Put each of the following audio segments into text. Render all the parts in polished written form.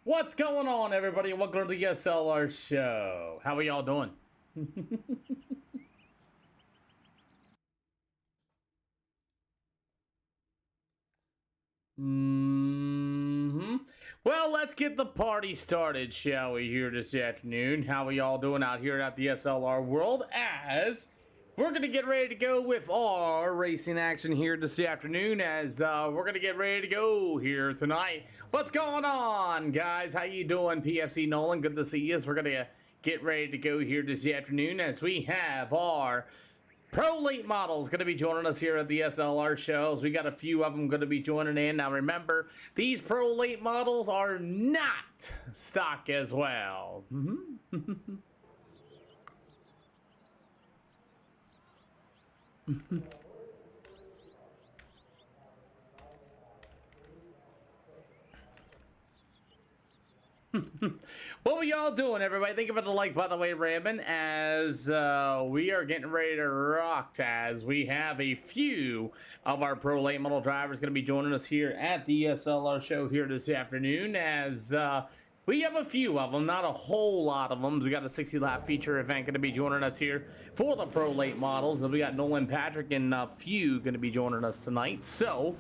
What's going on, everybody? Welcome to the SLR show. How are y'all doing? Well, let's get the party started, shall we, here this afternoon. How are y'all doing out here at the SLR world? As we're going to get ready to go with our racing action here this afternoon, as we're going to get ready to go here tonight. What's going on, guys? How you doing, PFC Nolan? Good to see you. We're going to get ready to go here this afternoon as we have our Pro Late Models going to be joining us here at the SLR shows. We got a few of them going to be joining in. Now remember, these Pro Late Models are not stock as well. What were y'all doing, everybody? Thank you for the like, by the way, Raymond, as we are getting ready to rock, as we have a few of our Pro Late Model drivers going to be joining us here at the SLR show here this afternoon, as we have a few of them, not a whole lot of them. We got a 60-lap feature event going to be joining us here for the Pro Late Models, and we got Nolan, Patrick, and a few going to be joining us tonight, so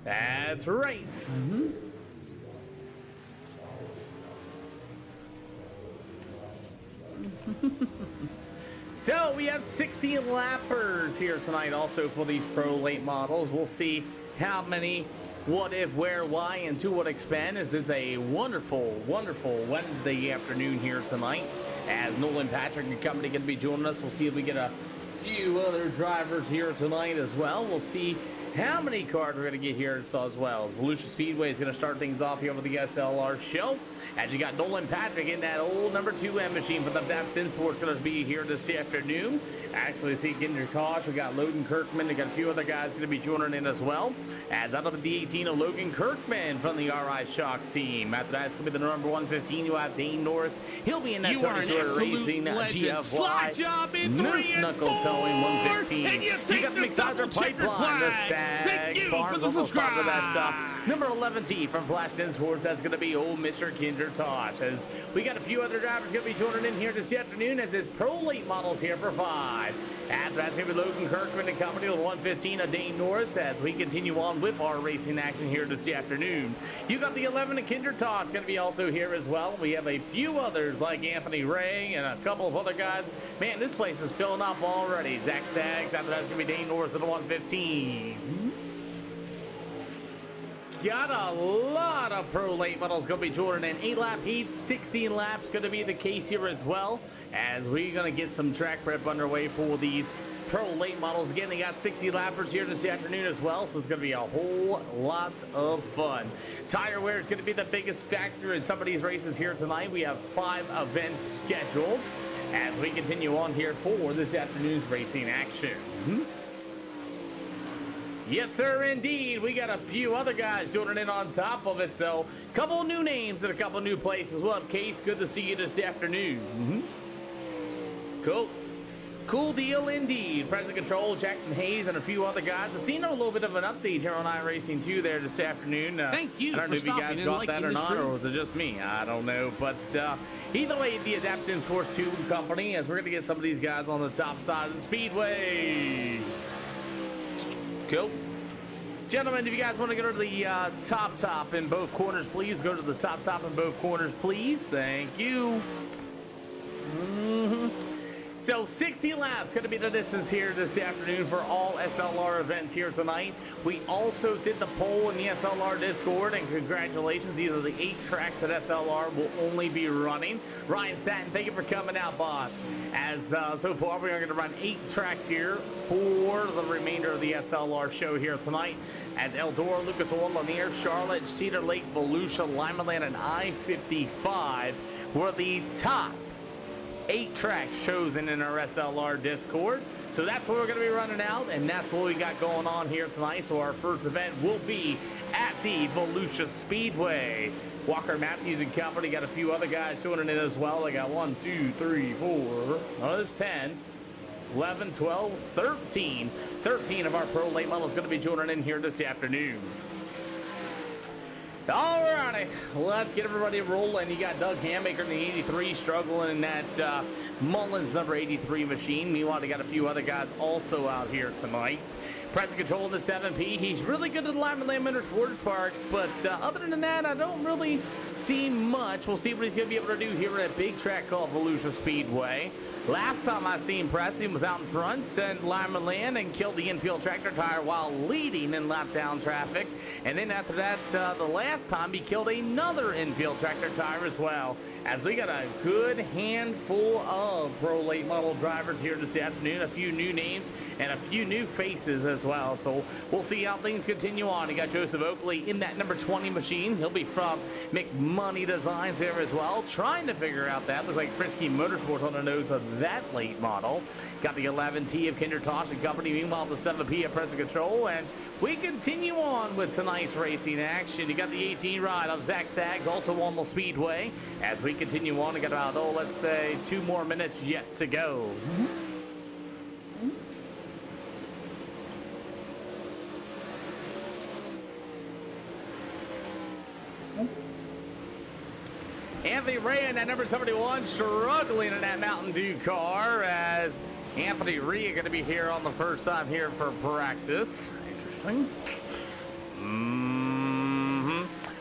that's right. So we have 60 lappers here tonight also for these Pro Late Models. We'll see how many, what, if, where, why, and to what extent, as it's a wonderful, wonderful Wednesday afternoon here tonight. As Nolan, Patrick, and company going to be joining us. We'll see if we get a few other drivers here tonight as well. We'll see how many cars we're going to get here as well. Volusia Speedway is going to start things off here with the SLR show. As you got Nolan Patrick in that old number 2 M machine for the Sim Sports going to be here this afternoon. Actually, see Ginger Kosh, we got Logan Kirkman, we got a few other guys going to be joining in as well. As out of the 18 of Logan Kirkman from the RI Shocks team. After that, it's going to be the number 115. You have Dane Norris. He'll be in that Tony Sawyer Racing GFY. Slide job in Moose Knuckle Towing 115. And you got the McSizer Pipeline, the Stag Farms almost started that number 11T from Flash Sim Sports. That's going to be old Mr. Kinder Tosh. As we got a few other drivers going to be joining in here this afternoon, as his Pro Late Models here for 5. After that's going to be Logan Kirkman and company with 115 of Dane Norris, as we continue on with our racing action here this afternoon. You got the 11 of Kinder Tosh going to be also here as well. We have a few others like Anthony Ray and a couple of other guys. Man, this place is filling up already. Zach Staggs, after that's going to be Dane Norris at the 115. Got a lot of Pro Late Models going to be joining in. 8-lap heats, 16 laps going to be the case here as well, as we're going to get some track prep underway for these Pro Late Models. Again, they got 60 lappers here this afternoon as well, so it's going to be a whole lot of fun. Tire wear is going to be the biggest factor in some of these races here tonight. We have 5 events scheduled as we continue on here for this afternoon's racing action. Yes, sir, indeed. We got a few other guys joining in on top of it. So, a couple new names and a couple new places. Well, Case, good to see you this afternoon. Cool. Cool deal indeed. Present Control, Jackson Hayes, and a few other guys. I've seen a little bit of an update here on iRacing 2 there this afternoon. Thank you I don't know if you guys got that or not, or was it just me? I don't know. But either way, the Sim Sports 2 company, as we're going to get some of these guys on the top side of the speedway. Cool. Gentlemen, if you guys want to go to the top in both corners, please go to the top in both corners, please. Thank you. So 60 laps going to be the distance here this afternoon for all SLR events here tonight. We also did the poll in the SLR Discord, and congratulations, these are the 8 tracks that SLR will only be running. Ryan Staton, thank you for coming out, boss. As so far, we are going to run 8 tracks here for the remainder of the SLR show here tonight. As Eldora, Lucas Oil, Lanier, Charlotte, Cedar Lake, Volusia, Limaland, and I-55 were the top 8 tracks chosen in our SLR Discord. So that's what we're going to be running out, and that's what we got going on here tonight. So our first event will be at the Volusia Speedway. Walker Matthews and company got a few other guys joining in as well. They got 1, 2, 3, 4, oh, there's 10, 11, 12, 13. 13 of our Pro Late Models going to be joining in here this afternoon. Alrighty, let's get everybody rolling. You got Doug Hammaker in the 83 struggling in that Mullins number 83 machine. Meanwhile, you got a few other guys also out here tonight. Pressing control in the 7P. He's really good at the Lyman Land Motorsports Park, but other than that, I don't really see much. We'll see what he's going to be able to do here at a big track called Volusia Speedway. Last time I seen Preston was out in front and Lyman Land and killed the infield tractor tire while leading in lap down traffic. And then after that, the last time he killed another infield tractor tire as well. As we got a good handful of pro late model drivers here this afternoon, a few new names and a few new faces as well. So we'll see how things continue on. You got Joseph Oakley in that number 20 machine. He'll be from McMoney Designs there as well, trying to figure out that. Looks like Frisky Motorsports on the nose of that late model. Got the 11T of Kinder Tosh and Company. Meanwhile, the 7P of Present Control. And we continue on with tonight's racing action. You got the 18 ride of Zach Staggs, also on the Speedway. As we continue on, we got about, let's say 2 more minutes yet to go. Anthony Ray in that number 71, struggling in that Mountain Dew car, as Anthony Ray going to be here on the first time here for practice. Interesting.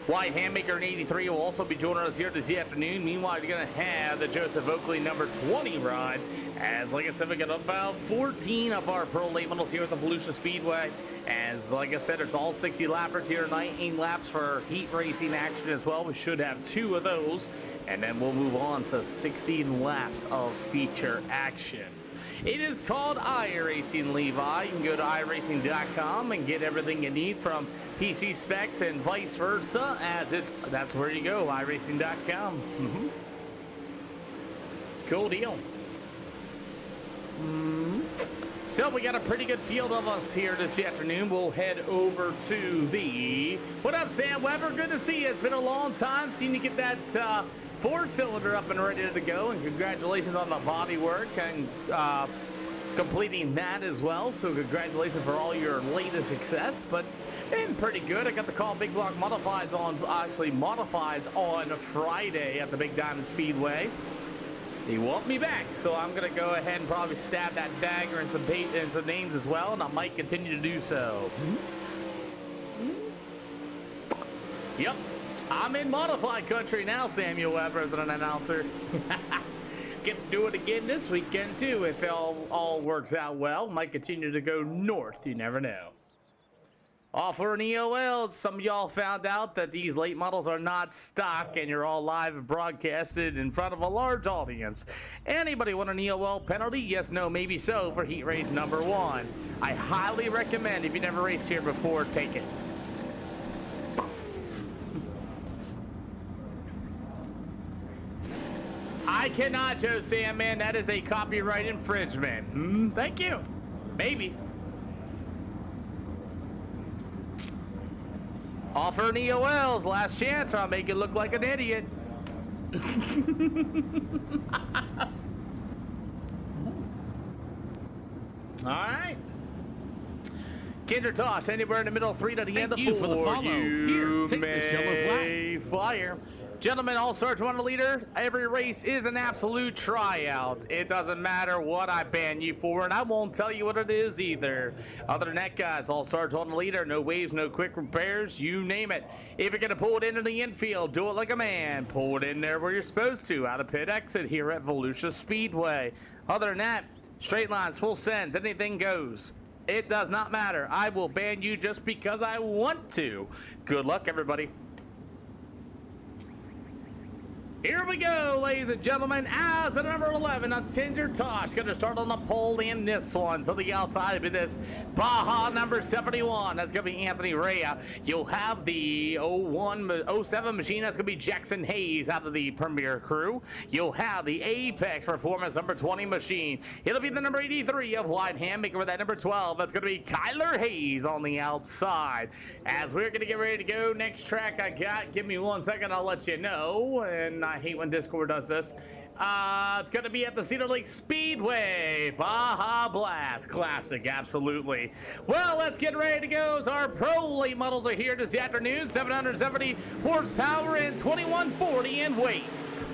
White Handmaker in 83 will also be joining us here this afternoon. Meanwhile, you're going to have the Joseph Oakley number 20 ride. As, like I said, we got about 14 of our pro late models here at the Volusia Speedway. As, like I said, it's all 60 lappers here tonight. 8 laps for heat racing action as well. We should have 2 of those. And then we'll move on to 16 laps of feature action. It is called iRacing, Levi. You can go to iRacing.com and get everything you need from PC specs and vice versa, as that's where you go, iRacing.com. Cool deal. So we got a pretty good field of us here this afternoon. We'll head over to the... What up, Sam Weber? Good to see you. It's been a long time. Seen you get that 4-cylinder up and ready to go, and congratulations on the body work and completing that as well. So congratulations for all your latest success, but been pretty good. I got the call Big Block Modifieds on Friday at the Big Diamond Speedway. They want me back, so I'm gonna go ahead and probably stab that dagger and some names as well, and I might continue to do so. Yep, I'm in modified country now, Samuel Weber, as an announcer. Get to do it again this weekend too, if it all works out well. Might continue to go north, you never know. Offer an EOL. Some of y'all found out that these late models are not stock and you're all live broadcasted in front of a large audience. Anybody want an EOL penalty? Yes, no, maybe so for heat race number 1. I highly recommend, if you never raced here before, take it. I cannot, Joe Sam, man. That is a copyright infringement. Thank you. Maybe. Offer an EOL's last chance, or I'll make you look like an idiot. All right. Kinder Tosh, anywhere in the middle, 3 to the end of 4. Thank you for the follow. Here, take this yellow flag. Fire. Gentlemen, all starts 1 leader. Every race is an absolute tryout. It doesn't matter what I ban you for, and I won't tell you what it is either. Other than that, guys, all starts 1 leader. No waves, no quick repairs, you name it. If you're going to pull it into the infield, do it like a man. Pull it in there where you're supposed to. Out of pit exit here at Volusia Speedway. Other than that, straight lines, full sends, anything goes. It does not matter. I will ban you just because I want to. Good luck, everybody. Here we go, ladies and gentlemen, as the number 11, a Kinder Tosh, going to start on the pole in this one. To the outside of this Baja number 71, that's going to be Anthony Rea. You'll have the 07 machine, that's going to be Jackson Hayes out of the Premier crew. You'll have the Apex Performance number 20 machine. It'll be the number 83 of White Handmaker with that number 12. That's going to be Kyler Hayes on the outside. As we're going to get ready to go, next track I got, give me 1 second, I'll let you know. And I hate when Discord does this. It's going to be at the Cedar Lake Speedway. Baja Blast Classic, absolutely. Well, let's get ready to go. As our pro late models are here this afternoon. 770 horsepower and 2140 in weight.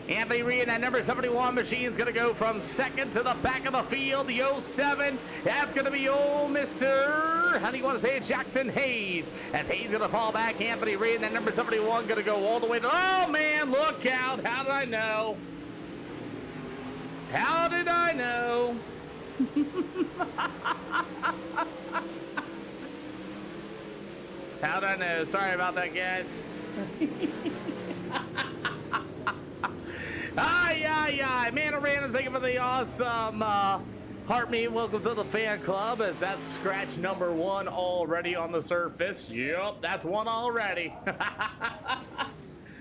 Anthony Reed, that number 71 machine is going to go from second to the back of the field. The 07, that's going to be old Mr. How do you want to say it? Jackson Hayes. As Hayes going to fall back. Anthony Reed, that number 71 going to go all the way to... Oh, man, look out. How did I know? How did I know? How did I know? Sorry about that, guys. Aye. Man, random, thank you for the awesome heart me. Welcome to the fan club, as that's scratch number 1 already on the surface. Yep, that's one already.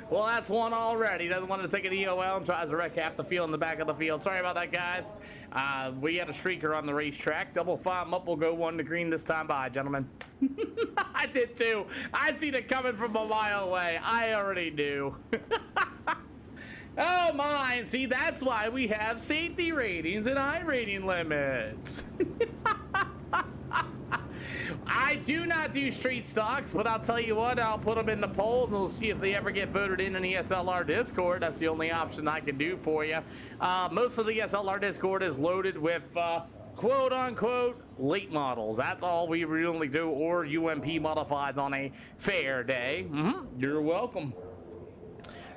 Well, that's one already. Doesn't want to take an EOL and tries to wreck half the field in the back of the field. Sorry about that, guys. We had a streaker on the racetrack. Double five up. We'll go 1 to green this time. Bye, gentlemen. I did too. I seen it coming from a mile away. I already knew. Oh my, and see, that's why we have safety ratings and iRating limits. I do not do street stocks, but I'll tell you what, I'll put them in the polls and we'll see if they ever get voted in the SLR Discord. That's the only option I can do for you. Most of the SLR Discord is loaded with quote-unquote late models. That's all we really do, or UMP modifieds on a fair day. You're welcome.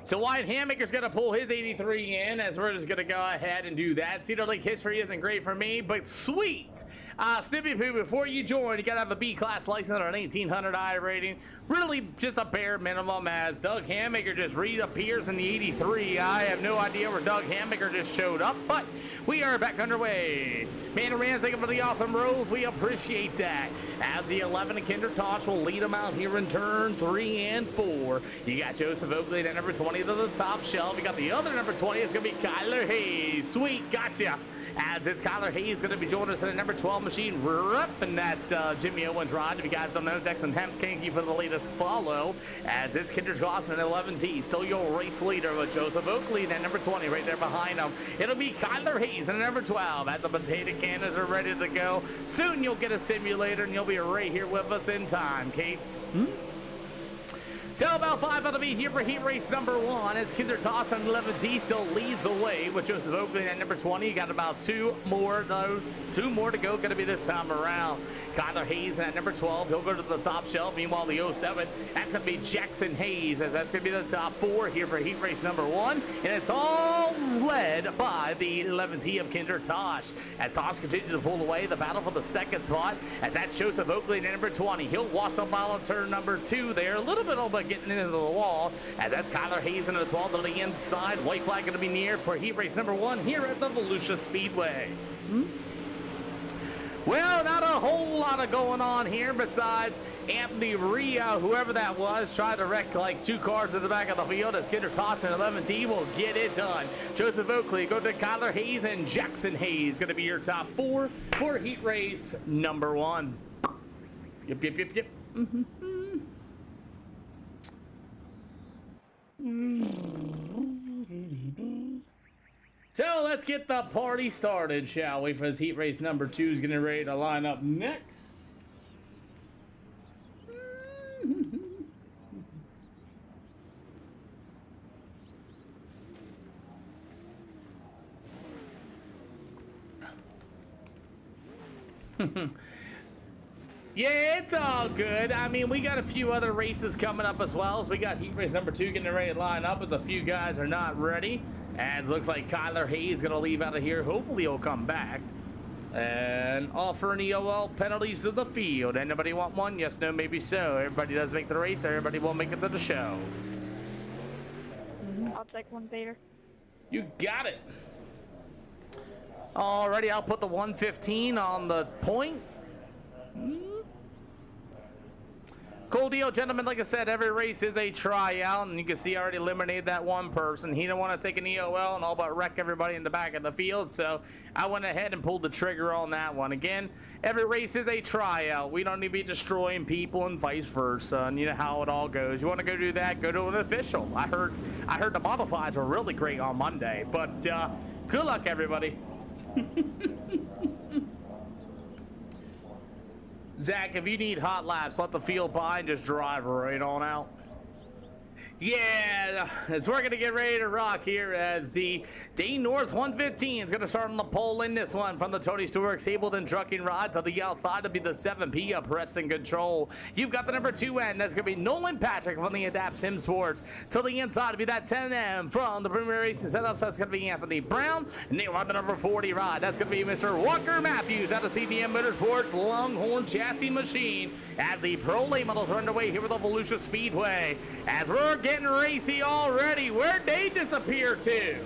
So Wyatt Hammaker's going to pull his 83 in, as we're just going to go ahead and do that. Cedar Lake history isn't great for me, but sweet. Snippy Poo, before you join, you got to have a B-class license or an 1800 iRating. Really just a bare minimum, as Doug Hammaker just reappears in the 83. I have no idea where Doug Hammaker just showed up, but we are back underway. Man and Rand, thank you for the awesome rolls. We appreciate that. As the 11 and Kinder Tosh will lead them out here in turn 3 and 4. You got Joseph Oakley at number 20 to the top shelf. You got the other number 20. It's going to be Kyler Hayes. Sweet, gotcha. As it's Kyler Hayes going to be joining us in a number 12 machine. Repping that Jimmy Owens ride. If you guys don't know, Dexon Hemp, thank you for the latest follow. As it's Kinder Gosman at 11T. Still your race leader with Joseph Oakley at number 20 right there behind him. It'll be Kyler Hayes at number 12. As the potato cannons are ready to go. Soon you'll get a simulator and you'll be right here with us in time, Case. So about 5 on the beat here for heat race number 1. As Kinder Toss on 11T still leads the way with Joseph Oakley at number 20. You got about 2 more to go. Going to be this time around. Kyler Hayes at number 12. He'll go to the top shelf. Meanwhile, the 07, that's going to be Jackson Hayes, as that's going to be the top 4 here for heat race number 1. And it's all led by the 11T of Kinder Tosh. As Tosh continues to pull away, the battle for the second spot, as that's Joseph Oakley at number 20. He'll wash the mile on turn number 2 there. A little bit over getting into the wall, as that's Kyler Hayes into the 12 to the inside. White flag going to be near for heat race number 1 here at the Volusia Speedway. Well, not a whole lot of going on here besides Anthony Ria, whoever that was, tried to wreck like 2 cars in the back of the field, as Kinder Toss and 11T will get it done. Joseph Oakley, go to Kyler Hayes, and Jackson Hayes going to be your top 4 for heat race number 1. Yep. So let's get the party started, shall we? For this heat race number 2 is getting ready to line up next. Yeah, it's all good. I mean, we got a few other races coming up as well. So we got heat race number 2 getting ready to line up, as a few guys are not ready. As looks like Kyler Hayes going to leave out of here. Hopefully he'll come back and offer an EOL penalties to the field. Anybody want one? Yes, no, maybe so. Everybody does make the race. Everybody will make it to the show. I'll take one, Peter. You got it. Alrighty, I'll put the 115 on the point. Cool deal, gentlemen. Like I said, every race is a tryout, and you can see I already eliminated that one person. He didn't want to take an EOL and all but wreck everybody in the back of the field, so I went ahead and pulled the trigger on that one. Again, every race is a tryout. We don't need to be destroying people and vice versa, and you know how it all goes. You want to go do that, go to an official. I heard the modifieds were really great on Monday, but good luck, everybody. Zach, if you need hot laps, let the field by and just drive right on out. Yeah, as we're going to get ready to rock here as the Dane North 115 is going to start on the pole in this one from the Tony Stewart Sableton Trucking Rod to the outside to be the 7P of Preston Control. You've got the number 2 end. That's going to be Nolan Patrick from the Adapt Sim Sports. To the inside to be that 10M from the Premier Racing Setups. That's going to be Anthony Brown. And they want the number 40 rod. That's going to be Mr. Walker Matthews out of CDM Motorsports Longhorn Chassis Machine as the Pro Late models are underway here with the Volusia Speedway. As we're getting racy already. Where'd they disappear to?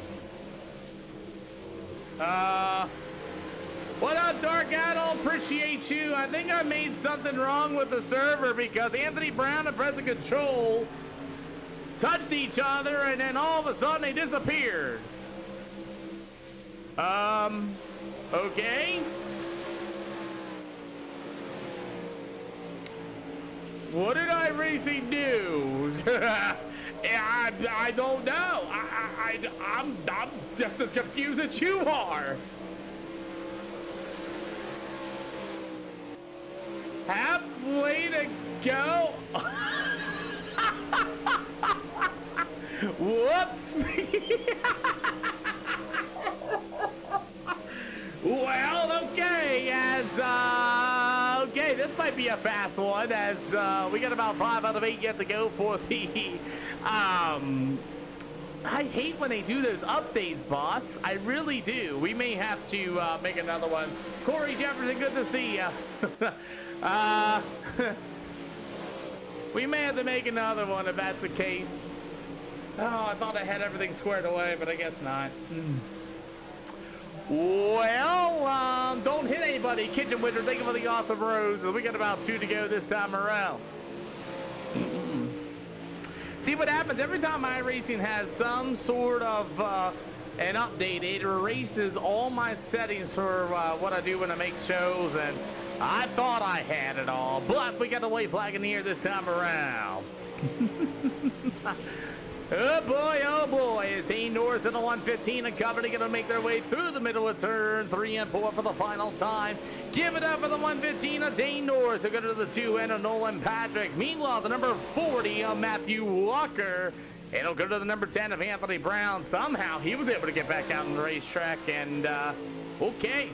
What up, Dark Idol? Appreciate you. I think I made something wrong with the server because Anthony Brown and Present Control touched each other and then all of a sudden they disappeared. Okay. What did iRacing do? I don't know. I'm just as confused as you are. Halfway to go. Whoops. Well, okay, okay, this might be a fast one as we got about 5 out of 8 yet to go for the I hate when they do those updates, boss. I really do. We may have to make another one. Corey Jefferson, good to see ya. We may have to make another one if that's the case. Oh, I thought I had everything squared away, but I guess not. Well, don't hit anybody. Kitchen Wizard, thank you for the awesome rose. We got about 2 to go this time around. See what happens every time iRacing has some sort of an update. It erases all my settings for what I do when I make shows, and I thought I had it all, but we got the white flag in the air this time around. Oh boy, is Dane Norris in the 115 and company going to make their way through the middle of turn 3 and 4 for the final time. Give it up for the 115 of Dane Norris. They'll go to the 2 end of Nolan Patrick. Meanwhile, the number 40 of Matthew Walker. It'll go to the number 10 of Anthony Brown. Somehow he was able to get back out on the racetrack and, okay.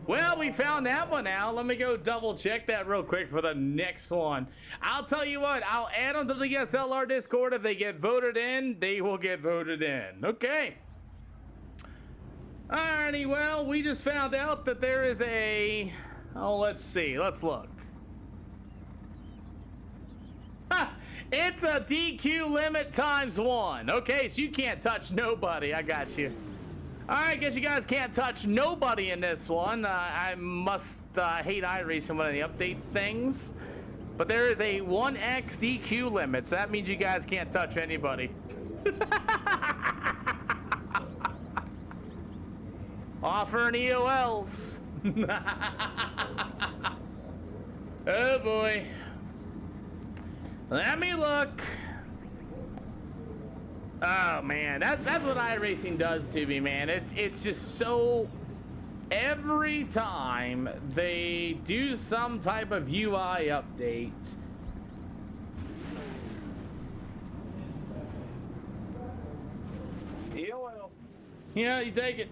Well, we found that one out. Let me go double check that real quick for the next one. I'll tell you what, I'll add them to the SLR Discord. If they get voted in, they will get voted in. Okay. Alrighty, well, we just found out that there is a... Oh, let's see. Let's look. Ha! It's a DQ limit ×1. Okay, so you can't touch nobody. I got you. Alright, guess you guys can't touch nobody in this one. I must hate iRacing when they update things. But there is a 1x DQ limit, so that means you guys can't touch anybody. Offering EOLs. Oh boy. Let me look. Oh man, that's what iRacing does to me, man. It's just so... Every time they do some type of UI update, EOL. Yeah, you take it.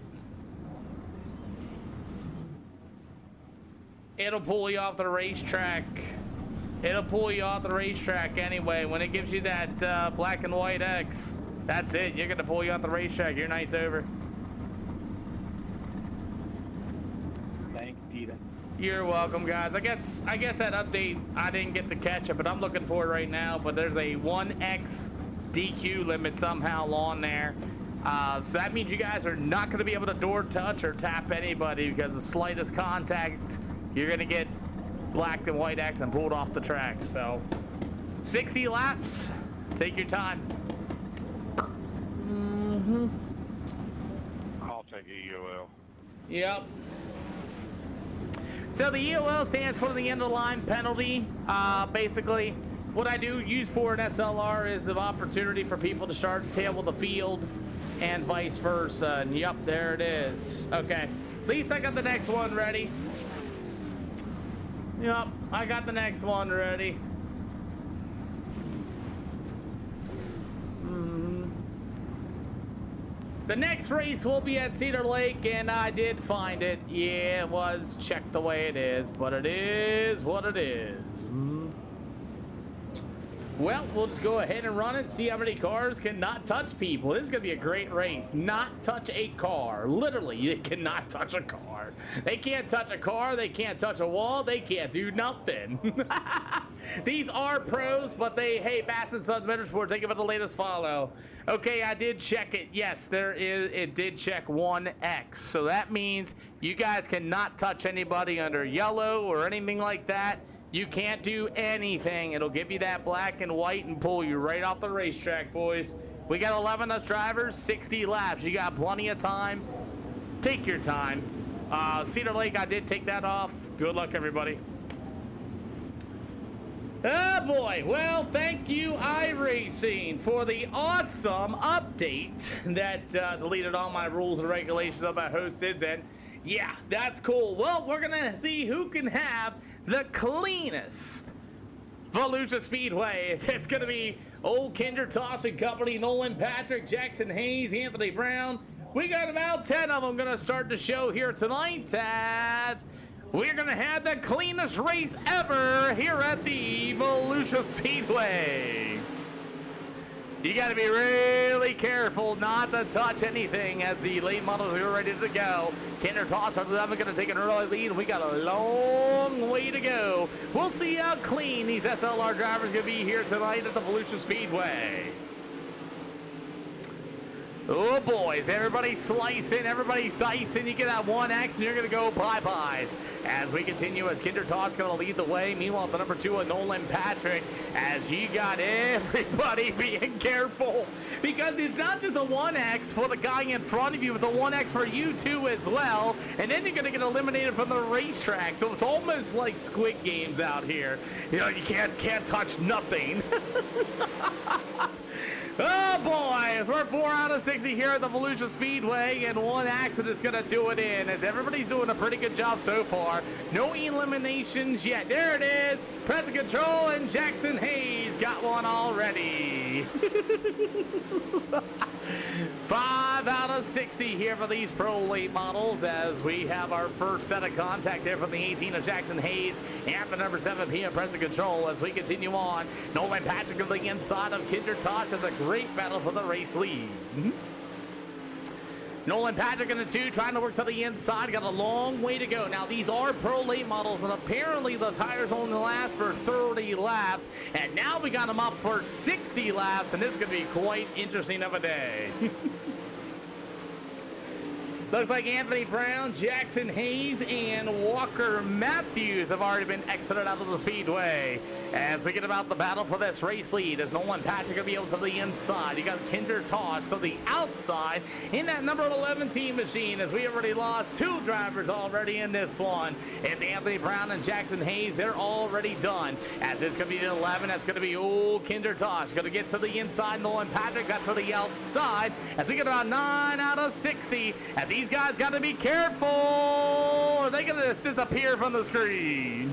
It'll pull you off the racetrack. It'll pull you off the racetrack anyway. When it gives you that black and white X, that's it. You're gonna pull you off the racetrack. Your night's over. Thanks, Peter. You're welcome, guys. I guess that update I didn't get to catch it, but I'm looking for it right now. But there's a 1x DQ limit somehow on there. So that means you guys are not going to be able to door touch or tap anybody because the slightest contact, you're going to get black and white X and pulled off the track. So 60 laps, take your time. I'll take a EOL. Yep. So the EOL stands for the end of the line penalty. Basically, what I do use for an SLR is the opportunity for people to start and tail the field and vice versa. And yep, there it is. Okay, at least I got the next one ready. Yep, I got the next one ready. The next race will be at Cedar Lake, and I did find it. Yeah, it was checked the way it is, but it is what it is. Well, we'll just go ahead and run it, see how many cars can not touch people. This is going to be a great race. Not touch a car. Literally, you cannot touch a car. They can't touch a car. They can't touch a wall. They can't do nothing. These are pros, but they, hey, Bass and Sons Motorsport, think about the latest follow. Okay, I did check it. Yes, there is. It did check 1X. So that means you guys cannot touch anybody under yellow or anything like that. You can't do anything. It'll give you that black and white and pull you right off the racetrack, boys. We got 11 us drivers, 60 laps. You got plenty of time. Take your time. Cedar Lake, I did take that off. Good luck, everybody. Oh boy, well, thank you iRacing for the awesome update that deleted all my rules and regulations about Hosted, and yeah, that's cool. Well, we're gonna see who can have the cleanest Volusia Speedway. It's gonna be old Kinder Toss and Company, Nolan Patrick, Jackson Hayes, Anthony Brown. We got about 10 of them gonna start the show here tonight as we're gonna have the cleanest race ever here at the Volusia Speedway. You gotta be really careful not to touch anything as the late models are ready to go. Kinder Toss are gonna take an early lead, and we got a long way to go. We'll see how clean these SLR drivers gonna be here tonight at the Volusia Speedway. Oh boys, everybody's slicing, everybody's dicing. You get that 1X and you're gonna go bye-byes. As we continue, as Kinder Toss gonna lead the way. Meanwhile, the number 2 of Nolan Patrick, as you got everybody being careful. Because it's not just a 1X for the guy in front of you, but the 1X for you too as well. And then you're gonna get eliminated from the racetrack. So it's almost like Squid Games out here. You know, you can't touch nothing. Oh boys, we're 4 out of 60 here at the Volusia Speedway, and one accident's gonna do it in, as everybody's doing a pretty good job so far. No eliminations yet. There it is. Press control, and Jackson Hayes got one already. 5 out of 60 here for these pro late models, as we have our first set of contact here from the 18 of Jackson Hayes and the number 7 PM press control as we continue on. Nolan Patrick on the inside of Kinder Tosh has a great battle for the race lead. Nolan Patrick in the 2 trying to work to the inside. Got a long way to go. Now, these are pro late models, and apparently the tires only last for 30 laps. And now we got them up for 60 laps, and this is going to be quite interesting of a day. Looks like Anthony Brown, Jackson Hayes, and Walker Matthews have already been exited out of the speedway. As we get about the battle for this race lead, as Nolan Patrick will be able to the inside. You got Kinder Tosh to the outside in that number 11 team machine, as we already lost 2 drivers already in this one. It's Anthony Brown and Jackson Hayes. They're already done. As it's going to be the 11, that's going to be old Kinder Tosh. Going to get to the inside. Nolan Patrick got to the outside. As we get about 9 out of 60. As these guys got to be careful, or they're going to disappear from the screen.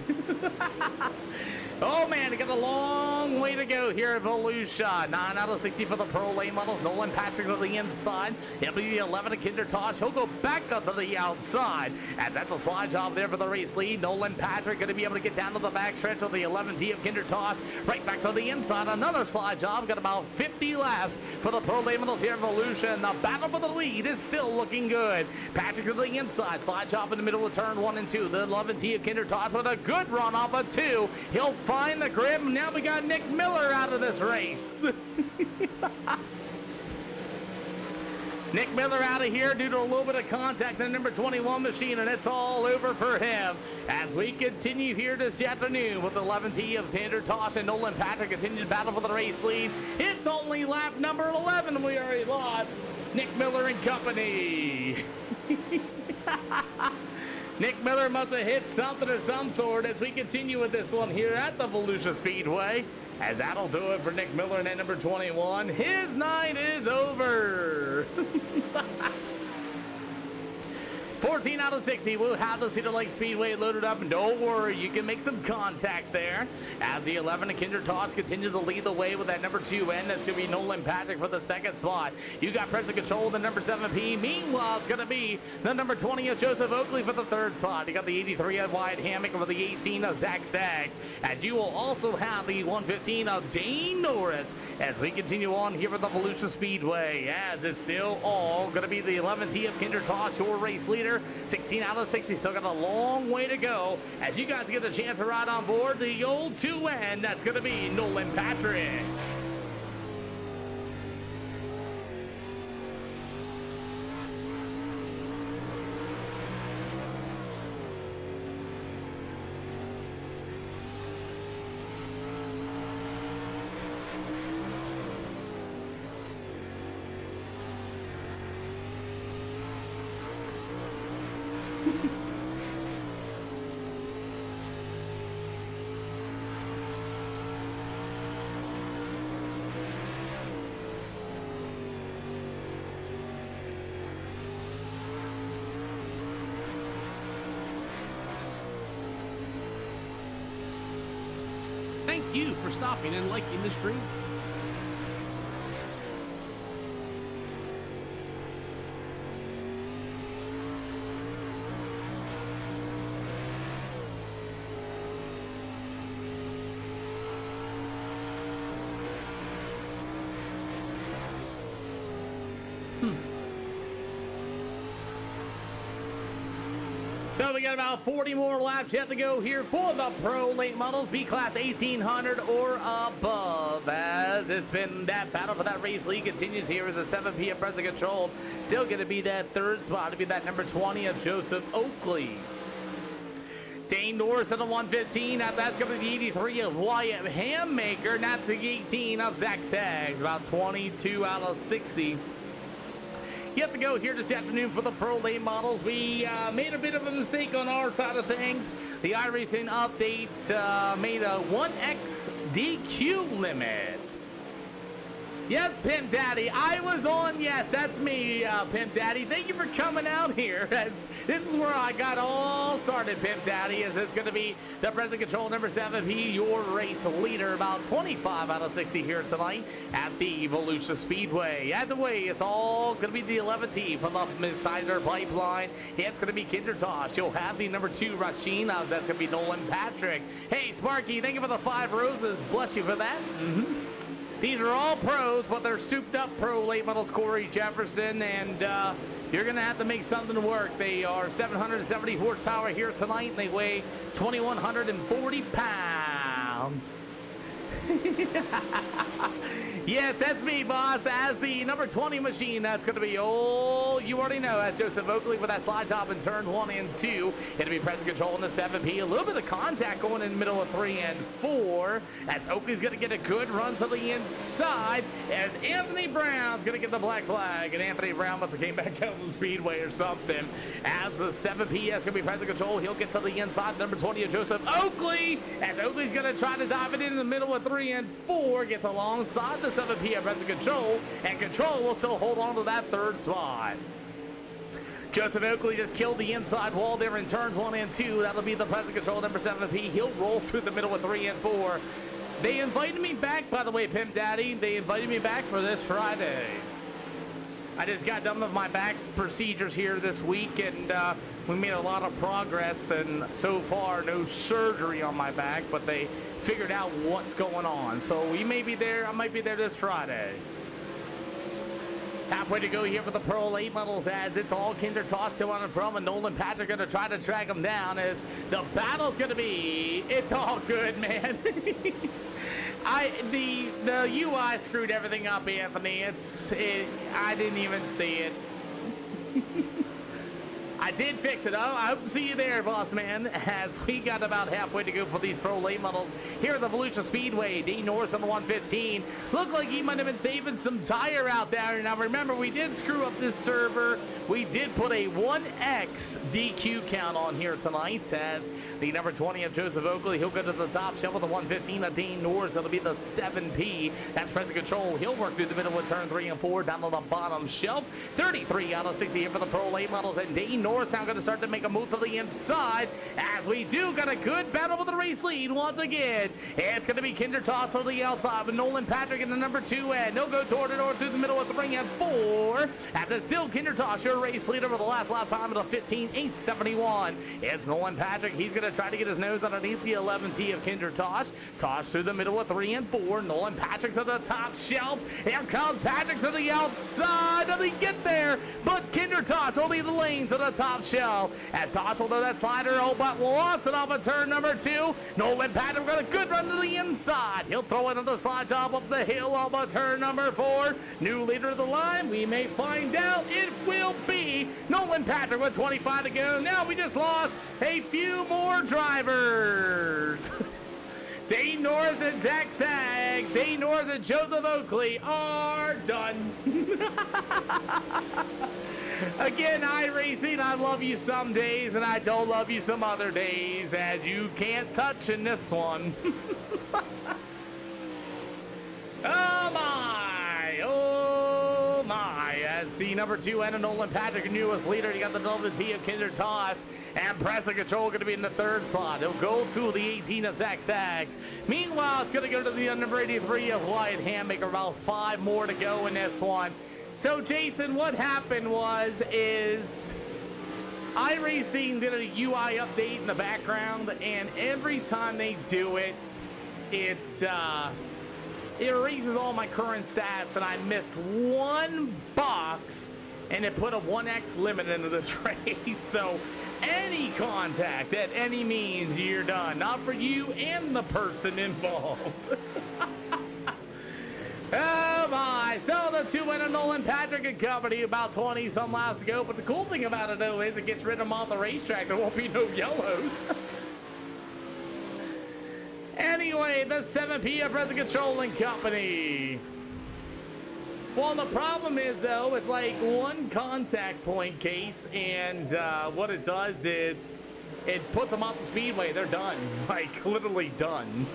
Oh man, they got a long way to go here at Volusia. 9 out of 60 for the pro lane models. Nolan Patrick to the inside. He'll be the 11 of Kinder Tosh. He'll go back up to the outside, as that's a slide job there for the race lead. Nolan Patrick going to be able to get down to the back stretch of the 11T of Kinder Tosh. Right back to the inside. Another slide job. Got about 50 laps for the pro lane models here at Volusia, and the battle for the lead is still looking good. Patrick to the inside. Slide job in the middle of turn 1 and 2. The 11T of Kinder Tosh with a good run off of 2. He'll find the grip. Now we got Nick Miller out of this race. Nick Miller out of here due to a little bit of contact in the number 21 machine, and it's all over for him. As we continue here this afternoon with the 11T of Tanner Tosh and Nolan Patrick continue to battle for the race lead. It's only lap number 11. We already lost Nick Miller and company. Nick Miller must have hit something of some sort as we continue with this one here at the Volusia Speedway. As that'll do it for Nick Miller and at number 21. His night is over. 14 out of 60. We'll have the Cedar Lake Speedway loaded up, and don't worry, you can make some contact there. As the 11 of Kinder Toss continues to lead the way with that number 2 end. That's going to be Nolan Patrick for the second spot. You got present control of the number 7P. Meanwhile, it's going to be the number 20 of Joseph Oakley for the third spot. You got the 83 of Wyatt Hammock for the 18 of Zach Staggs. And you will also have the 115 of Dane Norris as we continue on here with the Volusia Speedway. As it's still all going to be the 11T of Kinder Toss, your race leader. 16 out of 60, still got a long way to go as you guys get the chance to ride on board the old 2N. That's going to be Nolan Patrick. Thank you for stopping and liking the stream. So we got about 40 more laps yet to go here for the Pro Late Models, B-Class 1800 or above. As it's been that battle for that race lead continues here as a 7 p.m. present control. Still going to be that third spot to be that number 20 of Joseph Oakley. Dane Norris at the 115. Now that's going to be the 83 of Wyatt Hammaker. And that's the 18 of Zach Staggs. About 22 out of 60. You have to go here this afternoon for the Pro Late Models. We made a bit of a mistake on our side of things. The iRacing update made a 1x DQ limit. Yes, Pimp Daddy, I was on. Yes, that's me, Pimp Daddy. Thank you for coming out here. This is where I got all started, Pimp Daddy, as it's going to be the present control number 7P, your race leader, about 25 out of 60 here tonight at the Volusia Speedway. At the way, it's all going to be the 11T from the Sizer Pipeline. It's going to be Kinder Tosh. You'll have the number 2 Rasheen. That's going to be Nolan Patrick. Hey, Sparky, thank you for the 5 roses. Bless you for that. These are all pros, but they're souped up pro late models, Corey Jefferson, and you're going to have to make something work. They are 770 horsepower here tonight, and they weigh 2,140 pounds. Yes, that's me, boss. As the number 20 machine, that's going to be, oh, you already know, that's Joseph Oakley with that slide top in turn 1 and 2. It'll be present control in the 7P. A little bit of contact going in the middle of 3 and 4. As Oakley's going to get a good run to the inside. As Anthony Brown's going to get the black flag. And Anthony Brown must have came back out of the speedway or something. As the 7P, that's going to be present control. He'll get to the inside. Number 20 of Joseph Oakley. As Oakley's going to try to dive it in the middle of 3 and 4. Gets alongside the 7P at present control, and control will still hold on to that third spot. Joseph Oakley just killed the inside wall there in turns 1 and 2. That'll be the present control number 7P. He'll roll through the middle of 3 and 4. They invited me back, by the way, Pimp Daddy. They invited me back for this Friday. I just got done with my back procedures here this week, and we made a lot of progress, and so far no surgery on my back, but they figured out what's going on. So we may be there. I might be there this Friday. Halfway to go here for the Pro late models as it's all Kindertosh to on and from, and Nolan Patrick going to try to track him down as the battle's going to be, it's all good, man. The UI screwed everything up, Anthony. I didn't even see it. I did fix it. I hope to see you there, boss man, as we got about halfway to go for these Pro late models here at the Volusia Speedway. Dean Norris on the 115. Looked like he might have been saving some tire out there. Now, remember, we did screw up this server. We did put a 1X DQ count on here tonight as the number 20 of Joseph Oakley. He'll go to the top shelf with the 115 of Dean Norris. That'll be the 7P. That's present control. He'll work through the middle with turn 3 and 4 down on the bottom shelf. 33 out of 60 here for the Pro late models, and Dean Norris now going to start to make a move to the inside as we do got a good battle with the race lead once again. It's going to be Kindertosh on the outside with Nolan Patrick in the number 2 end. He'll go door to door through the middle with the ring at 4 as it's still Kindertosh, your race leader with the last lap time at a 15.871. It's Nolan Patrick. He's going to try to get his nose underneath the 11T of Kindertosh. Tosh through the middle with 3 and 4. Nolan Patrick to the top shelf. Here comes Patrick to the outside. Does he get there? But Kindertosh will lead the lane to the top shelf as Tosh will do that slider, but lost it off of turn number 2. Nolan Patrick got a good run to the inside. He'll throw another slide job up the hill off of turn number 4. New leader of the line, we may find out. It will be Nolan Patrick with 25 to go. Now we just lost a few more drivers. Dane Norris and Zach Sag, Dane Norris and Joseph Oakley are done. Again, iRacing, I love you some days and I don't love you some other days, as you can't touch in this one. Oh my, as the number 2 and Nolan Patrick, newest leader. You got the double T of Kindertosh, and Preston Control going to be in the 3rd slot. He'll go to the 18 of Zach Staggs. Meanwhile, it's going to go to the number 83 of Wyatt Hammaker. About 5 more to go in this one. So, Jason, what happened is iRacing did a UI update in the background, and every time they do it, it erases all my current stats, and I missed one box, and it put a 1X limit into this race. So, any contact at any means, you're done. Not for you and the person involved. Oh my, so the 2 winner Nolan Patrick and company, about 20 some laps to go, but the cool thing about it though is it gets rid of them off the racetrack. There won't be no yellows. Anyway, the 7P of Present Control and company. Well, the problem is though, it's like one contact point case, and what it does is it puts them off the speedway. They're done, like literally done.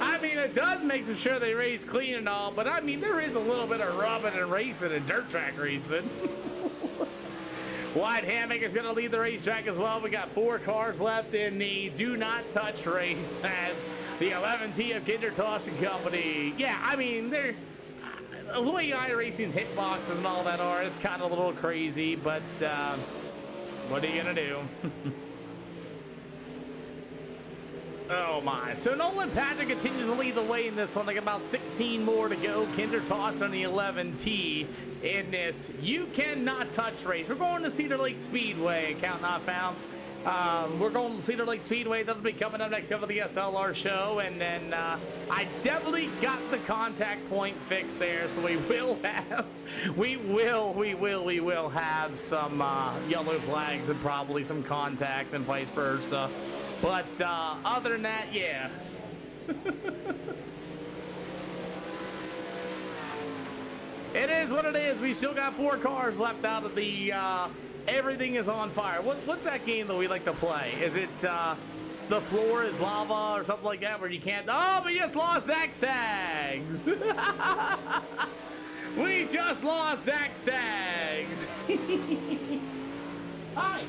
I mean, it does make sure they race clean and all, but I mean, there is a little bit of rubbing and racing and dirt track racing. Wyatt Hammaker's going to lead the racetrack as well. We got 4 cars left in the do not touch race as the 11T of Kindertosh and company. Yeah, I mean, they're the way iRacing hitboxes and all that are, it's kind of a little crazy, but what are you going to do? Oh my. So Nolan Patrick continues to lead the way in this one. Like about 16 more to go. Kindertosh on the 11T in this You Cannot Touch race. We're going to Cedar Lake Speedway. Account not found. We're going to Cedar Lake Speedway. That'll be coming up next over the SLR show. And then I definitely got the contact point fixed there. So we will have some yellow flags and probably some contact and vice versa. But other than that, yeah. It is what it is. We still got 4 cars left out of the Everything is on Fire. What's that game that we like to play? Is it The Floor is Lava or something like that where you can't... Oh, we just lost Zach Staggs. We just lost Zach Staggs. Hi.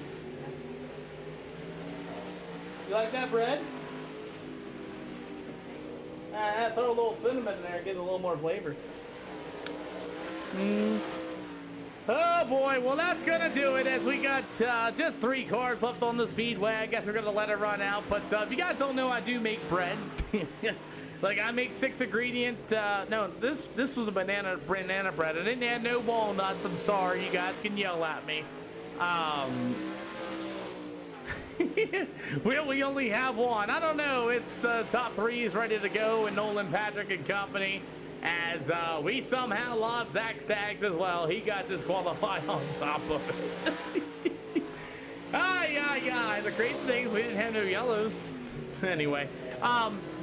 You like that bread? Throw a little cinnamon in there, it gives a little more flavor. Oh boy, well that's gonna do it as we got just 3 cars left on the speedway. I guess we're gonna let it run out, but if you guys don't know, I do make bread. Like I make 6 ingredients. No, this was a banana bread. I didn't add no walnuts. I'm sorry, you guys can yell at me. We only have one. I don't know. It's the top 3 is ready to go, and Nolan, Patrick, and company. As we somehow lost Zach Staggs as well. He got disqualified on top of it. The great things, we didn't have no yellows. Anyway,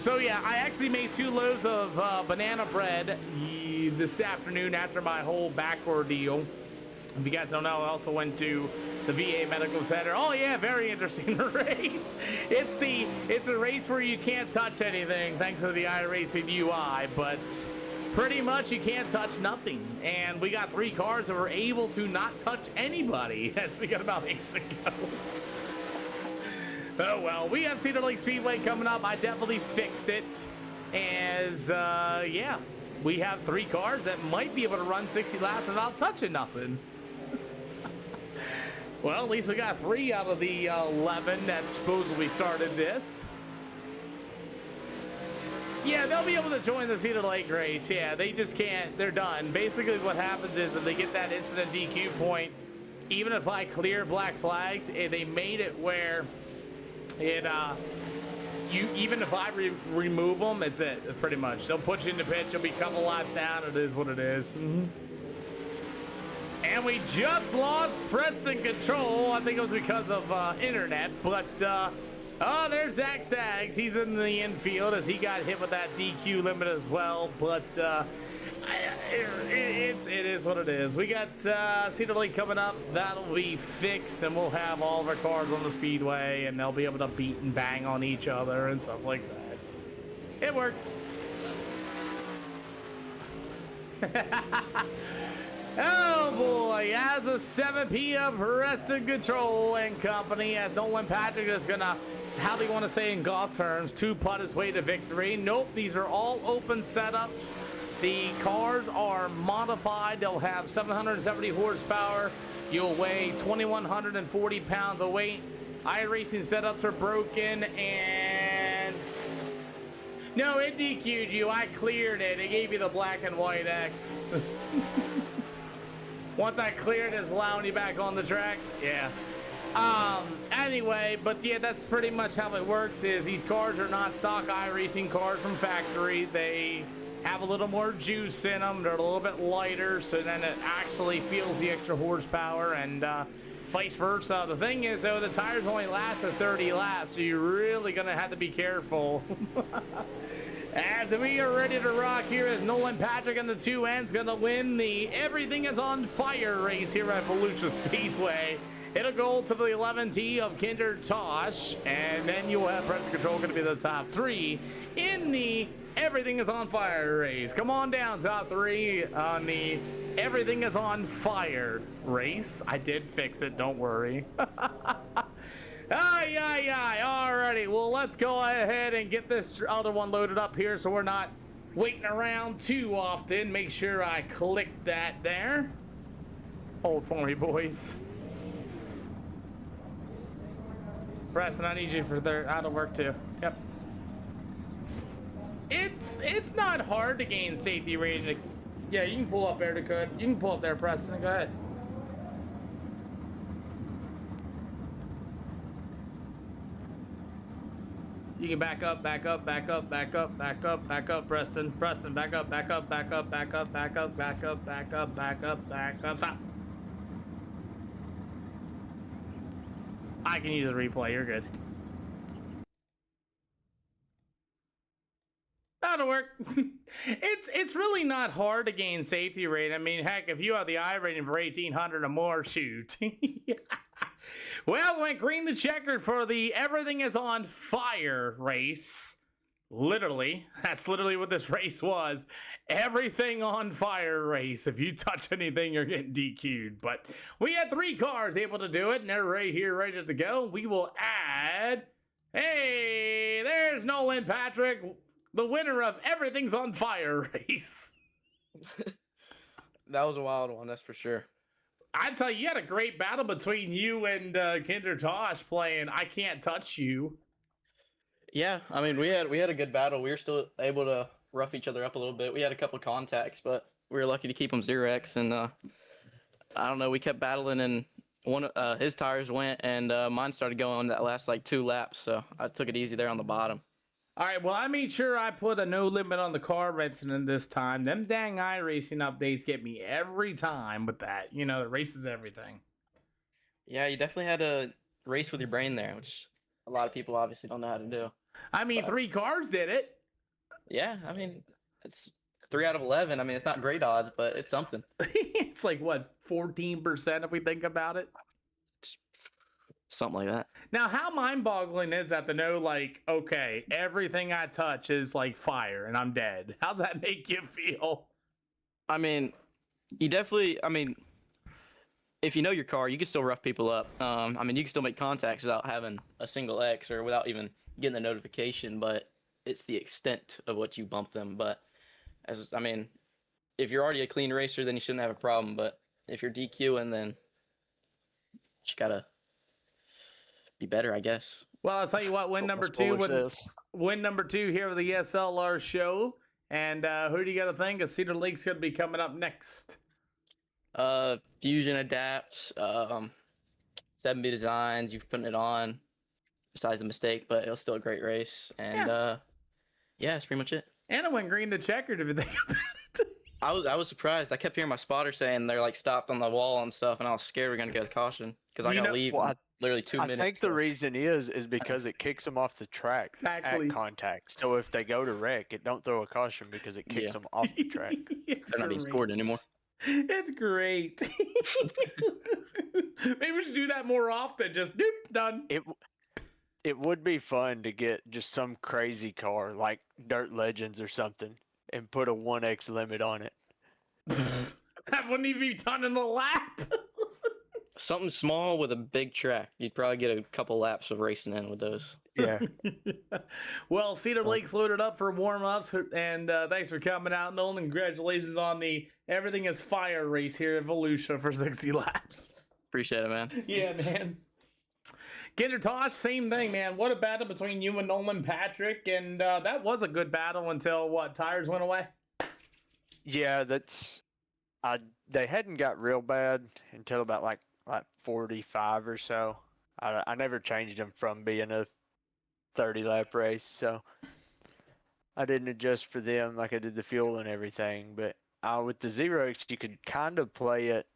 so yeah, I actually made 2 loaves of banana bread this afternoon after my whole back ordeal. If you guys don't know, I also went to the VA Medical Center. Oh yeah, very interesting race. It's a race where you can't touch anything thanks to the iRacing UI, but pretty much you can't touch nothing. And we got 3 cars that were able to not touch anybody as we got about 8 to go. Oh well, we have Cedar Lake Speedway coming up. I definitely fixed it. As yeah, we have 3 cars that might be able to run 60 laps without touching nothing. Well, at least we got 3 out of the 11 that supposedly started this. Yeah, they'll be able to join the Cedar Lake race. Yeah, they just can't. They're done. Basically, what happens is that they get that instant DQ point. Even if I clear black flags, they made it where it even if I remove them, it's it pretty much. They'll put you in the pit. You'll be a couple laps down. It is what it is. And we just lost Preston Control. I think it was because of internet, but. Oh, there's Zach Staggs. He's in the infield as he got hit with that DQ limit as well. But it is what it is. We got Cedar Lake coming up. That'll be fixed, and we'll have all of our cars on the speedway, and they'll be able to beat and bang on each other and stuff like that. It works. Oh boy, as a 7 p.m. Preston Control and company, as Nolan Patrick is gonna, how do you want to say in golf terms, 2-putt his way to victory. Nope, these are all open setups. The cars are modified. They'll have 770 horsepower. You'll weigh 2,140 pounds of weight. iRacing setups are broken, and no, it DQ'd you. I cleared it. It gave you the black and white X. Once I cleared it, it's allowing you back on the track. Yeah. Anyway, but yeah, that's pretty much how it works. Is these cars are not stock iRacing cars from factory. They have a little more juice in them. They're a little bit lighter, so then it actually feels the extra horsepower, and vice versa. The thing is, though, the tires only last for 30 laps, so you're really gonna have to be careful. As we are ready to rock here, as Nolan Patrick and the 2 ends gonna win the Everything is on Fire race here at Volusia Speedway. It'll go to the 11T of Kinder Tosh, and then you'll have Preston Control gonna be the top 3 in the Everything is on Fire race. Come on down, top 3 on the Everything is on Fire race. I did fix it, don't worry. Alrighty, well, let's go ahead and get this other one loaded up here so we're not waiting around too often. Make sure I click that there. Hold for me, boys. Preston, I need you for out of work too. Yep. It's not hard to gain safety rating. Yeah, you can pull up there, Dakota. You can pull up there, Preston. Go ahead. You can back up, back up, back up, back up, back up, back up, Preston. Preston, back up, back up, back up, back up, back up, back up, back up, back up, back up. Stop. I can use a replay. You're good. That'll work. It's really not hard to gain safety rate. I mean, heck, if you have the I rating for 1,800 or more, shoot. Well, went green the checkered for the Everything is on Fire race. Literally, that's literally what this race was. Everything on fire race. If you touch anything, you're getting DQ'd. But we had 3 cars able to do it, and they're right here, ready to go. We will add... Hey, there's Nolan Patrick, the winner of Everything's on Fire race. that was a wild one, that's for sure. I'd tell you, you had a great battle between you and Kinder Tosh playing I Can't Touch You. Yeah, I mean, we had a good battle. We were still able to rough each other up a little bit. We had a couple of contacts, but we were lucky to keep them 0x. And I don't know, we kept battling, and one his tires went, and mine started going that last like 2 laps. So I took it easy there on the bottom. All right, well, I made sure I put a no limit on the car renting this time. Them dang iRacing updates get me every time with that. You know, the race is everything. Yeah, you definitely had to race with your brain there, which a lot of people obviously don't know how to do. I mean, 3 cars did it. Yeah, I mean, it's 3 out of 11. I mean, it's not great odds, but it's something. It's like, what, 14% if we think about it? Something like that. Now, how mind-boggling is that to know, like, okay, everything I touch is like fire and I'm dead? How's that make you feel? I mean, you definitely, I mean, if you know your car, you can still rough people up. I mean, you can still make contacts without having a single X or without even getting the notification, but it's the extent of what you bump them. But, I mean, if you're already a clean racer, then you shouldn't have a problem. But if you're DQing, then you gotta be better, I guess. Well, I'll tell you what, win number 2 here with the SLR show. And who do you got to think? Cedar Lake's going to be coming up next. Fusion Adapts, 7B Designs, you've putting it on, besides the mistake, but it was still a great race. And yeah, that's pretty much it. And it went green to checkered if you think about it. I was surprised. I kept hearing my spotter saying they're like stopped on the wall and stuff, and I was scared we are gonna go to caution because I gotta leave in literally 2 minutes. I think the reason is because it kicks them off the track at contact. So if they go to wreck, it don't throw a caution because it kicks them off the track. They're not being scored anymore. It's great. Maybe we should do that more often. Just done. It would be fun to get just some crazy car like Dirt Legends or something and put a 1x limit on it. That wouldn't even be done in a lap. Something small with a big track. You'd probably get a couple laps of racing in with those. Yeah. Well, Cedar Lake's loaded up for warm-ups, and thanks for coming out, Nolan. Congratulations on the Everything is Fire race here at Volusia for 60 laps. Appreciate it, man. Yeah, man. Kinder Tosh, same thing, man. What a battle between you and Nolan Patrick, and that was a good battle until, what, tires went away? Yeah, they hadn't got real bad until about like 45 or so. I never changed them from being a 30-lap race, so I didn't adjust for them like I did the fuel and everything. But with the 0x, you could kind of play it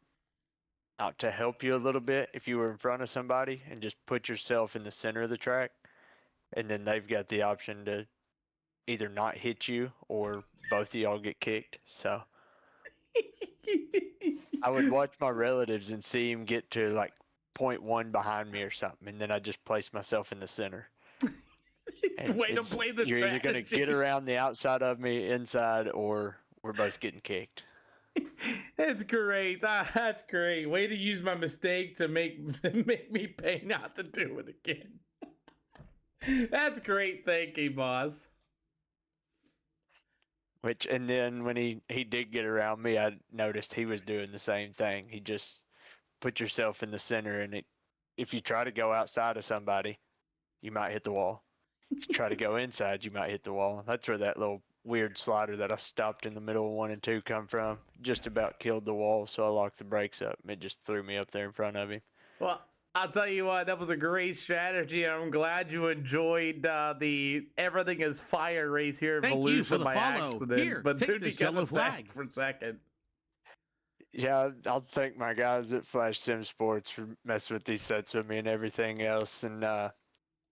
out to help you a little bit if you were in front of somebody and just put yourself in the center of the track, and then they've got the option to either not hit you or both of y'all get kicked. So I would watch my relatives and see him get to like 0.1 behind me or something, and then I just place myself in the center. Way to play the You're either going to get around the outside of me, inside, or we're both getting kicked. That's great. That's great. Way to use my mistake to make me pay not to do it again. That's great thinking, boss. And then when he did get around me, I noticed he was doing the same thing. He just put yourself in the center, and if you try to go outside of somebody, you might hit the wall. If you try to go inside, you might hit the wall. That's where that little weird slider that I stopped in the middle of 1 and 2 come from. Just about killed the wall, so I locked the brakes up. It just threw me up there in front of him. Well, I'll tell you what, that was a great strategy. I'm glad you enjoyed the Everything is Fire race here at Volusia by accident. Here, but take this yellow flag for a second. Yeah, I'll thank my guys at Flash Sim Sports for messing with these sets with me and everything else, and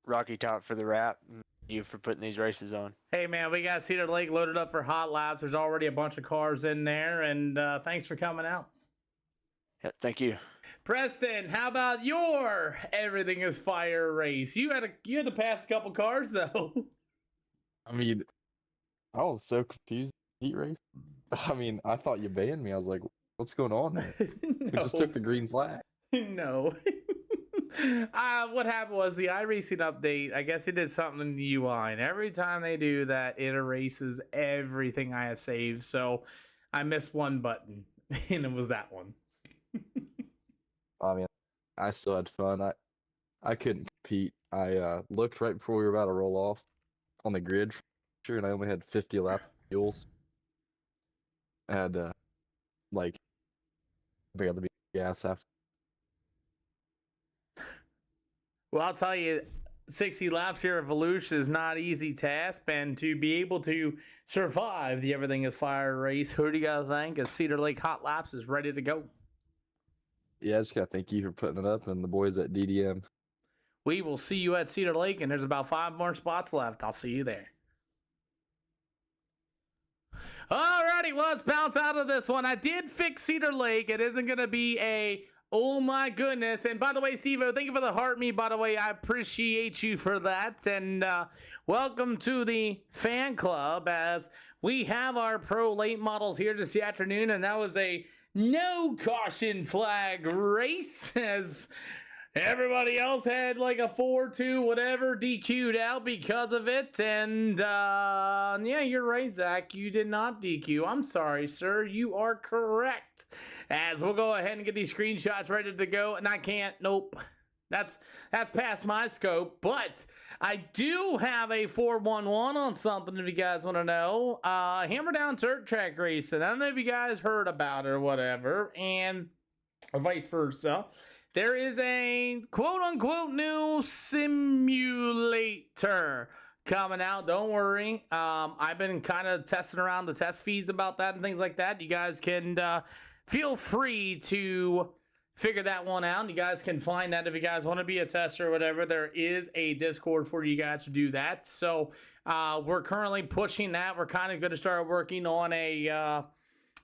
Rocky Top for the wrap, and you for putting these races on. Hey, man, we got Cedar Lake loaded up for hot laps. There's already a bunch of cars in there, and thanks for coming out. Yeah, thank you. Preston, how about your Everything is Fire race? You had to pass a couple cars, though. I mean, I was so confused. Heat race? I mean, I thought you banned me. I was like, what's going on there? No. We just took the green flag. No. What happened was the iRacing update, I guess it did something in the UI, and every time they do that, it erases everything I have saved. So I missed one button. and it was that one. I mean, I still had fun. I couldn't compete. I looked right before we were about to roll off on the grid, sure, and I only had 50 lap fuels. I had to like barely be gas after. Well, I'll tell you, 60 laps here at Volusia is not an easy task, and to be able to survive the Everything is Fire race, who do you guys think? As Cedar Lake Hot Laps is ready to go. Yeah, I just gotta thank you for putting it up and the boys at DDM. We will see you at Cedar Lake, and there's about 5 more spots left. I'll see you there. Alrighty, well, let's bounce out of this one. I did fix Cedar Lake. It isn't going to be a, oh my goodness. And by the way, Steve-O, thank you for the heart me, by the way. I appreciate you for that. And welcome to the fan club as we have our pro late models here this afternoon. And that was a no caution flag race as everybody else had like a 4-2 whatever DQ'd out because of it. And yeah, you're right, Zach. You did not DQ. I'm sorry, sir. You are correct. As we'll go ahead and get these screenshots ready to go. And I can't. Nope. That's past my scope. But I do have a 411 on something if you guys want to know. Hammer Down Dirt Track Racing. I don't know if you guys heard about it or whatever. And or vice versa. There is a quote-unquote new simulator coming out. Don't worry. I've been kind of testing around the test feeds about that and things like that. You guys can feel free to figure that one out. You guys can find that if you guys want to be a tester or whatever. There is a Discord for you guys to do that. So we're currently pushing that. We're kind of going to start working on a,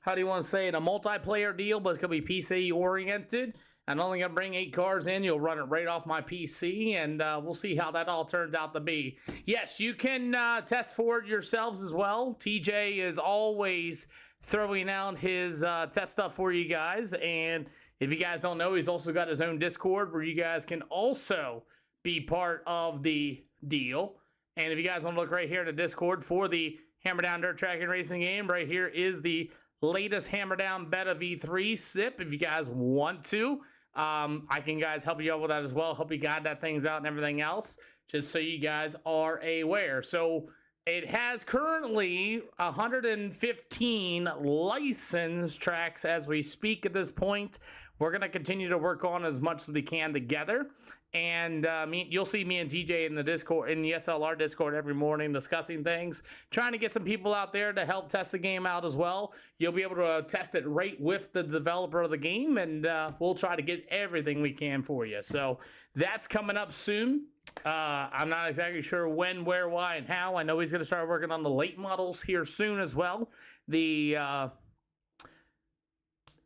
how do you want to say it, a multiplayer deal, but it's going to be PC-oriented. I'm only going to bring 8 cars in. You'll run it right off my PC, and we'll see how that all turns out to be. Yes, you can test for it yourselves as well. TJ is always throwing out his test stuff for you guys, and if you guys don't know, he's also got his own Discord where you guys can also be part of the deal. And if you guys want to look right here in the Discord for the Hammer Down Dirt Track and Racing game, right here is the latest Hammer Down Beta V3 SIP. If you guys want to, I can guys help you out with that as well. Help you guide that things out and everything else, just so you guys are aware. So it has currently 115 licensed tracks as we speak at this point. We're going to continue to work on as much as we can together. And you'll see me and TJ in the Discord, in the SLR Discord every morning discussing things, trying to get some people out there to help test the game out as well. You'll be able to test it right with the developer of the game, and we'll try to get everything we can for you. So that's coming up soon. I'm not exactly sure when, where, why, and how. I know he's going to start working on the late models here soon as well. The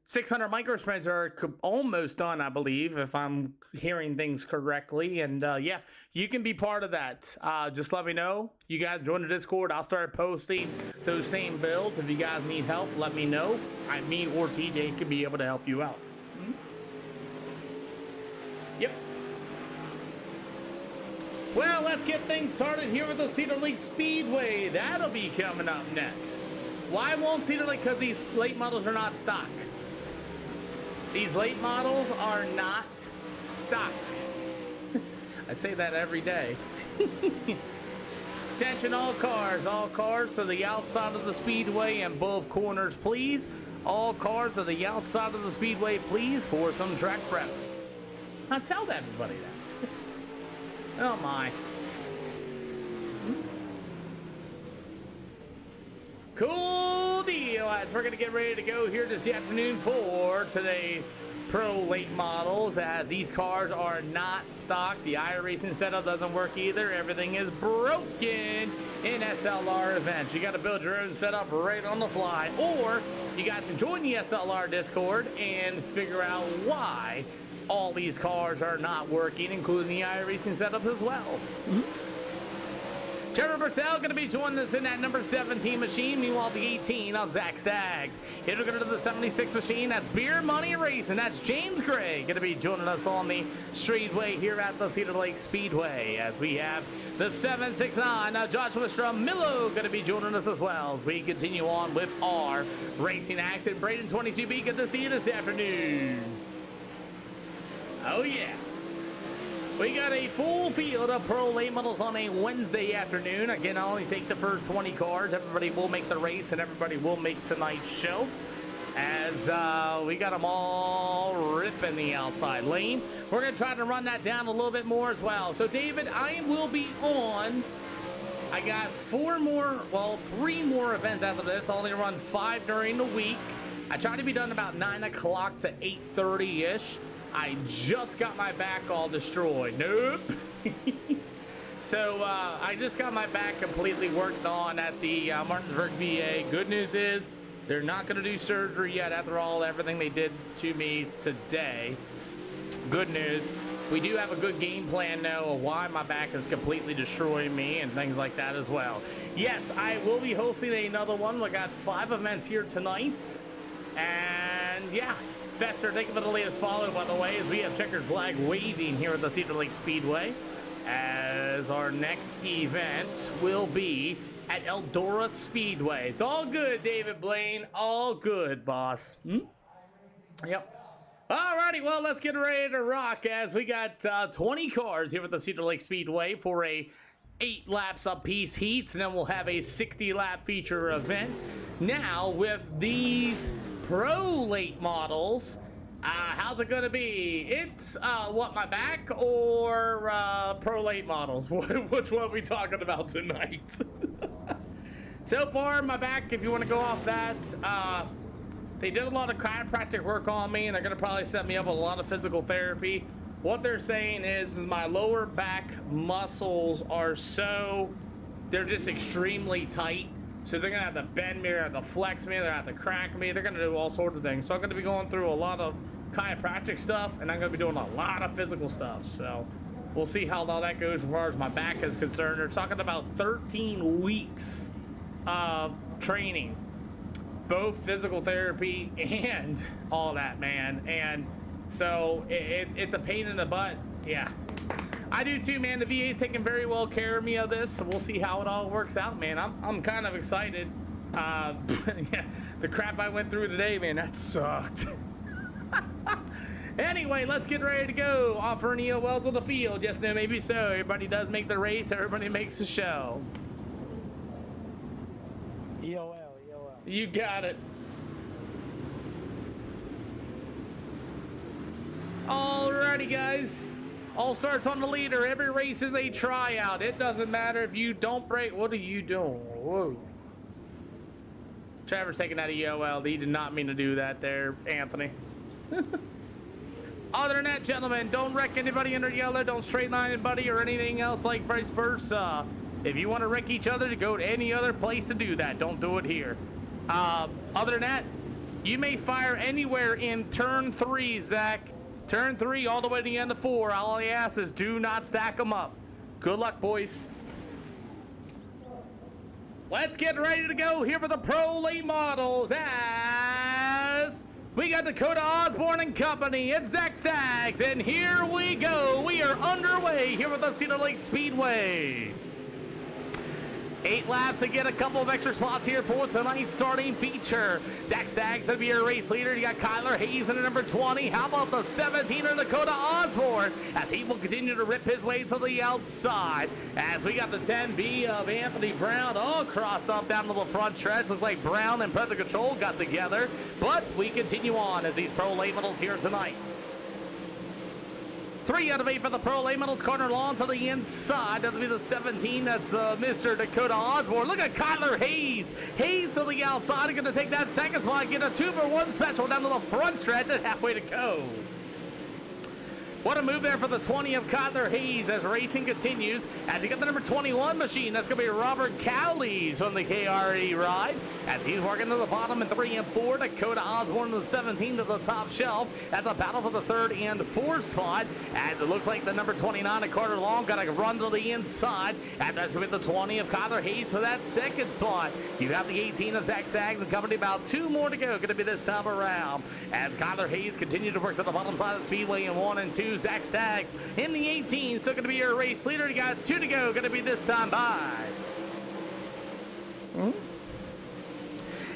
600 micro sprints are almost done, I believe, if I'm hearing things correctly. And yeah, you can be part of that. Just let me know. You guys join the Discord. I'll start posting those same builds. If you guys need help, let me know. Me or TJ could be able to help you out. Yep. Well, let's get things started here with the Cedar Lake Speedway. That'll be coming up next. Why won't Cedar Lake? Because these late models are not stock. These late models are not stock. I say that every day. Attention all cars to the outside of the speedway and both corners, please. All cars to the outside of the speedway, please, for some track prep. Now tell everybody that. Oh my. Cool deal, as we're going to get ready to go here this afternoon for today's pro late models, as these cars are not stock. The iRacing setup doesn't work either. Everything is broken in SLR events. You got to build your own setup right on the fly, or you guys can join the SLR Discord and figure out why all these cars are not working, including the iRacing setup as well. Trevor Purcell going to be joining us in that number 17 machine. Meanwhile, the 18 of Zach Staggs. Here we're going to the 76 machine. That's Beer Money Racing. That's James Gray going to be joining us on the straightway here at the Cedar Lake Speedway. As we have the 769, Joshua Stramillo going to be joining us as well as we continue on with our racing action. Braden 22B, good to see you this afternoon. Oh, yeah. We got a full field of Pro late models on a Wednesday afternoon. Again, I'll only take the first 20 cars. Everybody will make the race, and everybody will make tonight's show. As we got them all ripping the outside lane. We're going to try to run that down a little bit more as well. So, David, I will be on. I got three more events after this. I'll only run 5 during the week. I try to be done about 9 o'clock to 8:30-ish. I just got my back all destroyed. Nope. So I just got my back completely worked on at the Martinsburg VA. Good news is they're not going to do surgery yet after everything they did to me today. Good news. We do have a good game plan now of why my back is completely destroying me and things like that as well. Yes, I will be hosting another one. We got 5 events here tonight. And yeah. Fester, thank you for the latest follow, by the way, as we have checkered flag waving here at the Cedar Lake Speedway. As our next event will be at Eldora Speedway. It's all good, David Blaine. All good, boss. Yep. Alrighty, well, let's get ready to rock as we got 20 cars here at the Cedar Lake Speedway for a 8 laps apiece heats, and then we'll have a 60-lap feature event. Now, with these Pro late models, how's it gonna be? It's my back or Pro late models? Which one are we talking about tonight? So far, my back, if you want to go off that, they did a lot of chiropractic work on me, and they're gonna probably set me up with a lot of physical therapy. What they're saying is my lower back muscles are they're just extremely tight. So they're going to have to bend me, they're going to have to flex me, they're going to have to crack me, they're going to do all sorts of things. So I'm going to be going through a lot of chiropractic stuff, and I'm going to be doing a lot of physical stuff. So we'll see how all that goes as far as my back is concerned. They're talking about 13 weeks of training, both physical therapy and all that, man. And so it's a pain in the butt. Yeah. I do too, man. The VA's taking very well care of me of this, so we'll see how it all works out, man. I'm kind of excited. Yeah, the crap I went through today, man, that sucked. Anyway, let's get ready to go. Offering EOL to the field. Yes, no, maybe so. Everybody does make the race. Everybody makes the show. EOL. You got it. Alrighty, guys. All starts on the leader. Every race is a tryout. It doesn't matter if you don't break. What are you doing? Whoa. Trevor's taking that EOL. He did not mean to do that there, Anthony. Other than that, gentlemen, don't wreck anybody under yellow. Don't straight line anybody or anything else like vice versa. If you want to wreck each other, to go to any other place to do that. Don't do it here. Other than that, you may fire anywhere in turn 3, Zach. Turn 3 all the way to the end of 4. All I ask is do not stack them up. Good luck, boys. Let's get ready to go here for the Pro late models as we got Dakota Osborne and company. It's Zach Staggs, and here we go. We are underway here with the Cedar Lake Speedway. 8 laps to get a couple of extra spots here for tonight's starting feature. Zach Staggs going to be your race leader. You got Kyler Hayes in the number 20. How about the 17er Dakota Osborne as he will continue to rip his way to the outside. As we got the 10B of Anthony Brown all crossed up down to the front stretch. Looks like Brown and Present Control got together. But we continue on as these Pro late models here tonight. 3 out of 8 for the Pro late models. Corner lawn to the inside. That'll be the 17. That's Mr. Dakota Osborne. Look at Kyler Hayes. Hayes to the outside. Going to take that second spot. Get a 2-for-1 special down to the front stretch and halfway to go. What a move there for the 20 of Kyler Hayes as racing continues. As you get the number 21 machine, that's going to be Robert Cowleys from the KRE ride. As he's working to the bottom in 3 and 4. Dakota Osborne in the 17 to the top shelf. That's a battle for the 3rd and 4th spot. As it looks like the number 29 of Carter Long got to run to the inside. After that's going to be the 20 of Kyler Hayes for that 2nd spot. You have the 18 of Zach Staggs and company, about 2 more to go. Going to be this time around. As Kyler Hayes continues to work to the bottom side of the speedway in 1 and 2. Zach Staggs in the 18, still going to be your race leader. You got 2 to go, going to be this time by.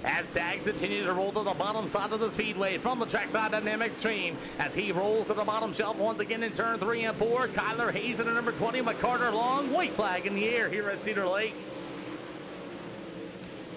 As Staggs continues to roll to the bottom side of the speedway from the trackside dynamic stream. As he rolls to the bottom shelf once again in turn 3 and 4. Kyler Hayes in the number 20, McCarter Long. White flag in the air here at Cedar Lake.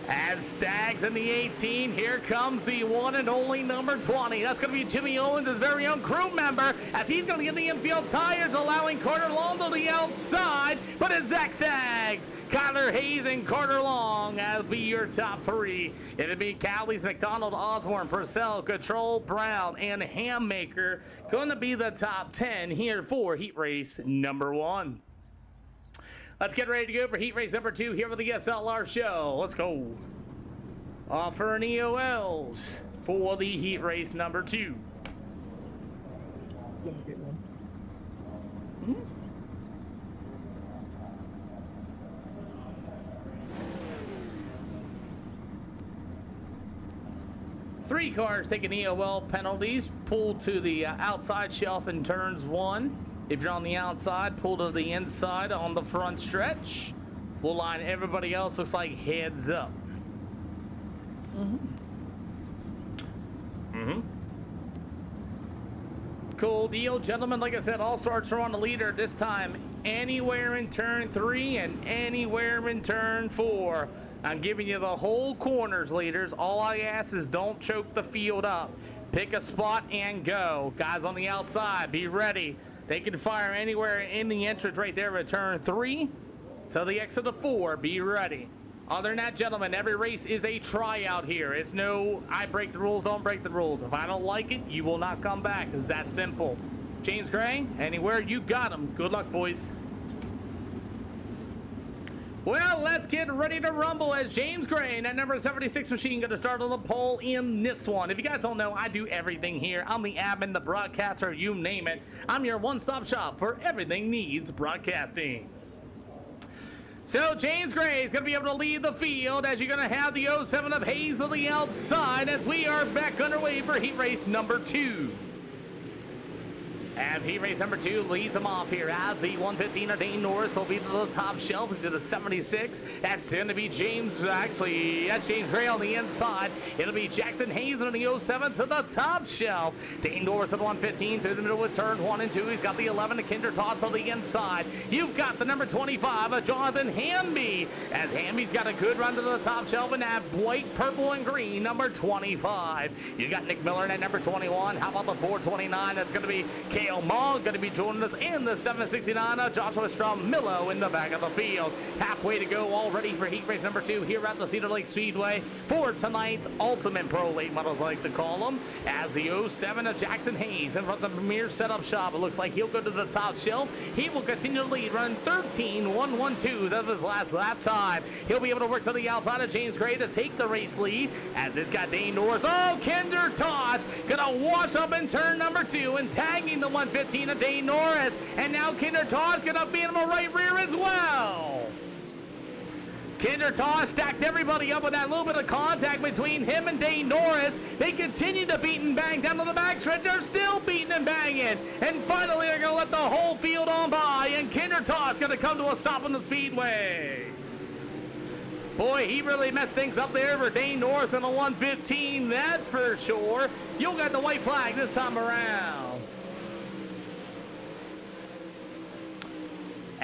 As Staggs in the 18, here comes the one and only number 20. That's going to be Jimmy Owens, his very own crew member, as he's going to get the infield tires, allowing Carter Long to the outside. But it's Zach Staggs, Kyler Hayes, and Carter Long as be your top 3. It'll be Cowleys, McDonald, Osborne, Purcell, Control, Brown, and Hammaker going to be the top 10 here for heat race number 1. Let's get ready to go for heat race number 2 here with the SLR show. Let's go. Offering EOLs for the heat race number 2. Hmm? Three cars taking EOL penalties. Pull to the outside shelf in turns 1. If you're on the outside, pull to the inside on the front stretch. We'll line everybody else, looks like heads up. Cool deal, gentlemen. Like I said, all starts are on the leader this time. Anywhere in turn 3 and anywhere in turn 4. I'm giving you the whole corners, leaders. All I ask is don't choke the field up. Pick a spot and go. Guys on the outside, be ready. They can fire anywhere in the entrance right there at turn 3 to the exit of 4. Be ready. Other than that, gentlemen, every race is a tryout here. It's no, I break the rules, don't break the rules. If I don't like it, you will not come back. It's that simple. James Gray, anywhere, you got him. Good luck, boys. Well, let's get ready to rumble as James Gray and that number 76 machine going to start on the pole in this one. If you guys don't know, I do everything here. I'm the admin, the broadcaster, you name it. I'm your one-stop shop for everything needs broadcasting. So James Gray is going to be able to lead the field as you're going to have the 07 of Hayes on the outside as we are back underway for heat race number 2. As heat race number 2 leads them off here as the 115 of Dane Norris will be to the top shelf into the 76. That's going to be James, actually, that's James Gray on the inside. It'll be Jackson Hayes in the 07 to the top shelf. Dane Norris at 115 through the middle with turns 1 and 2. He's got the 11 of Kinder Tots on the inside. You've got the number 25 of Jonathan Hamby as Hamby's got a good run to the top shelf in that white, purple, and green number 25. You got Nick Miller in at number 21. How about the 429? That's going to be Kale Mogg going to be joining us in the 769 of Joshua Strom-Millo in the back of the field. Halfway to go already for heat race number 2 here at the Cedar Lake Speedway for tonight's Ultimate Pro Late Models, I like to call them, as the 07 of Jackson Hayes in front of the Premier Setup Shop. It looks like he'll go to the top shelf. He will continue to lead, running 13.112s of his last lap time. He'll be able to work to the outside of James Gray to take the race lead as it's got Dane Norris. Oh, Kinder Tosh gonna wash up in turn number 2 and tagging the 115 of Dane Norris, and now Kinder Tosh gonna beat him a right rear as well. Kinder Tosh stacked everybody up with that little bit of contact between him and Dane Norris. They continue to beat and bang down to the backstretch. They're still beating and banging, and finally they're gonna let the whole field on by, and Kinder Tosh gonna come to a stop on the speedway. Boy, he really messed things up there for Dane Norris in the 115, that's for sure. You'll get the white flag this time around.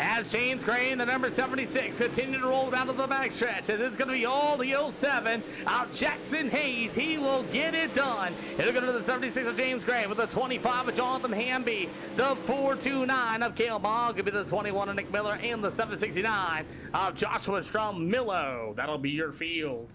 As James Gray and the number 76 continue to roll down to the backstretch, as it's going to be all the 07 out Jackson Hayes. He will get it done. It'll go to the 76 of James Gray with the 25 of Jonathan Hamby. The 429 of Kale Mogg will be the 21 of Nick Miller, and the 769 of Joshua Strom-Millo. That'll be your field.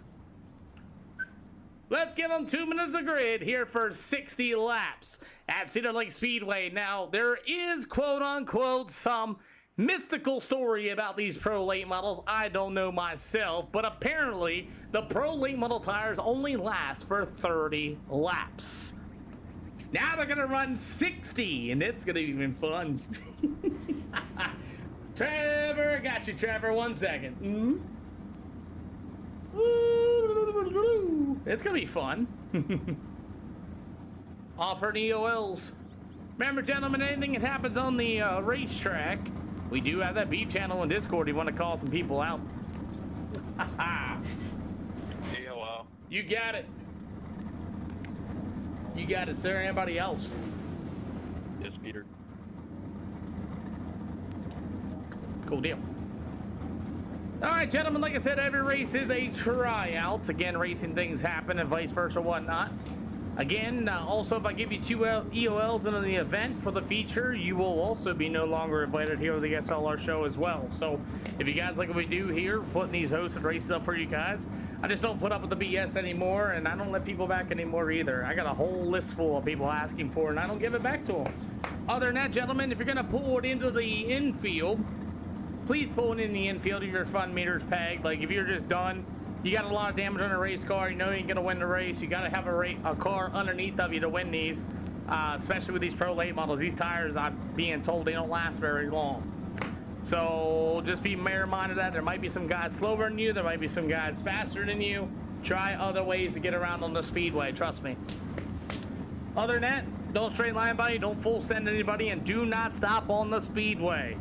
Let's give them 2 minutes of grid here for 60 laps at Cedar Lake Speedway. Now, there is, quote-unquote, some mystical story about these Pro Late models. I don't know myself, but apparently the Pro Late model tires only last for 30 laps. Now they're gonna run 60, and this is gonna be even fun. Trevor, got you, Trevor. 1 second. It's gonna be fun. Offer EOLs. Remember, gentlemen, anything that happens on the racetrack, we do have that beef channel in Discord. You want to call some people out? EOL. You got it. You got it, sir. Anybody else? Yes, Peter. Cool deal. All right, gentlemen, like I said, every race is a tryout. Again, racing things happen and vice versa, whatnot. Again, also, if I give you 2 EOLs in the event for the feature, you will also be no longer invited here to the SLR show as well. So if you guys like what we do here, putting these hosted races up for you guys, I just don't put up with the BS anymore, and I don't let people back anymore either. I got a whole list full of people asking for it, and I don't give it back to them. Other than that, gentlemen, if you're going to pull it into the infield, please pull it in the infield if your fun meter's pegged. Like, if you're just done, you got a lot of damage on a race car, you know you ain't gonna win the race, you gotta have a car underneath of you to win these, especially with these Pro Late models. These tires, I'm being told, they don't last very long. So just be reminded of that. There might be some guys slower than you, there might be some guys faster than you. Try other ways to get around on the speedway, trust me. Other than that, don't straight line by, don't full send anybody, and do not stop on the speedway.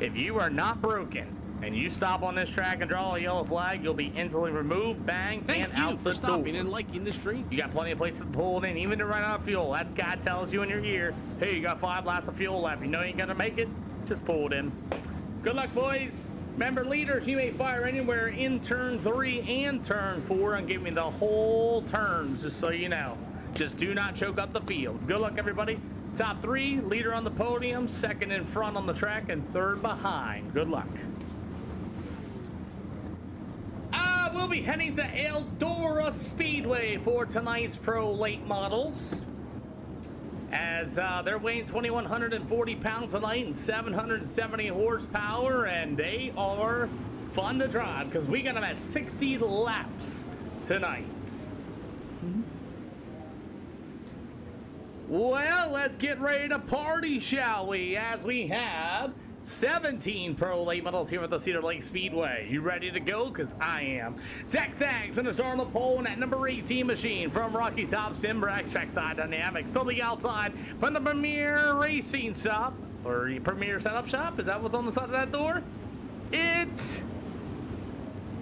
If you are not broken and you stop on this track and draw a yellow flag, you'll be instantly removed, bang, Thank and you out for the stopping door. and liking the stream. You got plenty of places to pull it in, even to run out of fuel. That guy tells you in your ear, hey, you got 5 laps of fuel left. You know you ain't gonna make it, just pull it in. Good luck, boys. Remember, leaders, you may fire anywhere in turn 3 and turn 4 and give me the whole turns, just so you know. Just do not choke up the field. Good luck, everybody. Top 3, leader on the podium, 2nd in front on the track, and 3rd behind. Good luck. We'll be heading to Eldora Speedway for tonight's Pro Late models, as they're weighing 2,140 pounds tonight and 770 horsepower, and they are fun to drive because we got them at 60 laps tonight. Well, let's get ready to party, shall we? As we have 17 Pro Late models here at the Cedar Lake Speedway. You ready to go? Because I am. Zach Zags in the star on the pole, and that number 18 machine from Rocky Top Simbrax Trackside Dynamics. To the outside from the Premier Racing Shop, or Premier Setup Shop. Is that what's on the side of that door?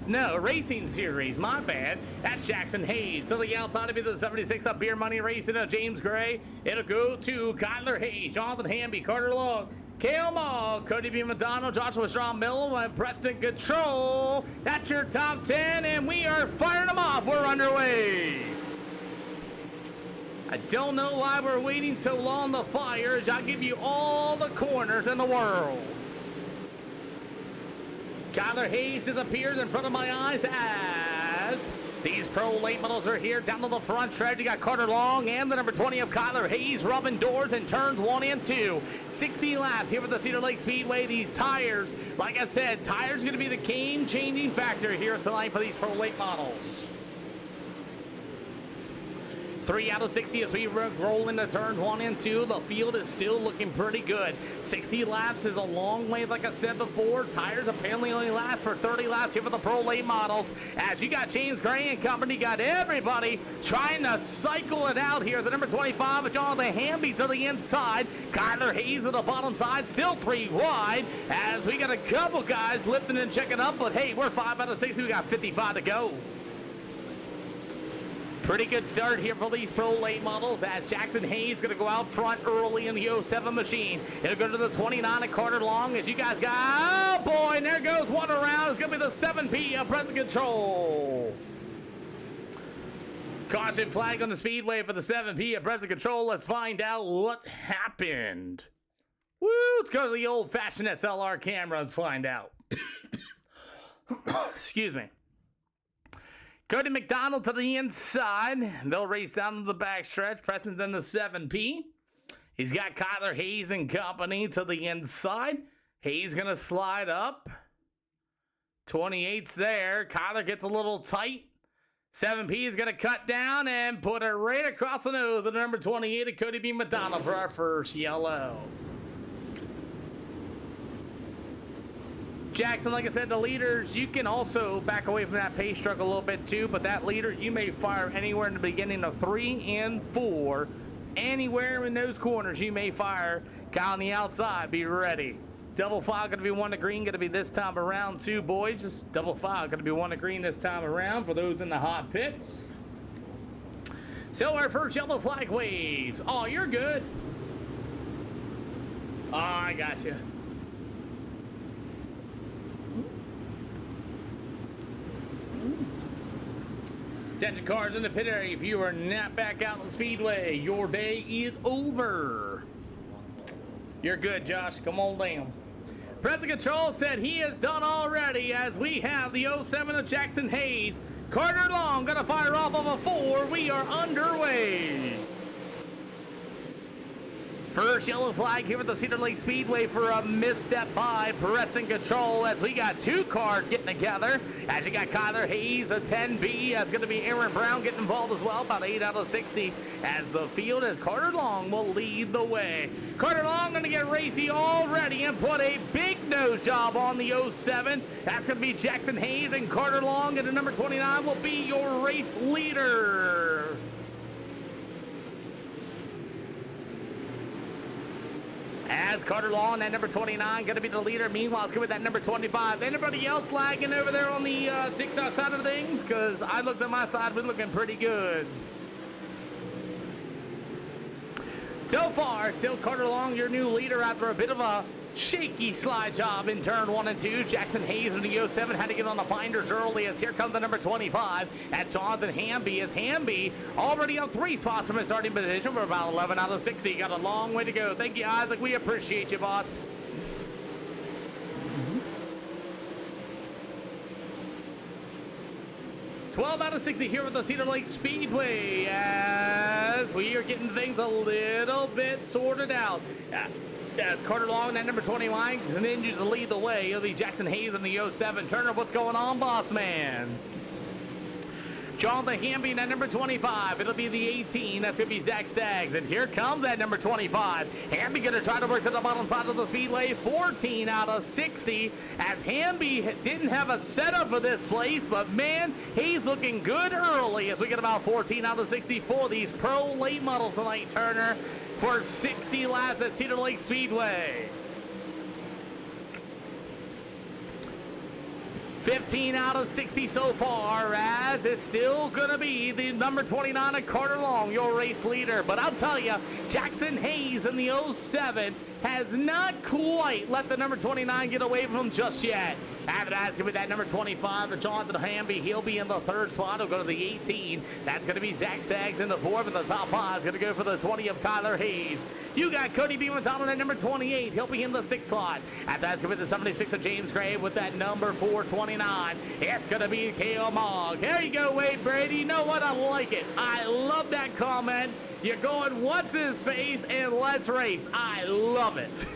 No, Racing Series, my bad. That's Jackson Hayes. To the outside, it'll be the 76 up Beer Money Racing of James Gray. It'll go to Kyler Hayes, Jonathan Hamby, Carter Long, Kale Maul, Cody B. McDonald, Joshua Strawn Mill, and Preston Control. That's your top 10, and we are firing them off. We're underway. I don't know why we're waiting so long to fire, as I'll give you all the corners in the world. Kyler Hayes disappears in front of my eyes as these Pro Late models are here down to the front stretch. You got Carter Long and the number 20 of Kyler Hayes rubbing doors in turns 1 and 2. 60 laps here at the Cedar Lake Speedway. These tires, like I said, tires going to be the game-changing factor here tonight for these Pro Late models. 3 out of 60 as we roll into turns 1 and 2. The field is still looking pretty good. 60 laps is a long way, like I said before. Tires apparently only last for 30 laps here for the Pro Late models. As you got James Gray and company, got everybody trying to cycle it out here. The number 25 with Jonathan Hamby to the inside. Kyler Hayes to the bottom side, still 3 wide. As we got a couple guys lifting and checking up, but hey, we're 5 out of 60. We got 55 to go. Pretty good start here for these Pro Late models, as Jackson Hayes going to go out front early in the 07 machine. It'll go to the 29 at Carter Long as you guys got, oh boy, and there goes one around. It's going to be the 7P of Present Control. Caution flag on the speedway for the 7P of Present Control. Let's find out what happened. Woo, let's go to the old-fashioned SLR camera. Let's find out. Excuse me. Cody McDonald to the inside. They'll race down to the backstretch. Preston's in the 7P. He's got Kyler Hayes and company to the inside. Hayes going to slide up. 28's there. Kyler gets a little tight. 7P is going to cut down and put it right across the nose of the number 28 of Cody B. McDonald for our first yellow. Jackson, like I said, the leaders, you can also back away from that pace truck a little bit too, but that leader, you may fire anywhere in the beginning of 3 and 4. Anywhere in those corners, you may fire. Kyle on the outside, be ready. Double file going to be 1 to green, going to be this time around too, boys. Just double file going to be 1 to green this time around for those in the hot pits. So our first yellow flag waves. Oh, you're good. Oh, I got you. Attention cars in the pit area, if you are not back out on the speedway, your day is over. You're good, Josh. Come on down. President Control said he is done already as we have the 07 of Jackson Hayes. Carter Long gonna fire off of a 4. We are underway. First yellow flag here at the Cedar Lake Speedway for a misstep by Pressing Control as we got 2 cars getting together. As you got Kyler Hayes, a 10B. That's going to be Aaron Brown getting involved as well, about 8 out of 60 as the field as Carter Long will lead the way. Carter Long going to get racy already and put a big nose job on the 07. That's going to be Jackson Hayes and Carter Long, and the number 29 will be your race leader. As Carter Long, that number 29, going to be the leader. Meanwhile, it's going to be that number 25. Anybody else lagging over there on the TikTok side of things? Because I looked at my side, we're looking pretty good. So far, still Carter Long, your new leader after a bit of a shaky slide job in turn 1 and 2. Jackson Hayes in the 07 had to get on the binders early as here comes the number 25 at Jonathan Hamby. As Hamby already on 3 spots from his starting position. We're about 11 out of 60. Got a long way to go. Thank you, Isaac. We appreciate you, boss. 12 out of 60 here at the Cedar Lake Speedway as we are getting things a little bit sorted out. As Carter Long, that number 21, continues to lead the way. It'll be Jackson Hayes in the 07. Turner, what's going on, boss man? Jonathan Hamby, that number 25. It'll be the 18. That's going to be Zach Staggs. And here comes that number 25. Hamby going to try to work to the bottom side of the speedway. 14 out of 60. As Hamby didn't have a setup for this place, but man, he's looking good early as we get about 14 out of 60 for these pro late models tonight, Turner, for 60 laps at Cedar Lake Speedway. 15 out of 60 so far, as it's still going to be the number 29 of Carter Long, your race leader. But I'll tell you, Jackson Hayes in the 07 has not quite let the number 29 get away from him just yet. After that's going to be that number 25 of Jonathan Hamby. He'll be in the 3rd spot. He'll go to the 18. That's going to be Zach Staggs in the 4th. And the top 5 is going to go for the 20 of Kyler Hayes. You got Cody B. McDonald at number 28. He'll be in the 6th slot. After that's going to be the 76 of James Gray with that number 429. It's going to be K.O. Mogg. There you go, Wade Brady. You know what? I like it. I love that comment. You're going, what's his face, and let's race. I love it.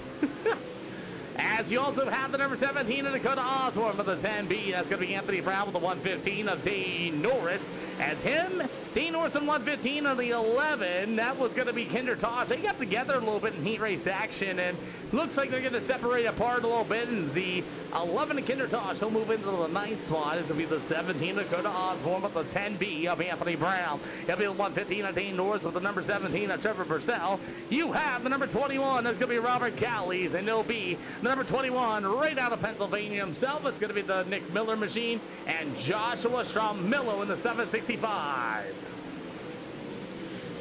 As you also have the number 17 of Dakota Osborne for the 10B. That's going to be Anthony Brown with the 115 of Dane Norris. As him, Dane Norris and 115 of the 11. That was going to be Kinder Tosh. They got together a little bit in heat race action, and looks like they're going to separate apart a little bit. And the 11 of Kinder Tosh, he'll move into the 9th spot. It's going to be the 17 of Dakota Osborne with the 10B of Anthony Brown. He'll be the 115 of Dane Norris with the number 17 of Trevor Purcell. You have the number 21. That's going to be Robert Callies, and it'll be the number 21 right out of Pennsylvania himself. It's going to be the Nick Miller machine and Joshua Stramillo in the 765.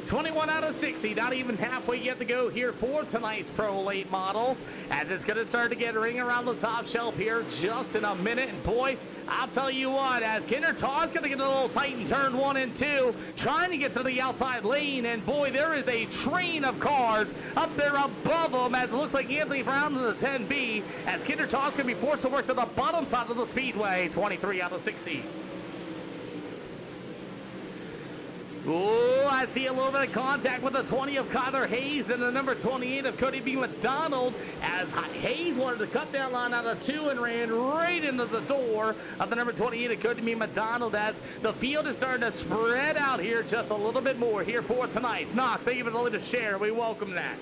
21 out of 60, not even halfway yet to go here for tonight's Pro Late Models, as it's going to start to get ring around the top shelf here just in a minute. And boy, I'll tell you what, as Kinder Taw's going to get a little tight in turn 1 and 2, trying to get to the outside lane, and boy, there is a train of cars up there above them, as it looks like Anthony Brown in the 10B, as Kinder Taw's going to be forced to work to the bottom side of the speedway. 23 out of 60. Oh, I see a little bit of contact with the 20 of Kyler Hayes and the number 28 of Cody B. McDonald, as Hayes wanted to cut that line out of 2 and ran right into the door of the number 28 of Cody B. McDonald, as the field is starting to spread out here just a little bit more here for tonight's Knox. Thank you for the little share. We welcome that.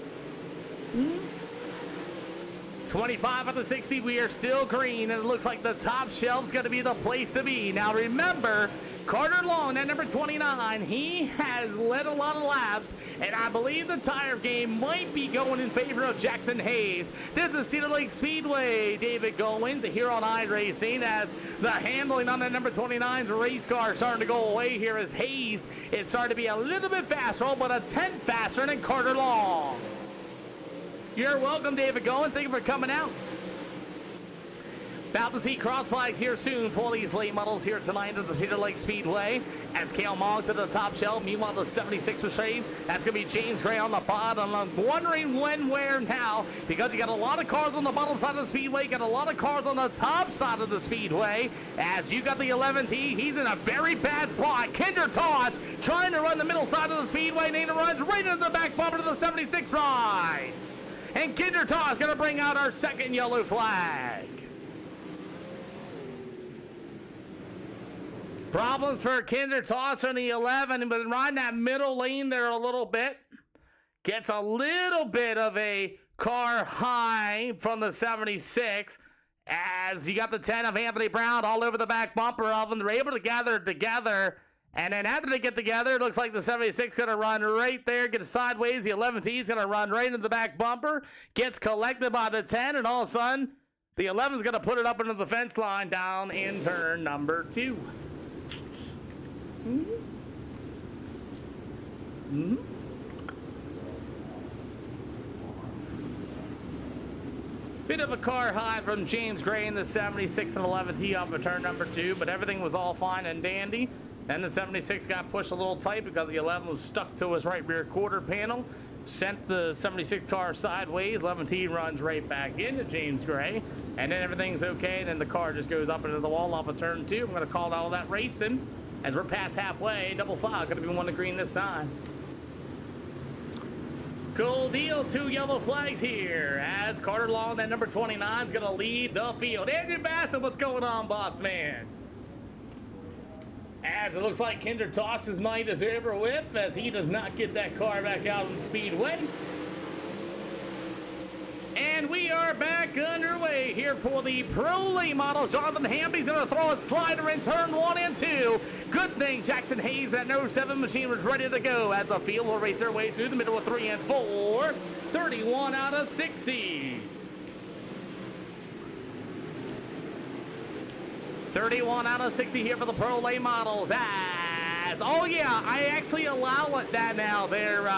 25 out of 60, we are still green, and it looks like the top shelf's going to be the place to be. Now remember, Carter Long, that number 29, he has led a lot of laps, and I believe the tire game might be going in favor of Jackson Hayes. This is Cedar Lake Speedway, David Goins here on iRacing, as the handling on that number 29's race car is starting to go away here, as Hayes is starting to be a little bit faster, but a tenth faster than Carter Long. You're welcome, David Goins. Thank you for coming out. About to see cross flags here soon for these late models here tonight at the Cedar Lake Speedway. As Kale Mogg to the top shelf. Meanwhile, the 76 machine, that's going to be James Gray on the bottom. I'm wondering when, where, and how, because you got a lot of cars on the bottom side of the speedway, got a lot of cars on the top side of the speedway. As you got the 11T, he's in a very bad spot. Kinder Tosh trying to run the middle side of the speedway. Nana runs right into the back bumper to the 76 ride. And Kinder Tosh is going to bring out our second yellow flag. Problems for Kinder Tosh on the 11, but riding that middle lane there a little bit. Gets a little bit of a car high from the 76. As you got the 10 of Anthony Brown all over the back bumper of them. They're able to gather together. And then after they get together, it looks like the 76 is going to run right there, get sideways. The 11T is going to run right into the back bumper, gets collected by the 10, and all of a sudden, the 11 is going to put it up into the fence line down in turn number 2. Bit of a car high from James Gray in the 76 and 11T off of turn number 2, but everything was all fine and dandy. Then the 76 got pushed a little tight because the 11 was stuck to his right rear quarter panel. Sent the 76 car sideways. 11T runs right back into James Gray. And then everything's okay. And then the car just goes up into the wall off of turn 2. I'm going to call all that racing. As we're past halfway, double file. Going to be one to green this time. Cool deal. 2 yellow flags here. As Carter Long, that number 29, is going to lead the field. Andrew Bassett, what's going on, boss man? As it looks like Kinder Tosh's night is over with, as he does not get that car back out on the speedway. And we are back underway here for the Pro Late Models. Jonathan Hamby's going to throw a slider in turn 1 and 2. Good thing Jackson Hayes, that No. 7 machine, was ready to go, as the field will race their way through the middle of 3 and 4. 31 out of 60. 31 out of 60 here for the Pro Late Models. As, oh yeah, I actually allow it that now there,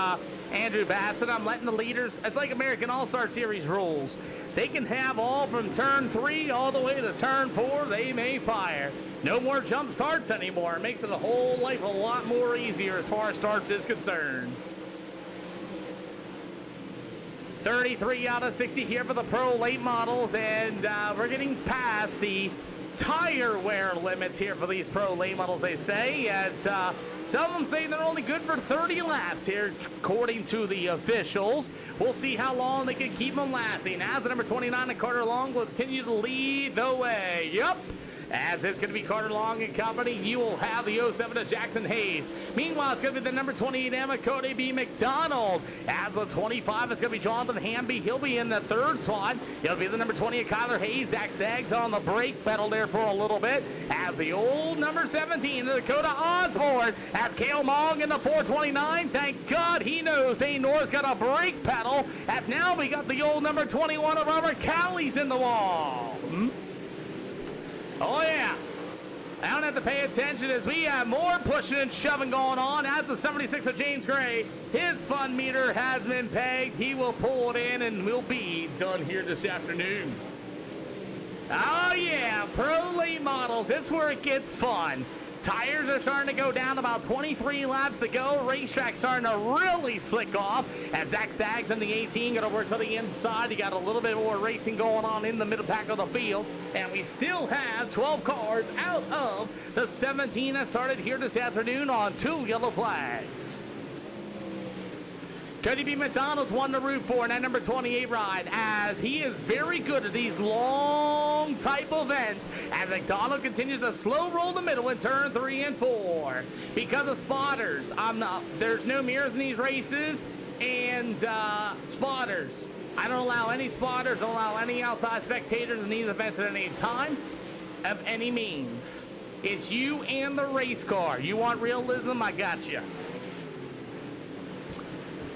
Andrew Bassett. I'm letting the leaders, it's like American All-Star Series rules. They can have all from turn 3 all the way to turn 4. They may fire. No more jump starts anymore. It makes it a whole life a lot more easier as far as starts is concerned. 33 out of 60 here for the Pro Late Models, and we're getting past the tire wear limits here for these Pro Late Models, they say, as some of them say they're only good for 30 laps here, according to the officials. We'll see how long they can keep them lasting. As the number 29 and Carter Long will continue to lead the way. Yup. As it's going to be Carter Long and company, you will have the 07 of Jackson Hayes. Meanwhile, it's going to be the number 28 Emma Cody B. McDonald. As the 25, it's going to be Jonathan Hamby. He'll be in the 3rd spot. It'll be the number 20 of Kyler Hayes. Zach Saggs on the brake pedal there for a little bit. As the old number 17, Dakota Osborne. As Kale Mogg in the 429. Thank God he knows Dane North's got a brake pedal. As now we got the old number 21 of Robert Cowley's in the wall. Oh, yeah. I don't have to pay attention as we have more pushing and shoving going on. As the 76 of James Gray, his fun meter has been pegged. He will pull it in and we'll be done here this afternoon. Oh, yeah. Pro Late Models. This is where it gets fun. Tires are starting to go down, about 23 laps to go. Racetrack starting to really slick off as Zach Staggs in the 18 going to work to the inside. You got a little bit more racing going on in the middle pack of the field. And we still have 12 cars out of the 17 that started here this afternoon on 2 yellow flags. Cody B. McDonald's won the route for in that number 28 ride, as he is very good at these long type events, as McDonald continues to slow roll the middle in turn 3 and 4. Because of spotters, there's no mirrors in these races, and spotters. I don't allow any spotters, don't allow any outside spectators in these events at any time, of any means. It's you and the race car. You want realism? I got you.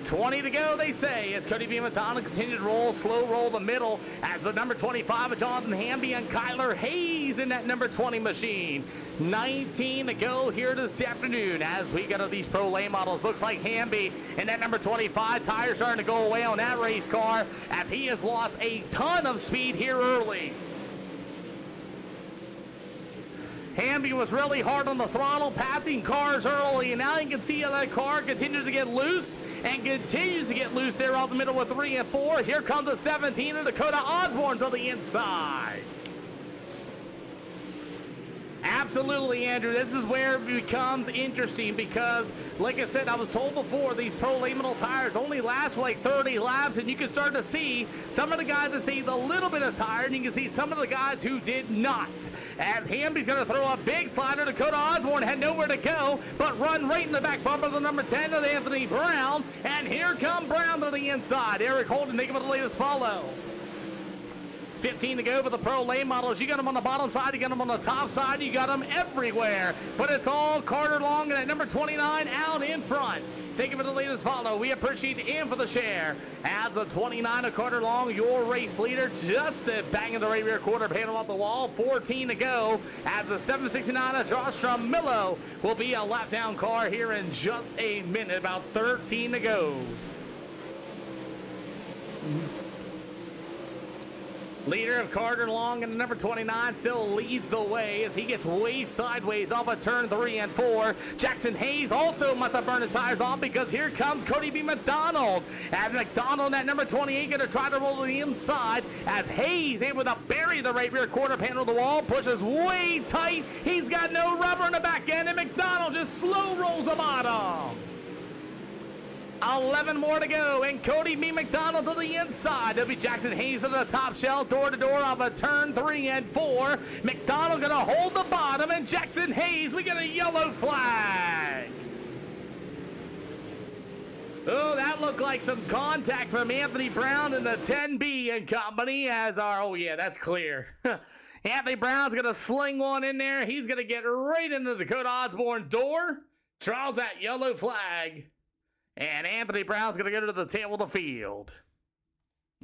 20 to go, they say, as Cody B. McDonald continues to roll, slow roll the middle, as the number 25 of Jonathan Hamby and Kyler Hayes in that number 20 machine. 19 to go here this afternoon as we go to these pro lane models. Looks like Hamby and that number 25 tires starting to go away on that race car, as he has lost a ton of speed here early. Hamby was really hard on the throttle, passing cars early, and now you can see how that car continues to get loose and continues to get loose there off the middle with 3 and 4. Here comes the 17 of Dakota Osborne to the inside. Absolutely, Andrew. This is where it becomes interesting because, like I said, I was told before, these pro late model tires only last for like 30 laps, and you can start to see some of the guys that saved a little bit of tire, and you can see some of the guys who did not. As Hamby's going to throw a big slider, Dakota Osborne had nowhere to go, but run right in the back bumper of the number 10 of Anthony Brown, and here come Brown to the inside. Eric Holden making the latest follow. 15 to go for the pro lane models. You got them on the bottom side, you got them on the top side, you got them everywhere. But it's all Carter Long and at number 29 out in front. Thank you for the latest follow. We appreciate you in for the share. As the 29 of Carter Long, your race leader, just banging the right rear quarter panel off the wall. 14 to go as the 769 of Josh Tramillo will be a lap down car here in just a minute. About 13 to go. Leader of Carter Long and the number 29 still leads the way as he gets way sideways off of turn 3 and 4. Jackson Hayes also must have burned his tires off because here comes Cody B. McDonald. As McDonald, that number 28, going to try to roll to the inside as Hayes able to bury the right rear quarter panel of the wall, pushes way tight. He's got no rubber in the back end, and McDonald just slow rolls the bottom. 11 more to go, and Cody B. McDonald to the inside. There'll be Jackson Hayes to the top shelf, door to door off of turn 3 and 4. McDonald gonna hold the bottom, and Jackson Hayes, we get a yellow flag. Oh, that looked like some contact from Anthony Brown and the 10B and company as our, oh yeah, that's clear. Anthony Brown's gonna sling one in there. He's gonna get right into Dakota Osborne's door, draws that yellow flag. And Anthony Brown's going to go to the tail of the field.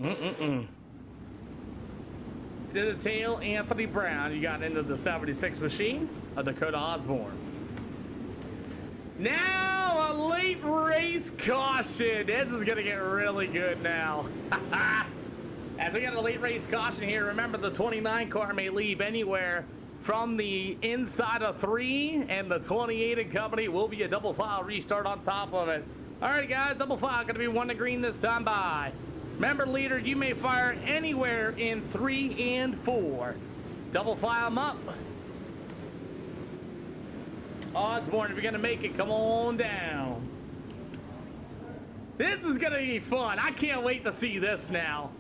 To the tail, Anthony Brown. You got into the 76 machine of Dakota Osborne. Now, a late race caution. This is going to get really good now. As we got a late race caution here, remember the 29 car may leave anywhere from the inside of 3, and the 28 and company will be a double file restart on top of it. All right, guys, double file going to be 1 to green this time by. Remember, leader, you may fire anywhere in 3 and 4. Double file them up. Osborne, if you're going to make it, come on down. This is going to be fun. I can't wait to see this now.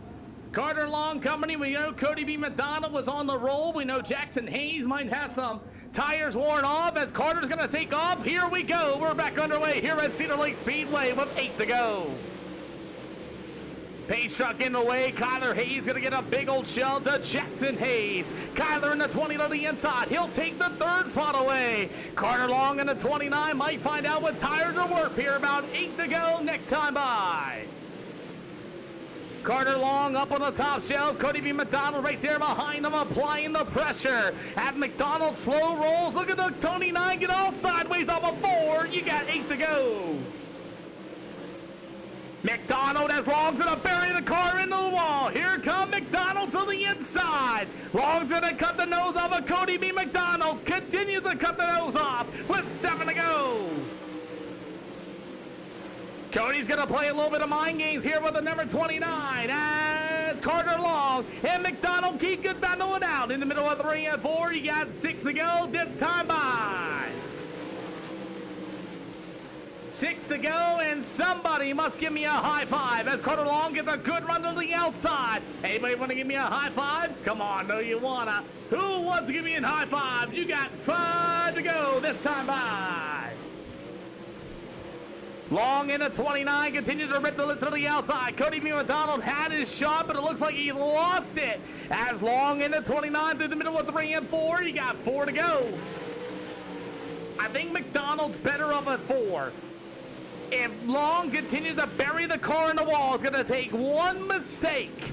Carter Long Company, we know Cody B. McDonald was on the roll. We know Jackson Hayes might have some tires worn off as Carter's going to take off. Here we go. We're back underway here at Cedar Lake Speedway with 8 to go. Pace truck in the way. Kyler Hayes going to get a big old shell to Jackson Hayes. Kyler in the 20 to the inside. He'll take the 3rd spot away. Carter Long in the 29 might find out what tires are worth here. About 8 to go next time by. Carter Long up on the top shelf. Cody B. McDonald right there behind him, applying the pressure. As McDonald slow rolls, look at the 29 get all sideways off of 4. You got 8 to go. McDonald as Long's gonna bury the car into the wall. Here come McDonald to the inside. Long's gonna cut the nose off of Cody B. McDonald. Continues to cut the nose off with 7 to go. Cody's gonna play a little bit of mind games here with the number 29 as Carter Long and McDonald keep good battling out in the middle of 3 and 4. You got 6 to go this time by. 6 to go, and somebody must give me a high five as Carter Long gets a good run to the outside. Anybody want to give me a high five? Come on, no you wanna. Who wants to give me a high five? You got 5 to go this time by. Long into 29, continues to rip the lid to the outside. Cody B. McDonald had his shot, but it looks like he lost it. As Long into 29 through the middle of 3 and 4, you got 4 to go. I think McDonald's better up at 4. If Long continues to bury the car in the wall, it's going to take one mistake.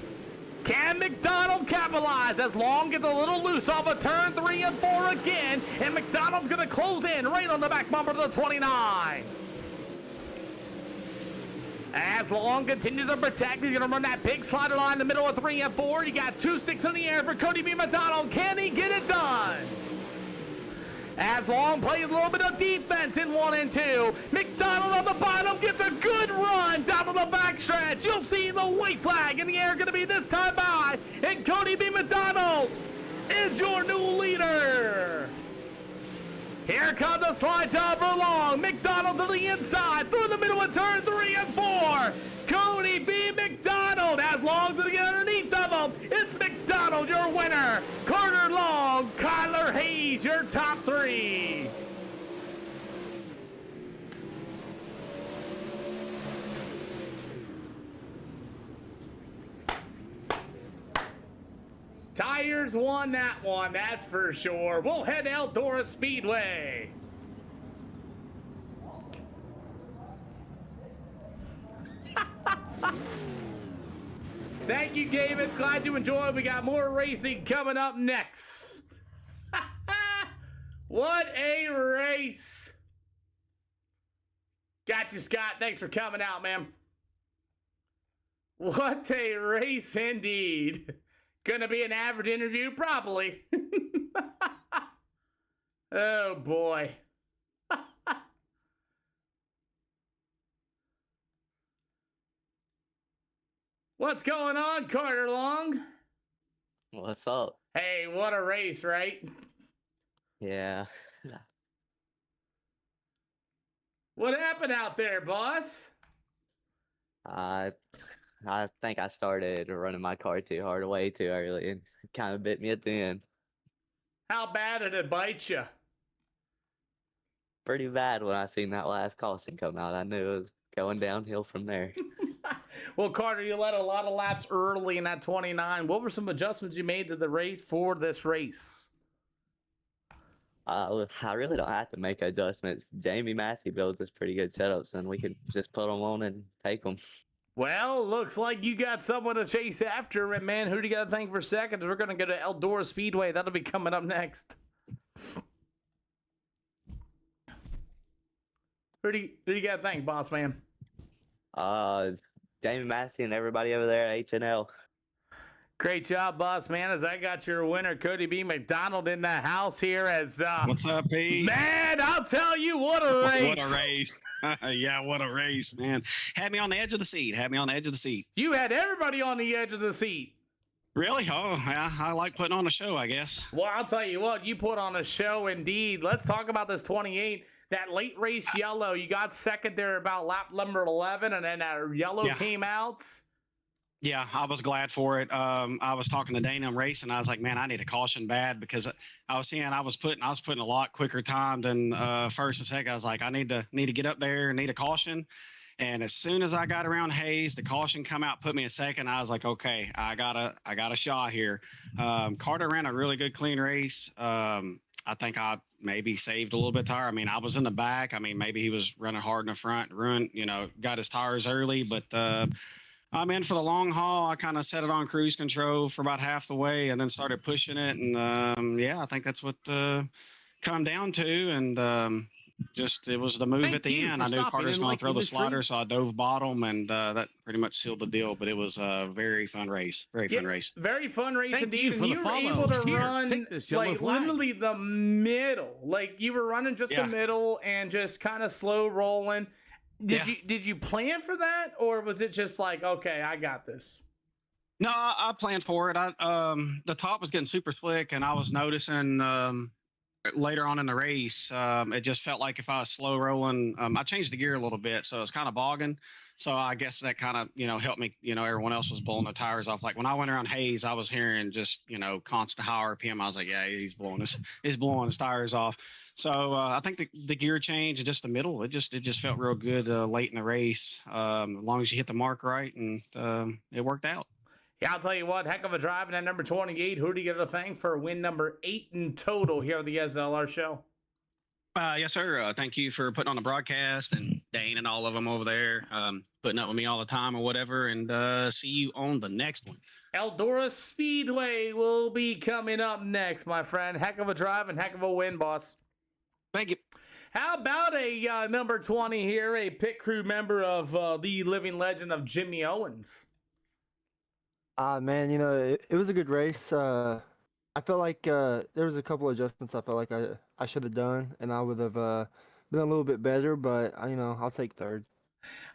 Can McDonald capitalize as Long gets a little loose off of turn 3 and 4 again, and McDonald's going to close in right on the back bumper to the 29. As Long continues to protect, he's going to run that big slider line in the middle of 3 and 4. You got 2 sticks in the air for Cody B. McDonald. Can he get it done? As Long plays a little bit of defense in 1 and 2. McDonald on the bottom gets a good run down to the backstretch. You'll see the white flag in the air going to be this time by. And Cody B. McDonald is your new leader. Here comes a slide job for Long. McDonald to the inside through the middle of turn 3 and 4. Cody B. McDonald as Long to the underneath of him. It's McDonald, your winner. Carter Long, Kyler Hayes, your top 3. Tires won that one, that's for sure. We'll head to Eldora Speedway. Thank you, David. Glad you enjoyed. We got more racing coming up next. What a race. Gotcha, Scott. Thanks for coming out, man. What a race indeed. Gonna be an average interview? Probably. Oh, boy. What's going on, Carter Long? What's up? Hey, what a race, right? Yeah. What happened out there, boss? I think I started running my car too hard, way too early, and it kind of bit me at the end. How bad did it bite you? Pretty bad when I seen that last caution come out. I knew it was going downhill from there. Well, Carter, you led a lot of laps early in that 29. What were some adjustments you made to the race for this race? I really don't have to make adjustments. Jamie Massey builds us pretty good setups, and we can just put them on and take them. Well, looks like you got someone to chase after, and man, who do you got to thank for second? We're going to go to Eldora Speedway. That'll be coming up next. Who do you got to thank, boss man? Jamie Massey and everybody over there at H&L. Great job, boss man, as I got your winner, Cody B. McDonald, in the house here as... What's up, Pete? Man, I'll tell you, what a race. What a race. Yeah, what a race, man. Had me on the edge of the seat. You had everybody on the edge of the seat. Really? Oh, yeah, I like putting on a show, I guess. Well, I'll tell you what, you put on a show indeed. Let's talk about this 28. That late race yellow, you got second there about lap number 11, and then that yellow came out. Yeah, I was glad for it. I was talking to Dana Racing. I was like, man, I need a caution bad because I was seeing I was putting a lot quicker time than first and second. I was like, I need to get up there, need a caution. And as soon as I got around Hayes, the caution come out, put me a second. I was like, okay, I got a shot here. Carter ran a really good, clean race. I think I maybe saved a little bit of tire. I mean, I was in the back. I mean, maybe he was running hard in the front, got his tires early, but I'm in for the long haul. I kind of set it on cruise control for about half the way and then started pushing it. And I think that's what come down to. And Just it was the move Thank at the you end. for I knew stopping Carter's and going to throw liking the the stream. slider, so I dove bottom, and that pretty much sealed the deal. But it was a very fun race. Very fun race. Very fun race Thank indeed. you And for the you were follow. able to Here, run take this yellow like flag. literally the middle. Like you were running just the Yeah. middle and just kind of slow rolling. Yeah. Did you plan for that, or was it just like, okay, I got this? No, I planned for it. The top was getting super slick, and I was noticing later on in the race, it just felt like if I was slow rolling, I changed the gear a little bit, so it's kind of bogging. So I guess that kind of helped me. Everyone else was blowing the tires off. Like when I went around Hayes, I was hearing just constant high RPM. I was like, yeah, he's blowing his tires off. So I think the gear change and just the middle, it just felt real good late in the race. As long as you hit the mark right, and it worked out. Yeah, I'll tell you what, heck of a drive. And at number 28, who do you get to thank for win number 8 in total here on the SLR show? Yes, sir. Thank you for putting on the broadcast, and Dane and all of them over there, putting up with me all the time or whatever. And see you on the next one. Eldora Speedway will be coming up next, my friend. Heck of a drive and heck of a win, boss. Thank you. How about a number 20 here, a pit crew member of the living legend of Jimmy Owens? Man, it was a good race. I felt like there was a couple adjustments I felt like I should have done, and I would have been a little bit better, but I'll take third.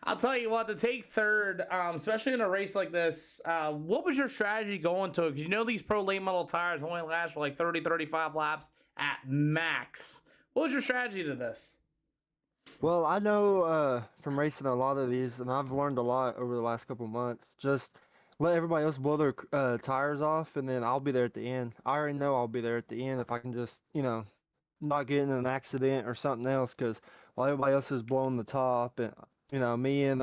I'll tell you what, to take third, especially in a race like this, what was your strategy going to it? Because these pro late model tires only last for like 30, 35 laps at max. What was your strategy to this? Well, I know from racing a lot of these, and I've learned a lot over the last couple months, just let everybody else blow their tires off, and then I'll be there at the end. I already know I'll be there at the end if I can just, not get in an accident or something else, because while everybody else is blowing the top, and, me and,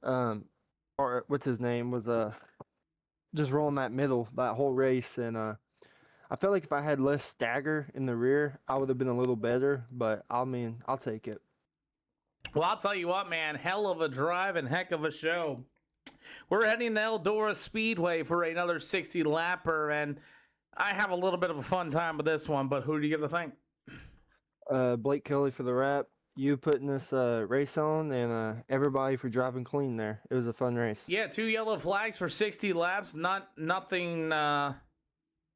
or what's his name, was just rolling that middle, that whole race, and I felt like if I had less stagger in the rear, I would have been a little better, but I'll take it. Well, I'll tell you what, man, hell of a drive and heck of a show. We're heading to Eldora Speedway for another 60 lapper, and I have a little bit of a fun time with this one, but who do you get to thank? Blake Kelly for the wrap, you putting this race on, and everybody for driving clean there. It was a fun race. Yeah, 2 yellow flags for 60 laps. Nothing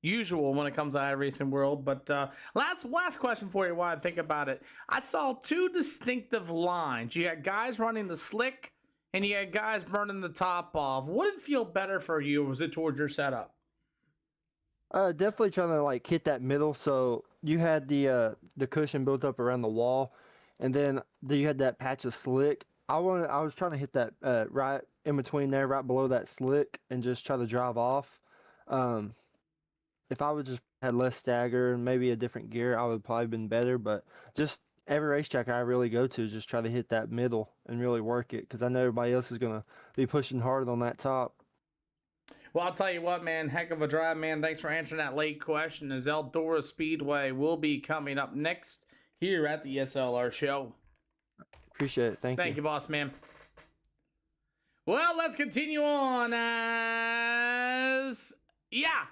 usual when it comes to iRacing world. But last question for you while I think about it. I saw 2 distinctive lines. You got guys running the slick, and you had guys burning the top off. What did feel better for you, or was it towards your setup? Definitely trying to hit that middle. So you had the cushion built up around the wall, and then you had that patch of slick. I was trying to hit that right in between there, right below that slick, and just try to drive off. If I would just had less stagger and maybe a different gear, I would probably been better. But just every racetrack I really go to, just try to hit that middle and really work it, because I know everybody else is going to be pushing hard on that top. Well, I'll tell you what, man, heck of a drive, man. Thanks for answering that late question. As Eldora Speedway will be coming up next here at the SLR show. Appreciate it. Thank you, boss, man. Well, let's continue on as... Yeah,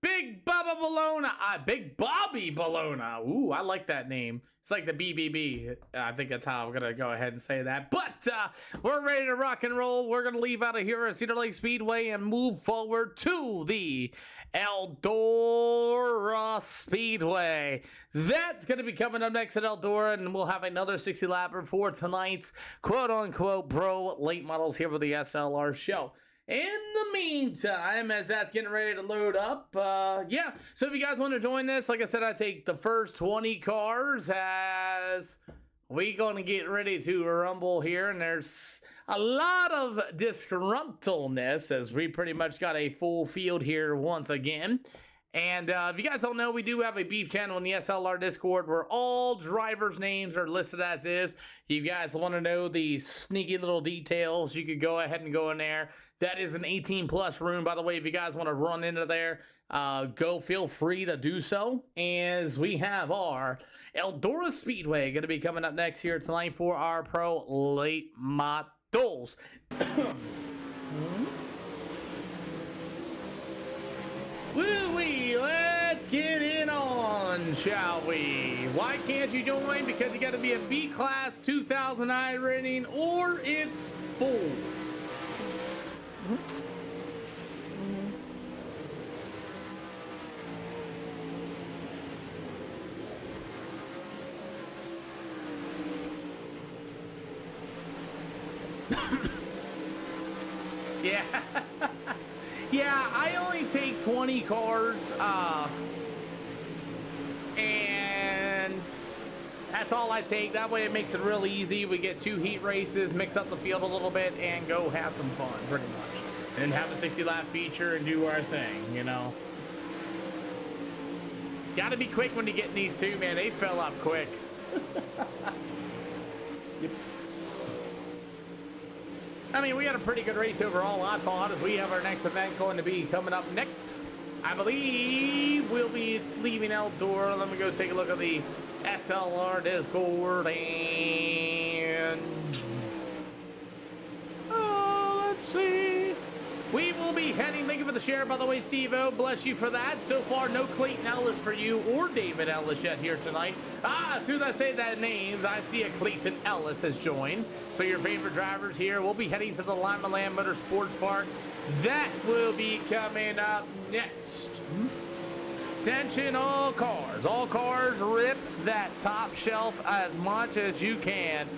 Big Bubba Bologna. Big Bobby Bologna. Ooh, I like that name. It's like the BBB. I think that's how I'm going to go ahead and say that. But we're ready to rock and roll. We're going to leave out of here at Cedar Lake Speedway and move forward to the Eldora Speedway. That's going to be coming up next at Eldora, and we'll have another 60 lapper for tonight's quote-unquote pro late models here with the SLR show. In the meantime, as that's getting ready to load up, yeah. So if you guys want to join this, like I said, I take the first 20 cars as we going to get ready to rumble here. And there's a lot of disgruntledness as we pretty much got a full field here once again. And if you guys don't know, we do have a beef channel in the SLR Discord where all drivers' names are listed as is. You guys want to know the sneaky little details, you could go ahead and go in there. That is an 18+ room, by the way. If you guys want to run into there, feel free to do so. As we have our Eldora Speedway going to be coming up next here tonight for our pro late models. Woo-wee, let's get in on in, shall we? Why can't you join? Because you got to be a B class 2000 I rating or it's full. Yeah. Yeah, I only take 20 cars, and that's all I take. That way it makes it real easy. We get 2 heat races, mix up the field a little bit, and go have some fun, pretty much. And have a 60-lap feature and do our thing, you know. Gotta be quick when you get in these two, man. They fell up quick. Yep. I mean, we had a pretty good race overall, I thought, as we have our next event going to be coming up next. I believe we'll be leaving outdoor. Let me go take a look at the SLR Discord and... let's see. We will be heading, thank you for the share, by the way, Steve-O, bless you for that. So far, no Clayton Ellis for you or David Ellis yet here tonight. As soon as I say that names, I see a Clayton Ellis has joined. So your favorite drivers here, we'll be heading to the Lima Land Motorsports Park. That will be coming up next. Attention all cars, rip that top shelf as much as you can.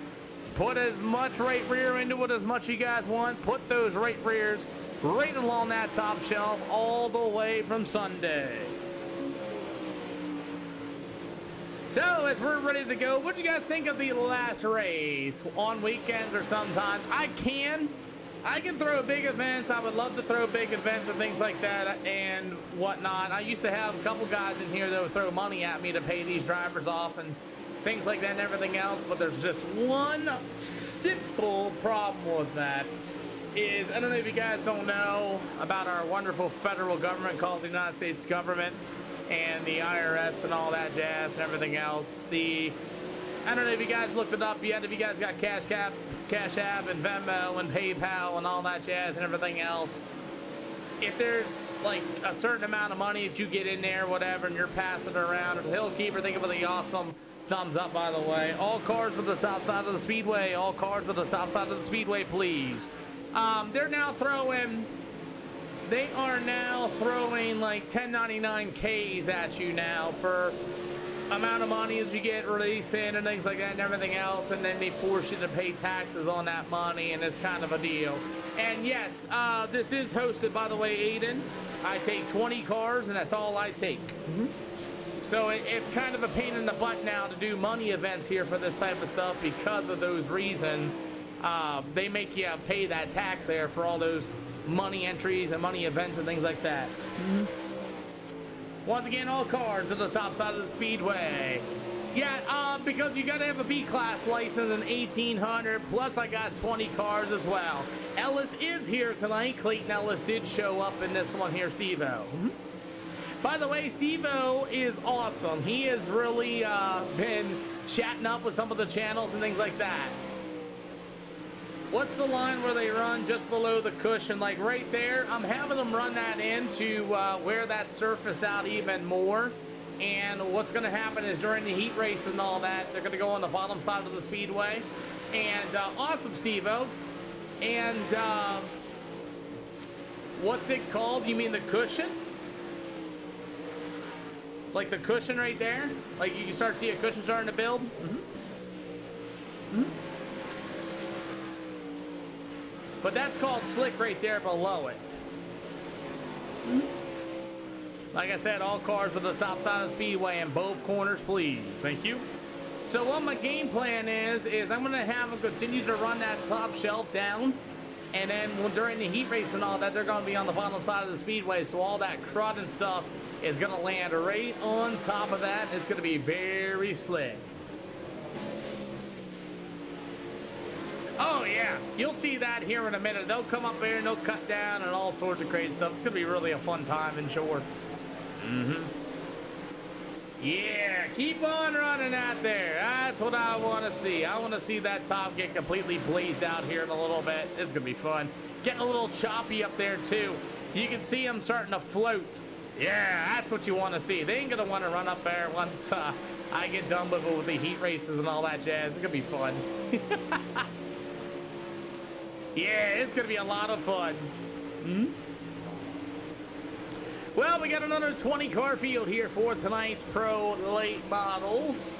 Put as much right rear into it as much you guys want. Put those right rears right along that top shelf all the way from Sunday. So as we're ready to go, what do you guys think of the last race? On weekends or sometimes? I can throw big events. I would love to throw big events and things like that and whatnot. I used to have a couple guys in here that would throw money at me to pay these drivers off and things like that and everything else, but there's just one simple problem with that. Is, I don't know if you guys don't know about our wonderful federal government called the United States government and the IRS and all that jazz and everything else. I don't know if you guys looked it up yet, if you guys got Cash App and Venmo and PayPal and all that jazz and everything else. If there's like a certain amount of money that you get in there, whatever, and you're passing it around, if Hillkeeper, think of the awesome thumbs up, by the way. All cars to the top side of the speedway. All cars to the top side of the speedway, please. They are now throwing like 1099Ks at you now for amount of money that you get released in and things like that and everything else, and then they force you to pay taxes on that money, and it's kind of a deal. And yes, this is hosted, by the way, Aiden. I take 20 cars, and that's all I take. So it's kind of a pain in the butt now to do money events here for this type of stuff because of those reasons. They make you pay that tax there for all those money entries and money events and things like that. Once again, all cars to the top side of the speedway. Yeah, because you got to have a B-class license and 1800, plus I got 20 cars as well. Ellis is here tonight. Clayton Ellis did show up in this one here, Steve-O. By the way, Steve-O is awesome. He has really been chatting up with some of the channels and things like that. What's the line where they run just below the cushion? Like right there, I'm having them run that in to wear that surface out even more. And what's going to happen is during the heat race and all that, they're going to go on the bottom side of the speedway. And awesome, Steve-O. And what's it called? You mean the cushion? Like the cushion right there? Like you can start to see a cushion starting to build? But that's called slick right there below it. Like I said, all cars to the top side of the speedway in both corners, please. Thank you. So what my game plan is I'm going to have them continue to run that top shelf down. And then during the heat race and all that, they're going to be on the bottom side of the speedway. So all that crud and stuff is going to land right on top of that. It's going to be very slick. Oh yeah, you'll see that here in a minute. They'll come up there and they'll cut down and all sorts of crazy stuff. It's gonna be really a fun time in short. Yeah, keep on running out there. That's what I want to see. I want to see that top get completely blazed out here in a little bit. It's gonna be fun. Getting a little choppy up there too. You can see them starting to float Yeah, that's what you want to see. They ain't going to want to run up there once I get done with the heat races and all that jazz. It's going to be fun. Yeah, it's going to be a lot of fun. Hmm? Well, we got another 20-car field here for tonight's Pro Late Models.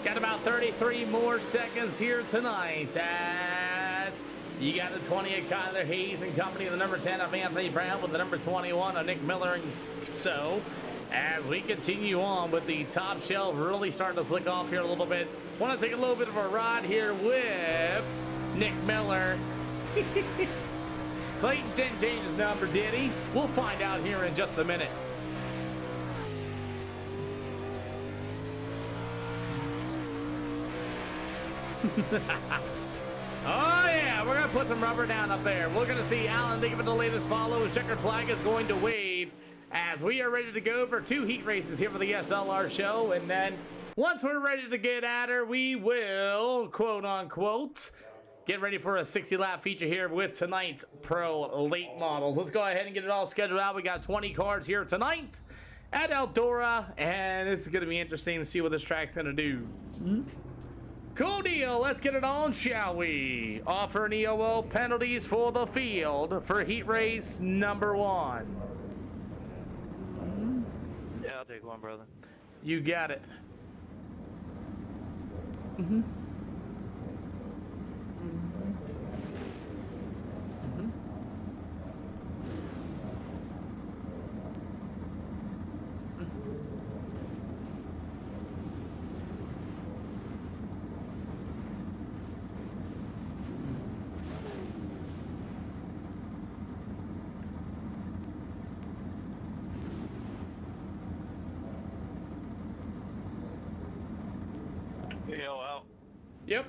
Got about 33 more seconds here tonight as you got the 20 of Kyler Hayes and company, the number 10 of Anthony Brown with the number 21 of Nick Miller. And so as we continue on with the top shelf really starting to slick off here a little bit, want to take a little bit of a ride here with Nick Miller. Clayton didn't change his number, did he? We'll find out here in just a minute. Oh yeah, we're gonna put some rubber down up there. We're gonna see Alan think of the latest follow. Checkered flag is going to wave as we are ready to go for 2 heat races here for the SLR show. And then once we're ready to get at her, we will, quote unquote, get ready for a 60-lap feature here with tonight's Pro Late Models. Let's go ahead and get it all scheduled out. We got 20 cars here tonight at Eldora, and this is gonna be interesting to see what this track's gonna do. Cool deal. Let's get it on, shall we? Offer an EOL penalties for the field for heat race number 1. Yeah, I'll take one, brother. You got it. AOL. Yep.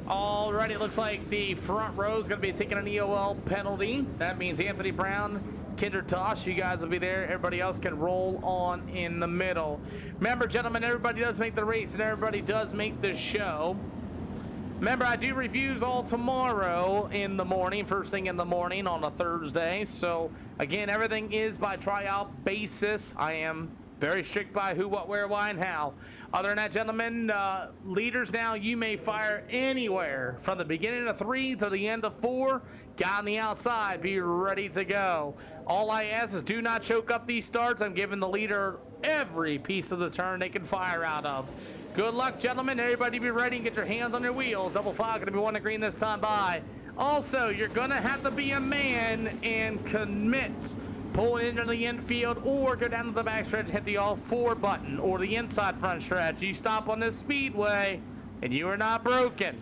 Alrighty, it looks like the front row is going to be taking an EOL penalty. That means Anthony Brown, Kinder Tosh, you guys will be there. Everybody else can roll on in the middle. Remember, gentlemen, everybody does make the race and everybody does make the show. Remember, I do reviews all tomorrow in the morning, first thing in the morning on a Thursday. So, again, everything is by tryout basis. I am very strict by who, what, where, why, and how. Other than that, gentlemen, leaders now, you may fire anywhere from the beginning of 3 to the end of 4. Guy on the outside, be ready to go. All I ask is do not choke up these starts. I'm giving the leader every piece of the turn they can fire out of. Good luck, gentlemen. Everybody be ready and get your hands on your wheels. Double file going to be one to green this time by. Also, you're going to have to be a man and commit. Pull into the infield or go down to the back stretch, hit the all 4 button or the inside front stretch. You stop on this speedway and you are not broken.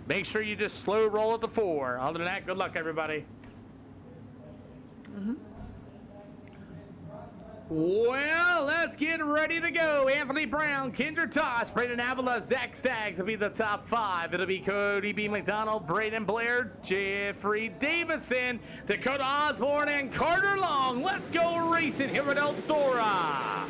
Make sure you just slow roll at the 4. Other than that, good luck, everybody. Well, let's get ready to go. Anthony Brown, Kinder Tosh, Braden Avila, Zach Staggs will be the top 5. It'll be Cody B. McDonald, Braden Blair, Jeffrey Davison, Dakota Osborne, and Carter Long. Let's go racing here at Eldora.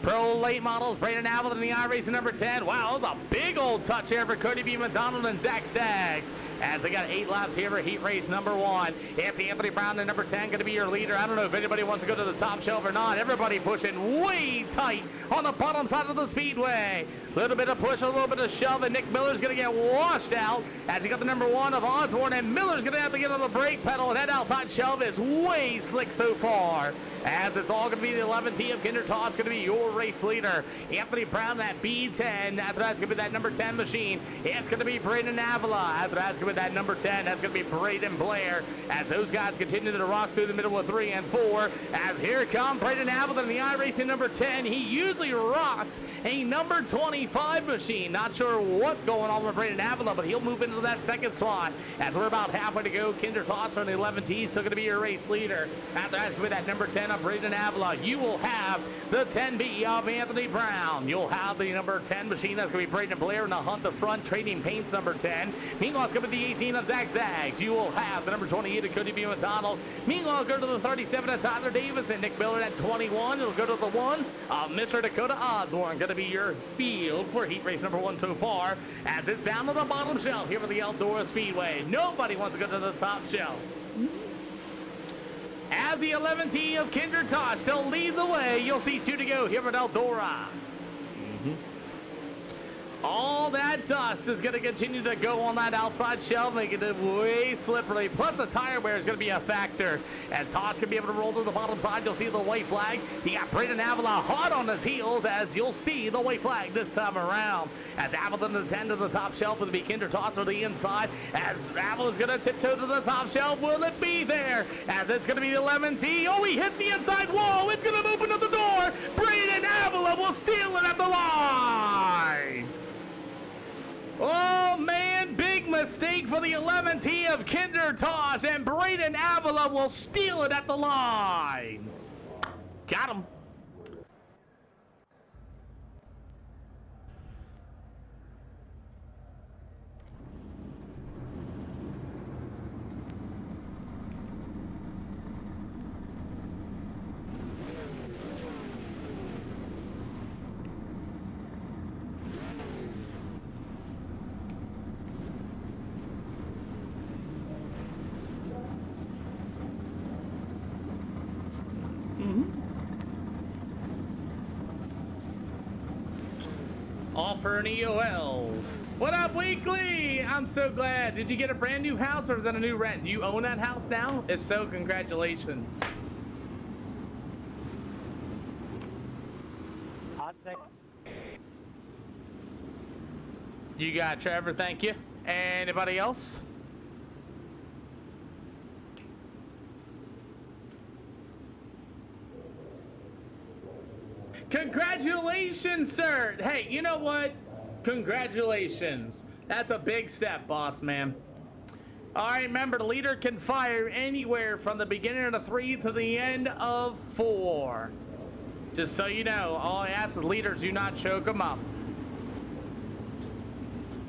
Pro Late Models, Braden Avila in the iRacing number 10. Wow, that was a big old touch there for Cody B. McDonald and Zach Staggs. As they got 8 laps here for heat race number 1. It's Anthony Brown, the number 10, going to be your leader. I don't know if anybody wants to go to the top shelf or not. Everybody pushing way tight on the bottom side of the speedway. A little bit of push, a little bit of shove, and Nick Miller's going to get washed out as you got the number 1 of Osborne, and Miller's going to have to get on the brake pedal, and that outside shove is way slick so far. As it's all going to be the 11T of Kinder Tosh, going to be your race leader. Anthony Brown, that B10. After that's going to be that number 10 machine. It's going to be Braden Avila. After that's going to be that number 10. That's going to be Braden Blair. As those guys continue to rock through the middle of 3 and 4. As here comes Braden Avila in the iRacing number 10. He usually rocks a number 25 machine. Not sure what's going on with Braden Avila, but he'll move into that second slot. As we're about halfway to go, Kinder Tosh on the 11T. Still going to be your race leader. After that's going to be that number 10 of Braden Avila. You will have the 10B 30 of Anthony Brown. You'll have the number 10 machine. That's going to be Braden Blair in the Hunt the Front. Trading Paints number 10. Meanwhile, it's going to be the 18 of Zach Zags. You will have the number 28 of Cody B. McDonald. Meanwhile, go to the 37 of Tyler Davis and Nick Miller at 21. It'll go to the 1 of Mr. Dakota Osborne. Going to be your field for heat race number 1 so far, as it's down to the bottom shelf here for the Eldora Speedway. Nobody wants to go to the top shelf. As the 11T of Kendra Tosh still leads the way, you'll see 2 to go here at Eldora. All that dust is going to continue to go on that outside shelf, making it way slippery. Plus, the tire wear is going to be a factor. As Tosh can be able to roll to the bottom side, you'll see the white flag. He got Braden Avila hot on his heels, as you'll see the white flag this time around. As Avila to the 10 to the top shelf, will be Kinder Toss to the inside. As Avila's going to tiptoe to the top shelf, will it be there? As it's going to be the 11T. Oh, he hits the inside wall. It's going to open up the door. Braden Avila will steal it at the line. Oh, man, big mistake for the 11T of Kinder Tosh, and Braden Avila will steal it at the line. Got him. Offer an EOLs. What up, Weekly? I'm so glad. Did you get a brand new house, or is that a new rent? Do you own that house now? If so, congratulations. I think You got Trevor, thank you. Anybody else? Congratulations, sir. Hey, you know what? Congratulations. That's a big step, boss man. All right, remember, the leader can fire anywhere from the beginning of the 3 to the end of 4. Just so you know, all I ask is leaders do not choke them up.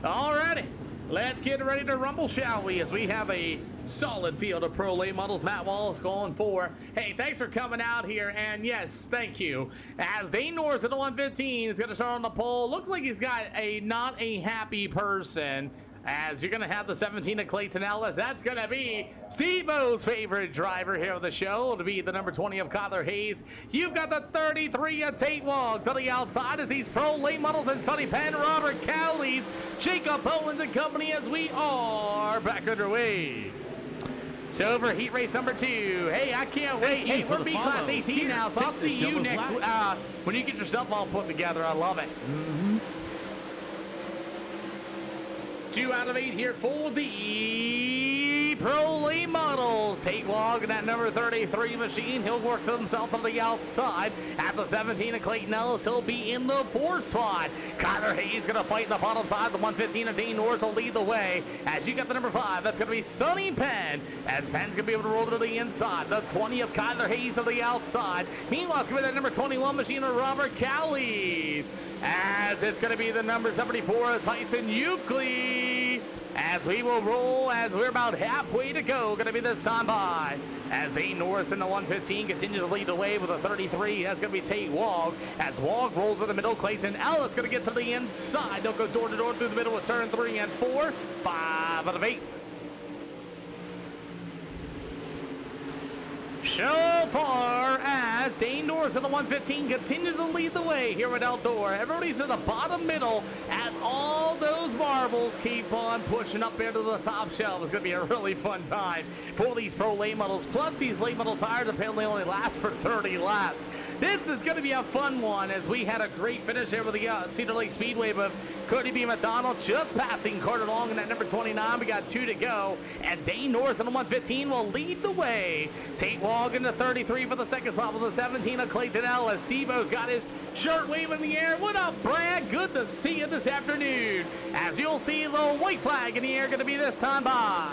Alrighty, let's get ready to rumble, shall we? As we have a solid field of pro late models. Matt Wallace going for. Hey, thanks for coming out here, and yes, thank you. As Dane Norris at the 115 is going to start on the pole. Looks like he's got a not a happy person, as you're going to have the 17 of Clayton Ellis. That's going to be Steve-O's favorite driver here of the show, to be the number 20 of Kyler Hayes. You've got the 33 of Tate Wog to the outside as these pro late models and Sonny Penn, Robert Cowleys, Jacob Owens and company, as we are back underway. So for heat race number 2. Hey, I can't wait. Hey, we're B-Class 18 now, so I'll see you next when you get yourself all put together. I love it. 2 out of 8 here for the pro late models. Tate Wog in that number 33 machine. He'll work himself to the outside. As the 17 of Clayton Ellis, he'll be in the 4th spot. Kyler Hayes going to fight in the bottom side. The 115 of Dane Norris will lead the way. As you got the number 5, that's going to be Sonny Penn. As Penn's going to be able to roll to the inside. The 20 of Kyler Hayes to the outside. Meanwhile, it's going to be that number 21 machine of Robert Cowleys. As it's going to be the number 74 of Tyson Euclid. As we will roll, as we're about halfway to go, going to be this time by. As Dane Norris in the 115 continues to lead the way with a 33. That's going to be Tate Wog. As Wog rolls in the middle, Clayton Ellis going to get to the inside. They'll go door to door through the middle with turn 3 and 4. 5 out of 8. So far as Dane Norris in the 115 continues to lead the way here at Eldora. Everybody's in the bottom middle as all those marbles keep on pushing up into the top shelf. It's going to be a really fun time for these pro late models. Plus, these late model tires apparently only last for 30 laps. This is going to be a fun one, as we had a great finish here with the Cedar Lake Speedway with Cody B. McDonald just passing Carter Long in that number 29. We got 2 to go, and Dane Norris in the 115 will lead the way. Tate Wog in the 33 for the second slot with the 17 of Clayton Ellis. Steve-O's got his shirt waving in the air. What up, Brad? Good to see you this afternoon. As you'll see, the white flag in the air going to be this time by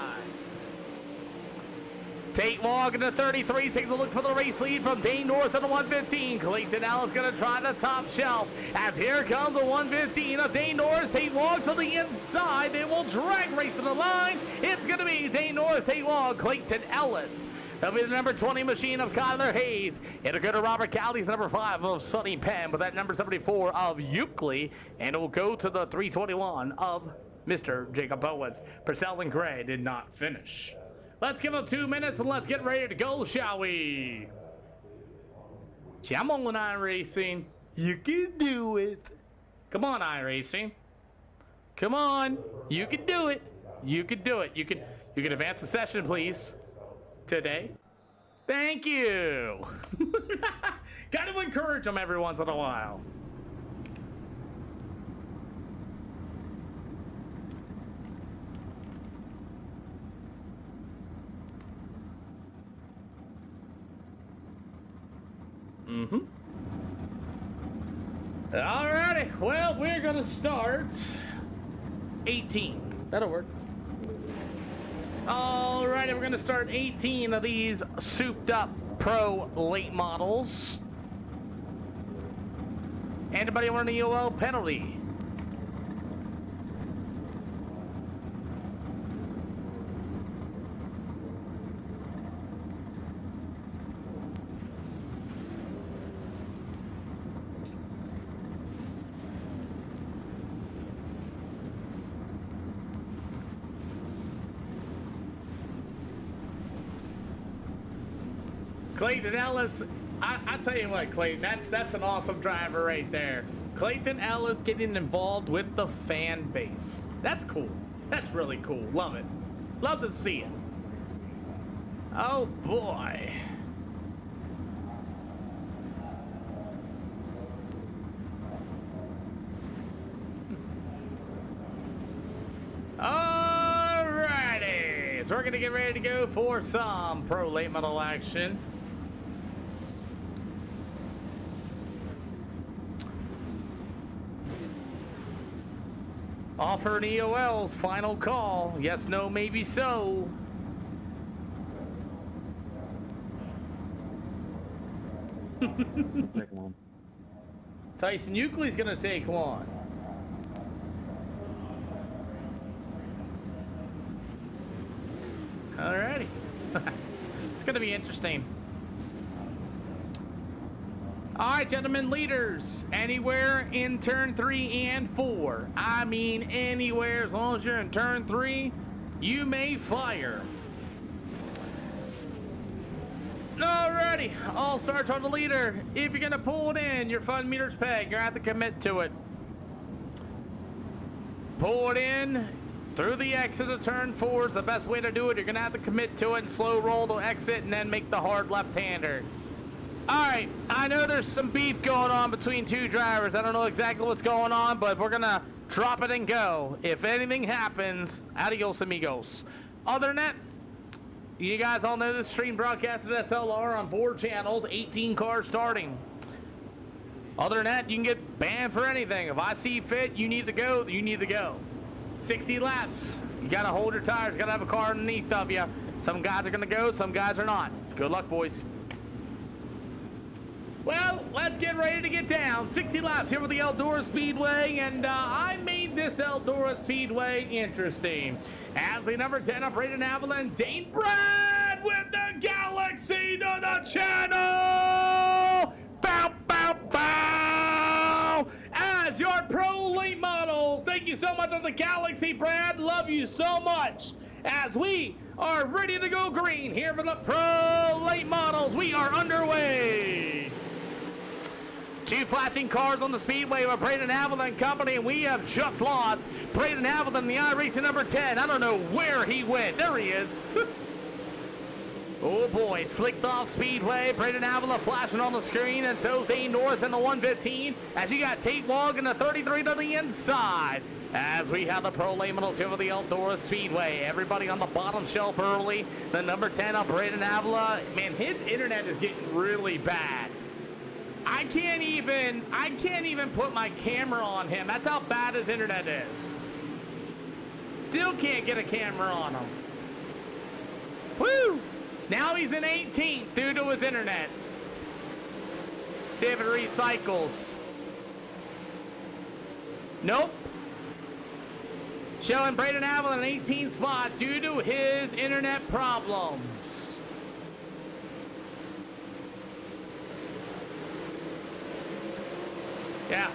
Tate Wog in the 33 takes a look for the race lead from Dane Norris in the 115. Clayton Ellis going to try the top shelf. As here comes the 115 of Dane Norris. Tate Wog to the inside. They will drag race to the line. It's going to be Dane Norris, Tate Wog, Clayton Ellis. That'll be the number 20 machine of Kyler Hayes. It'll go to Robert Cowley's number 5 of Sonny Penn with that number 74 of Euclid. And it will go to the 321 of Mr. Jacob Owens. Purcell and Gray did not finish. Let's give them 2 minutes and let's get ready to go, shall we? Come on, iRacing. You can do it. Come on, iRacing. Come on. You can do it. You can do it. You can advance the session, please. Today. Thank you. Got to encourage them every once in a while. Alrighty, well, we're gonna start 18. That'll work. Alrighty, we're gonna start 18 of these souped up pro late models. Anybody want an EOL penalty? Clayton Ellis, I tell you what, Clayton, that's an awesome driver right there. Clayton Ellis getting involved with the fan base. That's cool. That's really cool. Love it. Love to see it. Oh boy. Alrighty. So we're gonna get ready to go for some pro late model action. Offer an EOL's final call. Yes, no, maybe so. Take one. Tyson Euclid's gonna take one. Alrighty. It's gonna be interesting. All right, gentlemen, leaders, anywhere in turn 3 and 4. I mean, anywhere, as long as you're in turn 3, you may fire. Alrighty, all starts on the leader. If you're gonna pull it in, your fun meter's pegged. You're gonna have to commit to it. Pull it in through the exit of turn 4 is the best way to do it. You're gonna have to commit to it and slow roll to exit and then make the hard left-hander. Alright, I know there's some beef going on between two drivers. I don't know exactly what's going on, but we're gonna drop it and go. If anything happens, adios amigos. Other than that, you guys all know this stream broadcasted SLR on 4 channels, 18 cars starting. Other than that, you can get banned for anything. If I see fit, you need to go, you need to go. 60 laps. You gotta hold your tires, gotta have a car underneath of you. Some guys are gonna go, some guys are not. Good luck, boys. Well, let's get ready to get down. 60 laps here with the Eldora Speedway, and I made this Eldora Speedway interesting. As the number 10 of Braden Avalon, Dane Brad with the Galaxy to the channel! Bow, bow, bow! As your pro late models, thank you so much on the Galaxy, Brad. Love you so much. As we are ready to go green here for the pro late models, we are underway. 2 flashing cars on the speedway with Braden Avalon Company, and we have just lost Braden Avalon, the iRacing number 10. I don't know where he went. There he is. Oh boy, slicked off speedway. Braden Avalon flashing on the screen, and so Dane Norris in the 115. As you got Tate Wog in the 33 to the inside. As we have the pro late models here with the Eldora Speedway. Everybody on the bottom shelf early. The number 10 of Braden Avalon. Man, his internet is getting really bad. I can't even put my camera on him. That's how bad his internet is. Still can't get a camera on him. Woo! Now he's in 18th due to his internet. See if it recycles. Nope. Showing Braden Avila in 18th spot due to his internet problems. Yeah.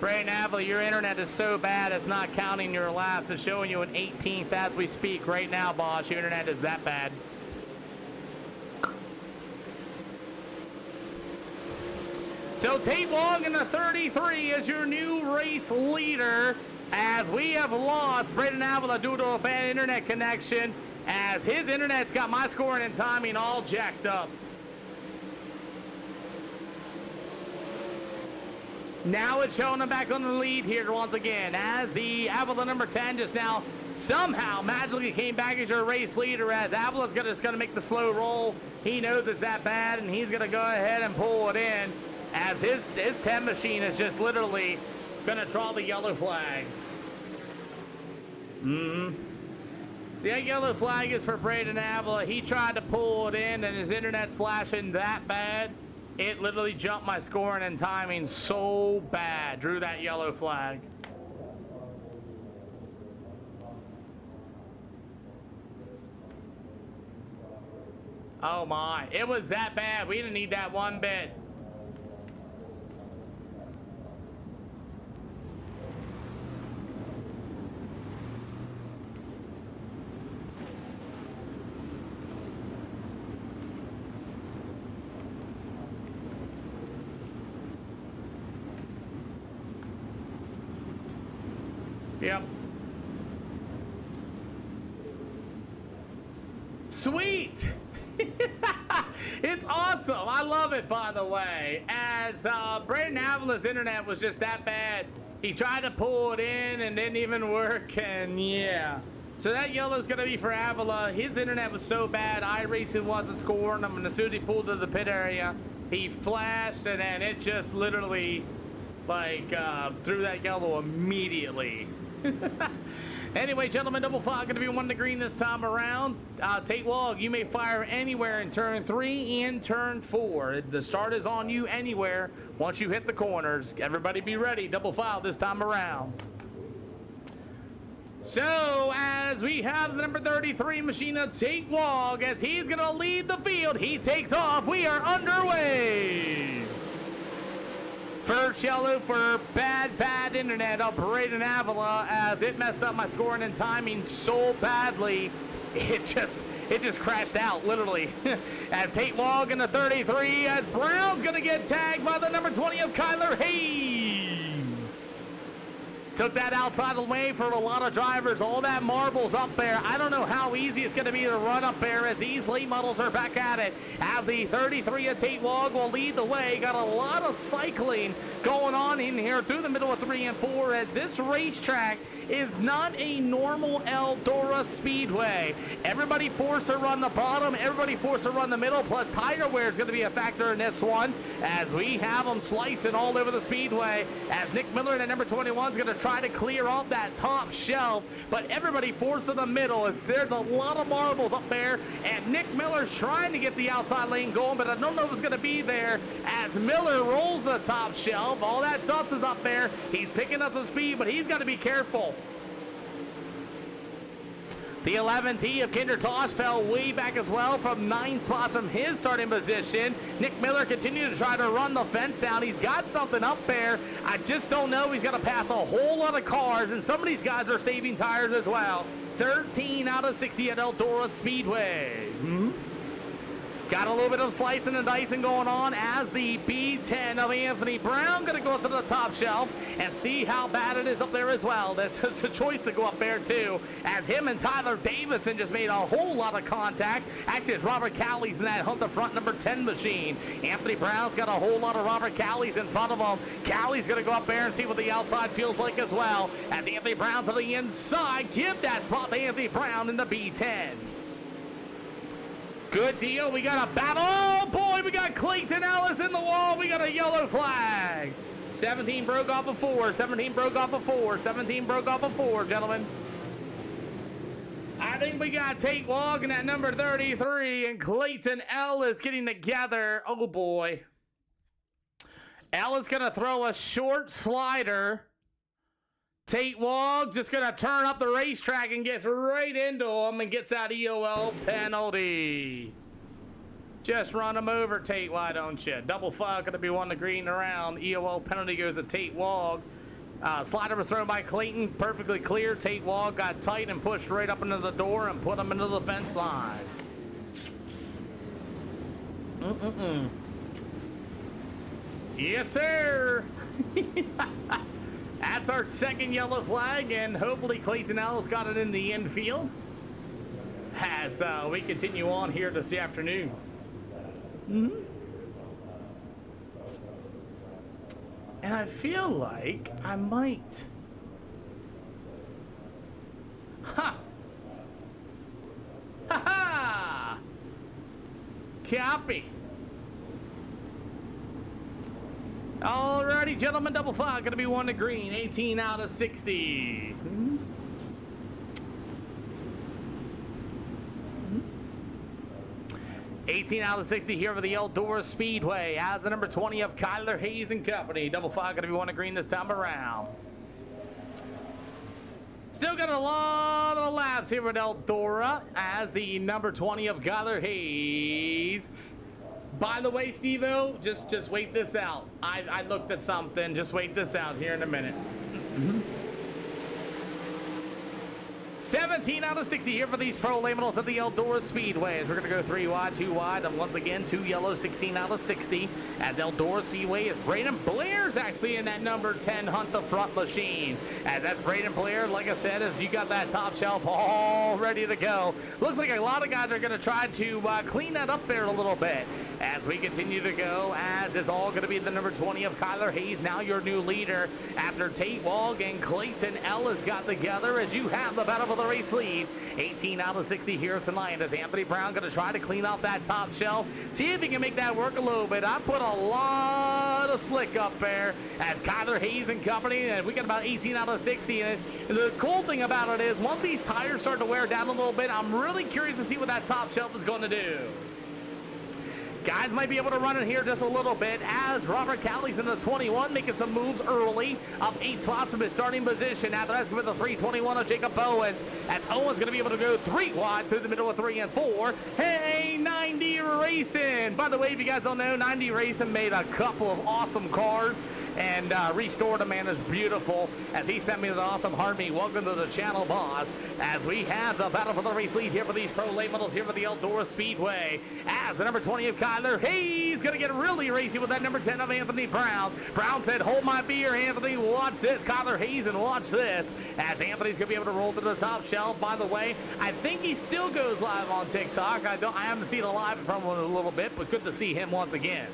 Braden Avila, your internet is so bad it's not counting your laps. It's showing you an 18th as we speak right now, boss. Your internet is that bad. So Tate Wong in the 33 is your new race leader, as we have lost Braden Avila due to a bad internet connection, as his internet's got my scoring and timing all jacked up. Now it's showing him back on the lead here once again, as the Avila number 10 just now somehow magically came back as your race leader, as Avila's just gonna make the slow roll. He knows it's that bad, and he's gonna go ahead and pull it in, as his 10 machine is just literally gonna draw the yellow flag. The yellow flag is for Braden Avila. He tried to pull it in, and his internet's flashing that bad. It literally jumped my scoring and timing so bad. Drew that yellow flag. Oh my, it was that bad. We didn't need that one bit. Yep. Sweet. It's awesome. I love it, by the way. As Braden Avila's internet was just that bad. He tried to pull it in and didn't even work, and yeah. So that yellow's going to be for Avila. His internet was so bad, iRacing wasn't scoring him, and as soon as he pulled to the pit area, he flashed, and then it just literally, like, threw that yellow immediately. Anyway, gentlemen, double file going to be 1 to green this time around. Tate Wog, you may fire anywhere in turn 3 and turn 4. The start is on you anywhere once you hit the corners. Everybody be ready. Double file this time around. So, as we have the number 33 machine of Tate Wog, as he's going to lead the field, he takes off. We are underway. First yellow for bad internet of Braden Avila, as it messed up my scoring and timing so badly. It just crashed out, literally. As Tate Wog in the 33, as Brown's going to get tagged by the number 20 of Kyler Hayes. Took that outside of the way for a lot of drivers. All that marbles up there. I don't know how easy it's going to be to run up there, as these late models are back at it. As the 33 of Tate Wog will lead the way. Got a lot of cycling going on in here through the middle of 3 and 4, as this racetrack is not a normal Eldora Speedway. Everybody forced to run the bottom. Everybody forced to run the middle. Plus, tire wear is going to be a factor in this one, as we have them slicing all over the speedway. As Nick Miller at number 21 is going to try to clear off that top shelf, but everybody forced to the middle, as there's a lot of marbles up there, and Nick Miller's trying to get the outside lane going, but I don't know if it's going to be there, as Miller rolls the top shelf. All that dust is up there. He's picking up some speed, but he's got to be careful. The 11T of Kinder Tosh fell way back as well, from 9 spots from his starting position. Nick Miller continued to try to run the fence down. He's got something up there. I just don't know. He's got to pass a whole lot of cars, and some of these guys are saving tires as well. 13 out of 60 at Eldora Speedway. Got a little bit of slicing and dicing going on, as the B10 of Anthony Brown going to go up to the top shelf and see how bad it is up there as well. It's a choice to go up there too, as him and Tyler Davison just made a whole lot of contact. Actually, it's Robert Cowley's in that Hunt the Front number 10 machine. Anthony Brown's got a whole lot of Robert Cowley's in front of him. Cowley's going to go up there and see what the outside feels like as well, as Anthony Brown to the inside. Give that spot to Anthony Brown in the B10. Good deal. We got a battle. Oh, boy, we got Clayton Ellis in the wall. We got a yellow flag. 17 broke off of 4. 17 broke off of 4. 17 broke off of 4, gentlemen. I think we got Tate Logan at number 33 and Clayton Ellis getting together. Oh boy. Ellis gonna throw a short slider. Tate Wog just gonna turn up the racetrack and gets right into him and gets that EOL penalty. Just run him over, Tate, why don't you? Double fog gonna be one to green around. EOL penalty goes to Tate Wog. Slider was thrown by Clayton, perfectly clear. Tate Wog got tight and pushed right up into the door and put him into the fence line. Yes, sir. That's our second yellow flag, and hopefully Clayton Ellis got it in the infield as we continue on here this afternoon. And I feel like I might. Ha! Ha ha! Copy. Alrighty, gentlemen, double fog, gonna be one to green, 18 out of 60. 18 out of 60 here for the Eldora Speedway as the number 20 of Kyler Hayes and Company. Double fog gonna be one to green this time around. Still got a lot of laps here with Eldora as the number 20 of Kyler Hayes. By the way, Steve-O, just wait this out. I looked at something. Just wait this out here in a minute. 17 out of 60 here for these pro laminals at the Eldora Speedways. We're going to go 3 wide, 2 wide, and once again, 2 yellow, 16 out of 60. As Eldora Speedway is Braden Blair's actually in that number 10 Hunt the Front machine. As that's Braden Blair, like I said, as you got that top shelf all ready to go. Looks like a lot of guys are going to try to clean that up there a little bit. As we continue to go, as is all going to be the number 20 of Kyler Hayes, now your new leader after Tate Wog and Clayton Ellis got together as you have the battle for the race lead. 18 out of 60 here tonight as Anthony Brown going to try to clean off that top shelf. See if he can make that work a little bit. I put a lot of slick up there as Kyler Hayes and Company, and we got about 18 out of 60. And the cool thing about it is once these tires start to wear down a little bit, I'm really curious to see what that top shelf is going to do. Guys might be able to run it here just a little bit as Robert Cowley's in the 21, making some moves early, up 8 spots from his starting position. After that's going to be the 321 of Jacob Owens, as Owens going to be able to go 3 wide through the middle of 3 and 4. Hey, 90 Racing! By the way, if you guys don't know, 90 Racing made a couple of awesome cars and restored them, man. Is beautiful as he sent me the awesome Harmony. Welcome to the channel, boss, as we have the battle for the race lead here for these pro late models here for the Eldora Speedway, as the number 20 of Kyler Hayes gonna get really racy with that number 10 of Anthony Brown. Brown said, hold my beer, Anthony, watch this. Kyler Hayes, and watch this as Anthony's gonna be able to roll to the top shelf. By the way, I think he still goes live on TikTok. I haven't seen a live from him in a little bit, but good to see him once again.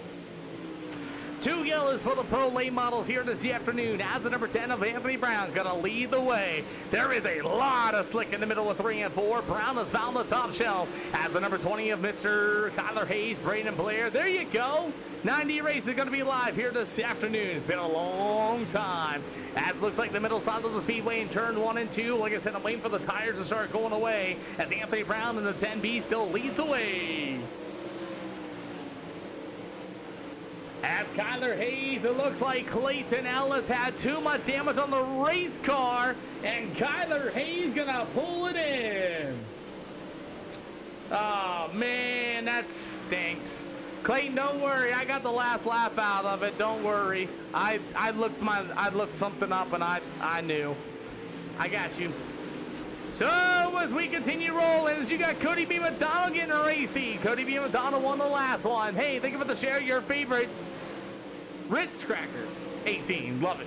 2 yellows for the pro late models here this afternoon as the number 10 of Anthony Brown gonna lead the way. There is a lot of slick in the middle of 3 and 4. Brown has found the top shelf as the number 20 of Mr. Kyler Hayes, Braden Blair. There you go. 90 race is going to be live here this afternoon. It's been a long time. As it looks like the middle side of the speedway in turn 1 and 2. Like I said, I'm waiting for the tires to start going away as Anthony Brown in the 10B still leads the way. As Kyler Hayes, it looks like Clayton Ellis had too much damage on the race car, and Kyler Hayes gonna pull it in. Oh man, that stinks. Clayton, don't worry, I got the last laugh out of it. Don't worry. I looked something up and I knew. I got you. So as we continue rolling, as you got Cody B. McDonald getting racy. Cody B. McDonald won the last one. Hey, thank you for the share. Your favorite Ritz Cracker 18. Love it.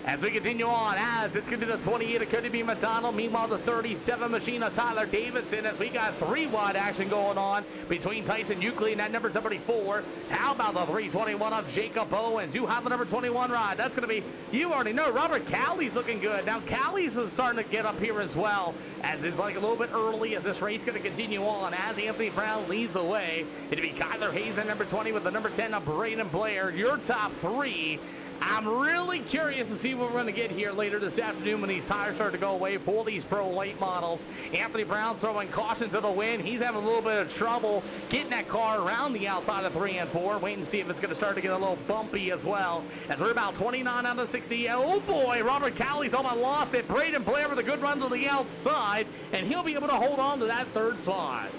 As we continue on, as it's going to be the 28 of Cody B. McDonald. Meanwhile, the 37 machine of Tyler Davidson, as we got 3 wide action going on between Tyson Euclid and that number 74. How about the 321 of Jacob Owens? You have the number 21 ride. That's going to be, you already know, Robert Cowley's looking good. Now, Cowley's is starting to get up here as well, as it's like a little bit early as this race is going to continue on. As Anthony Brown leads the way, it'll be Kyler Hayes at number 20 with the number 10 of Braden Blair. Your top 3 I'm really curious to see what we're going to get here later this afternoon when these tires start to go away for these pro late models. Anthony Brown throwing caution to the wind. He's having a little bit of trouble getting that car around the outside of 3 and 4. Waiting to see if it's going to start to get a little bumpy as well. As we're about 29 out of 60. Oh boy, Robert Cowley's almost lost it. Braden Blair with a good run to the outside, and he'll be able to hold on to that third spot.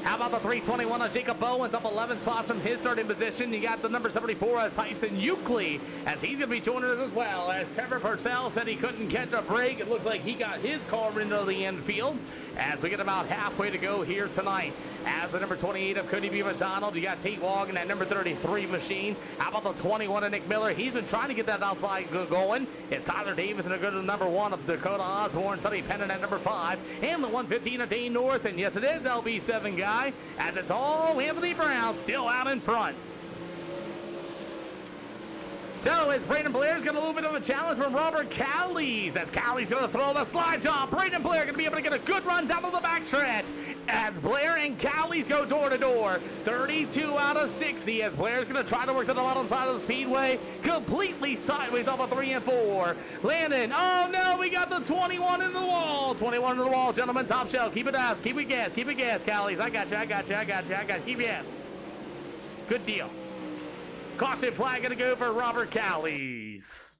How about the 321 of Jacob Bowens up 11 spots from his starting position? You got the number 74 of Tyson Euclid as he's going to be joining us as well. As Trevor Purcell said he couldn't catch a break, it looks like he got his car into the infield as we get about halfway to go here tonight. As the number 28 of Cody B. McDonald, you got Tate Wog in that number 33 machine. How about the 21 of Nick Miller? He's been trying to get that outside going. It's Tyler Davis and a good to the number 1 of Dakota Osborne, Sonny Pennant at number 5, and the 115 of Dane Norris. And yes, it is LB7 guy, as it's all Anthony Brown still out in front. So as Braden Blair's got a little bit of a challenge from Robert Cowley's, as Cowley's going to throw the slide job. Braden Blair going to be able to get a good run down to the backstretch as Blair and Cowley's go door to door. 32 out of 60 as Blair's going to try to work to the bottom side of the speedway, completely sideways off of 3 and 4. Landon, oh no, we got the 21 in the wall. 21 in the wall, gentlemen, top shelf. Keep it up, keep it gas, Cowley's. I got you. Keep gas. Good deal. Caution flag going to go for Robert Cowley's.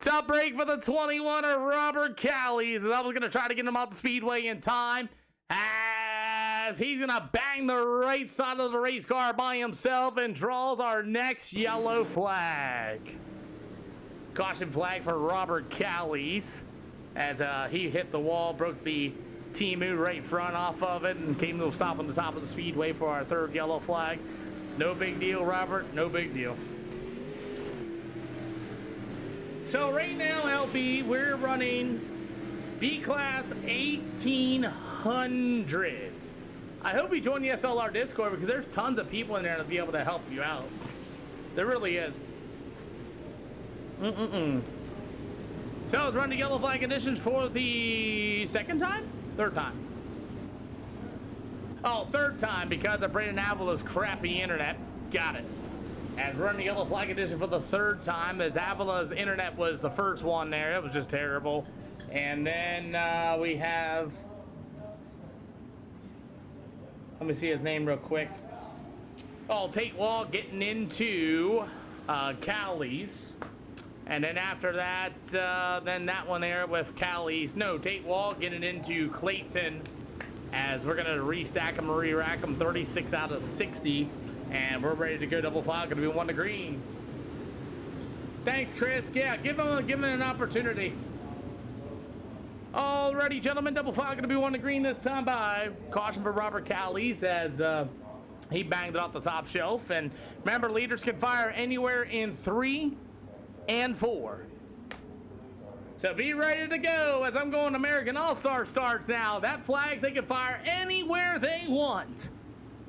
Top break for the 21 of Robert Cowley's. And I was going to try to get him out the speedway in time as he's going to bang the right side of the race car by himself and draws our next yellow flag. Caution flag for Robert Cowley's as he hit the wall, broke the Timu right front off of it, and came to a stop on the top of the speedway for our third yellow flag. No big deal, Robert. No big deal. So right now, LB, we're running B-Class 1800. I hope you join the SLR Discord because there's tons of people in there to be able to help you out. There really is. So it's running yellow flag conditions for the second time? Third time. Oh, third time because of Brandon Avila's crappy internet. Got it. As we're running yellow flag edition for the third time, as Avila's internet was the first one there. It was just terrible. And then we have... Let me see his name real quick. Oh, Tate Wall getting into Cowley's. And then after that, then that one there with Cowley's. No, Tate Wall getting into Clayton. As we're going to restack them, re-rack them, 36 out of 60. And we're ready to go double file. Going to be 1 to green. Thanks, Chris. Yeah, give him an opportunity. Alrighty, gentlemen. Double file going to be 1 to green this time by caution for Robert Cowley's as he banged it off the top shelf. And remember, leaders can fire anywhere in 3 and 4. So be ready to go as I'm going American All-Star starts now. That flags, they can fire anywhere they want.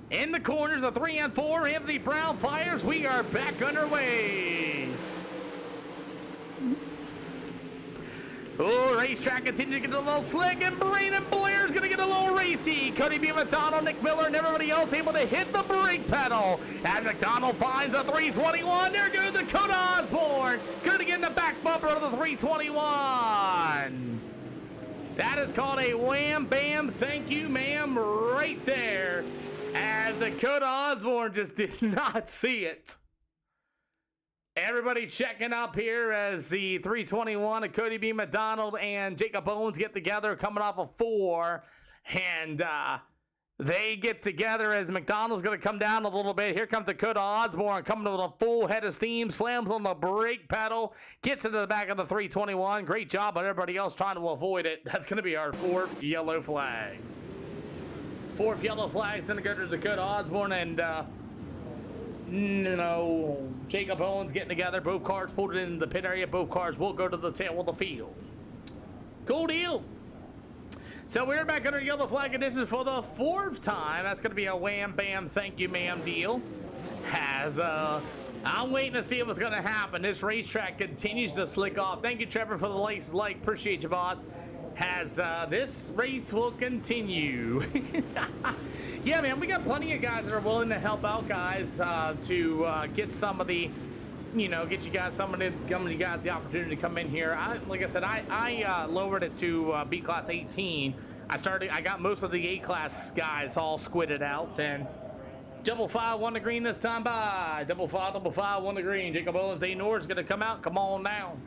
In the corners of 3 and 4, Anthony Brown fires. We are back underway. Oh, racetrack continues to get a little slick, and Braden Blair's going to get a little racy. Cody B. McDonald, Nick Miller, and everybody else able to hit the brake pedal. As McDonald finds a 321, there goes Dakota Osborne. Going to get in the back bumper of the 321. That is called a wham, bam, thank you, ma'am, right there. As Dakota Osborne just did not see it. Everybody checking up here as the 321 of Cody B. McDonald and Jacob Owens get together coming off of 4. And they get together as McDonald's going to come down a little bit. Here comes Dakota Osborne coming with a full head of steam. Slams on the brake pedal. Gets into the back of the 321. Great job by everybody else trying to avoid it. That's going to be our 4th yellow flag. 4th yellow flag is going to go to Dakota Osborne and... Jacob Owens getting together. Both cars pulled it in the pit area. Both cars will go to the tail of the field. Cool deal. So we're back under yellow flag conditions for the 4th time. That's going to be a wham, bam, thank you, ma'am deal. I'm waiting to see what's going to happen. This racetrack continues to slick off. Thank you, Trevor, for the like. Appreciate you, boss. This race will continue. Yeah, man, we got plenty of guys that are willing to help out guys to get some of the you know, get you guys giving you guys the opportunity to come in here. Like I said, I lowered it to B class 18. I got most of the A class guys all squidded out, and double five won the green this time by double five won the green. Jacob Owens, A Nor's gonna come out. Come on down.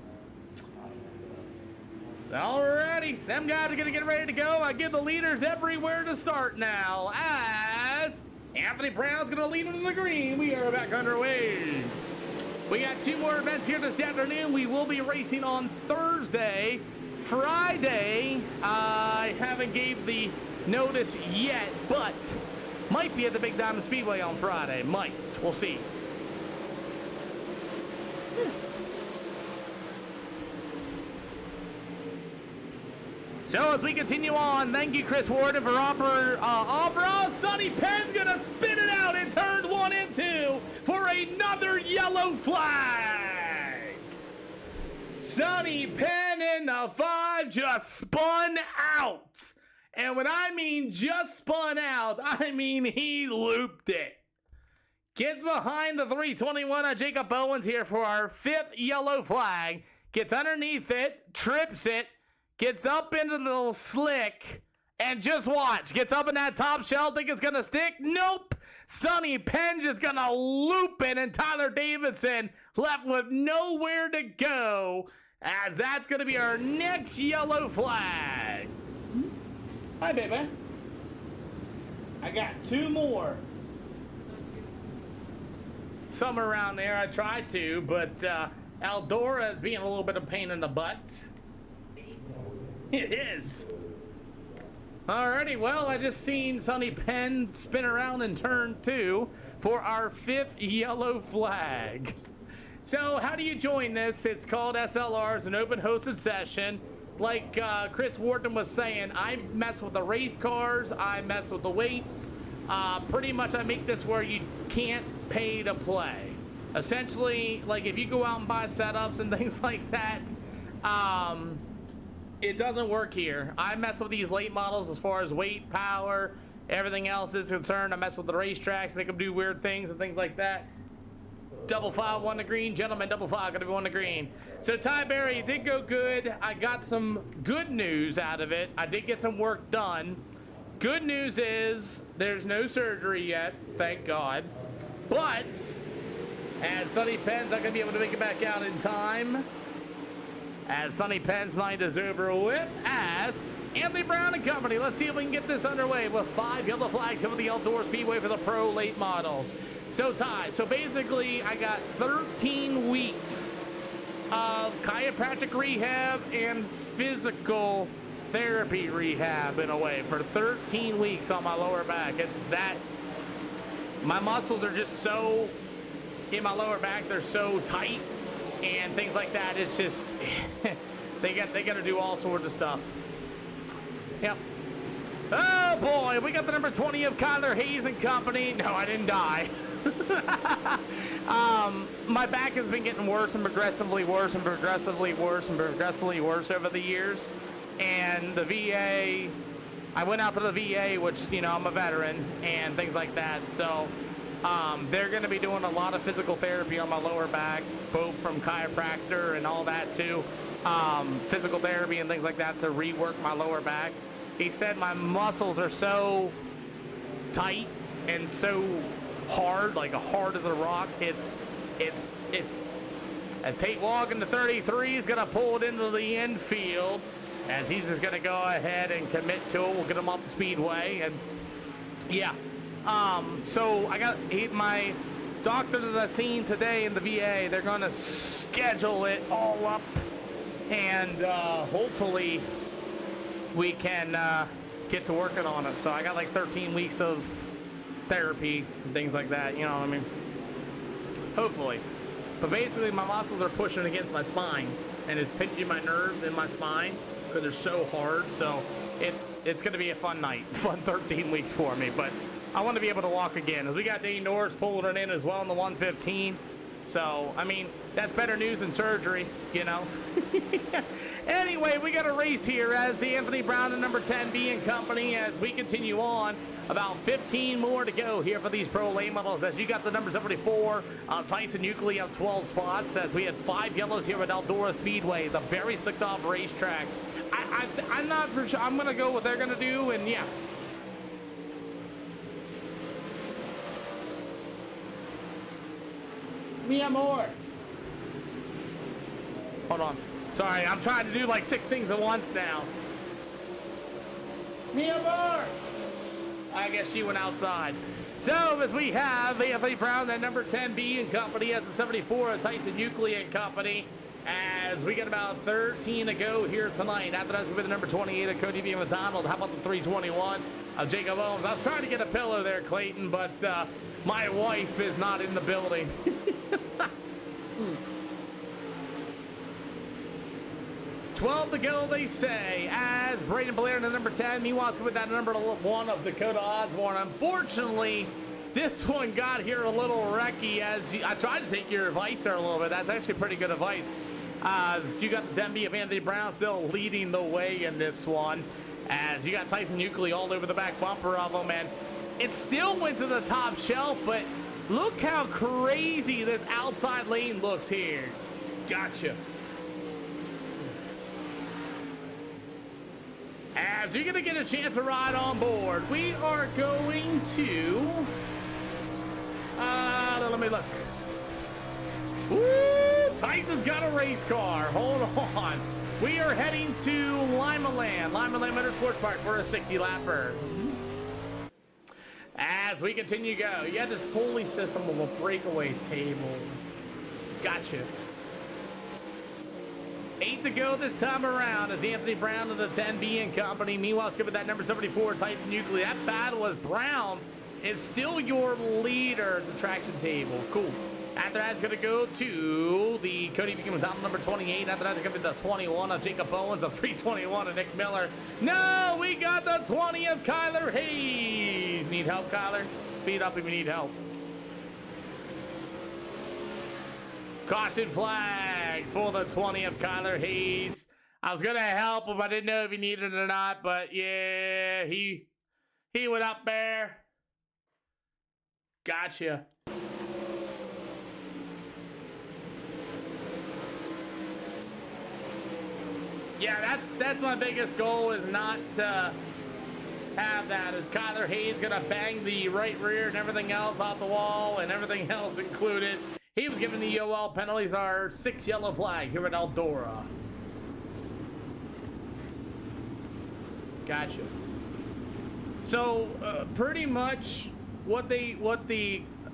Alrighty, them guys are gonna get ready to go. I give the leaders everywhere to start now, as Anthony Brown's gonna lead them to the green. We are back underway. We got 2 more events here this afternoon. We will be racing on Thursday. Friday, I haven't gave the notice yet, but might be at the Big Diamond Speedway on Friday. Might. We'll see. So as we continue on, thank you, Chris Warden, for offer. Sonny Penn's gonna spin it out in turns 1 and 2 for another yellow flag. Sonny Penn in the 5 just spun out. And when I mean just spun out, I mean he looped it. Gets behind the 321 of Jacob Owens here for our 5th yellow flag. Gets underneath it, trips it, gets up into the little slick, and just watch. Gets up in that top shell, think it's gonna stick? Nope. Sonny Penn just gonna loop it, and Tyler Davidson left with nowhere to go, as that's gonna be our next yellow flag. Hi, baby. I got 2 more. Somewhere around there, I tried to, but Eldora is being a little bit of pain in the butt. It is. Alrighty, well, I just seen Sonny Penn spin around in turn 2 for our 5th yellow flag. So how do you join this? It's called SLR. It's an open hosted session. Like Chris Wharton was saying, I mess with the race cars. I mess with the weights. Pretty much I make this where you can't pay to play. Essentially, like if you go out and buy setups and things like that, it doesn't work here. I mess with these late models as far as weight, power, everything else is concerned. I mess with the racetracks, make them do weird things and things like that. Double 5 won the green. Gentlemen, double 5 gonna be on the green. So Ty Berry did go good. I got some good news out of it. I did get some work done. Good news is there's no surgery yet, thank God. But as Sonny Penn's not gonna be able to make it back out in time, as Sonny Penn's night is over with, as Anthony Brown and company. Let's see if we can get this underway with 5 yellow flags over the Eldora Speedway for the pro late models. So Ty, so basically I got 13 weeks of chiropractic rehab and physical therapy rehab in a way for 13 weeks on my lower back. It's that my muscles are just so in my lower back, they're so tight and things like that. It's just they got to do all sorts of stuff. Yep. Oh boy, we got the number 20 of Kyler Hayes and company. No, I didn't die. My back has been getting worse and progressively worse and progressively worse and progressively worse over the years. And the VA, I went out to the VA, which, you know, I'm a veteran and things like that. So they're going to be doing a lot of physical therapy on my lower back, both from chiropractor and all that too. Physical therapy and things like that to rework my lower back. He said my muscles are so tight and so hard, like hard as a rock. It's as Tate Walken, the 33, is going to pull it into the infield, as he's just going to go ahead and commit to it. We'll get him off the speedway. And yeah, so I got my doctor that I seen today in the VA. They're going to schedule it all up, and hopefully we can get to working on it. So I got like 13 weeks of therapy and things like that, you know what I mean? Hopefully. But basically my muscles are pushing against my spine and it's pinching my nerves in my spine because they're so hard. So it's going to be a fun night, fun 13 weeks for me. But I want to be able to walk again, as we got Dane Norris pulling it in as well in the 115. So, I mean, That's better news than surgery, you know. Anyway, we got a race here as the Anthony Brown and number 10 B and company as we continue on. About 15 more to go here for these pro late models as you got the number 74, Tyson Euclid up 12 spots as we had 5 yellows here at Eldora Speedway. It's a very slicked off racetrack. I'm not for sure. I'm going to go what they're going to do, and yeah. Mi amor. Hold on. Sorry, I'm trying to do like 6 things at once now. Mi amor. I guess she went outside. So as we have Anthony Brown at number 10 B and company as the 74 of Tyson Euclid and company. As we got about 13 to go here tonight. After that's going to be the number 28 of Cody B. McDonald. How about the 321 of Jacob Owens? I was trying to get a pillow there, Clayton, but my wife is not in the building. 12 to go, they say, as Braden Blair in the number 10. He wants to with that number 1 of Dakota Osborne. Unfortunately, this one got here a little wrecky as I tried to take your advice there a little bit. That's actually pretty good advice. As you got the 10B of Anthony Brown still leading the way in this one. As you got Tyson Euclid all over the back bumper of him. And it still went to the top shelf, but look how crazy this outside lane looks here. Gotcha. As you're going to get a chance to ride on board, we are going to... let me look. Woo! Tyson's got a race car. Hold on. We are heading to Limaland Motorsports Park for a 60-lapper. As we continue to go, you have this pulley system with a breakaway table. Gotcha. 8 to go this time around as Anthony Brown of the 10B and company. Meanwhile, it's going to be that number 74, Tyson Euclid. That battle was Brown is still your leader at the traction table. Cool. After that, it's going to go to the Cody B. McDonald number 28. After that, it's going to be the 21 of Jacob Owens, the 321 of Nick Miller. No, we got the 20 of Kyler Hayes. Need help, Kyler? Speed up if you need help. Caution flag for the 20 of Kyler Hayes. I was going to help him. I didn't know if he needed it or not, but yeah, he went up there. Gotcha. Yeah, that's my biggest goal is not to have that. Is Kyler Hayes going to bang the right rear and everything else off the wall and everything else included. He was given the OL penalties, our 6 yellow flag here at Eldora. Gotcha. So pretty much what the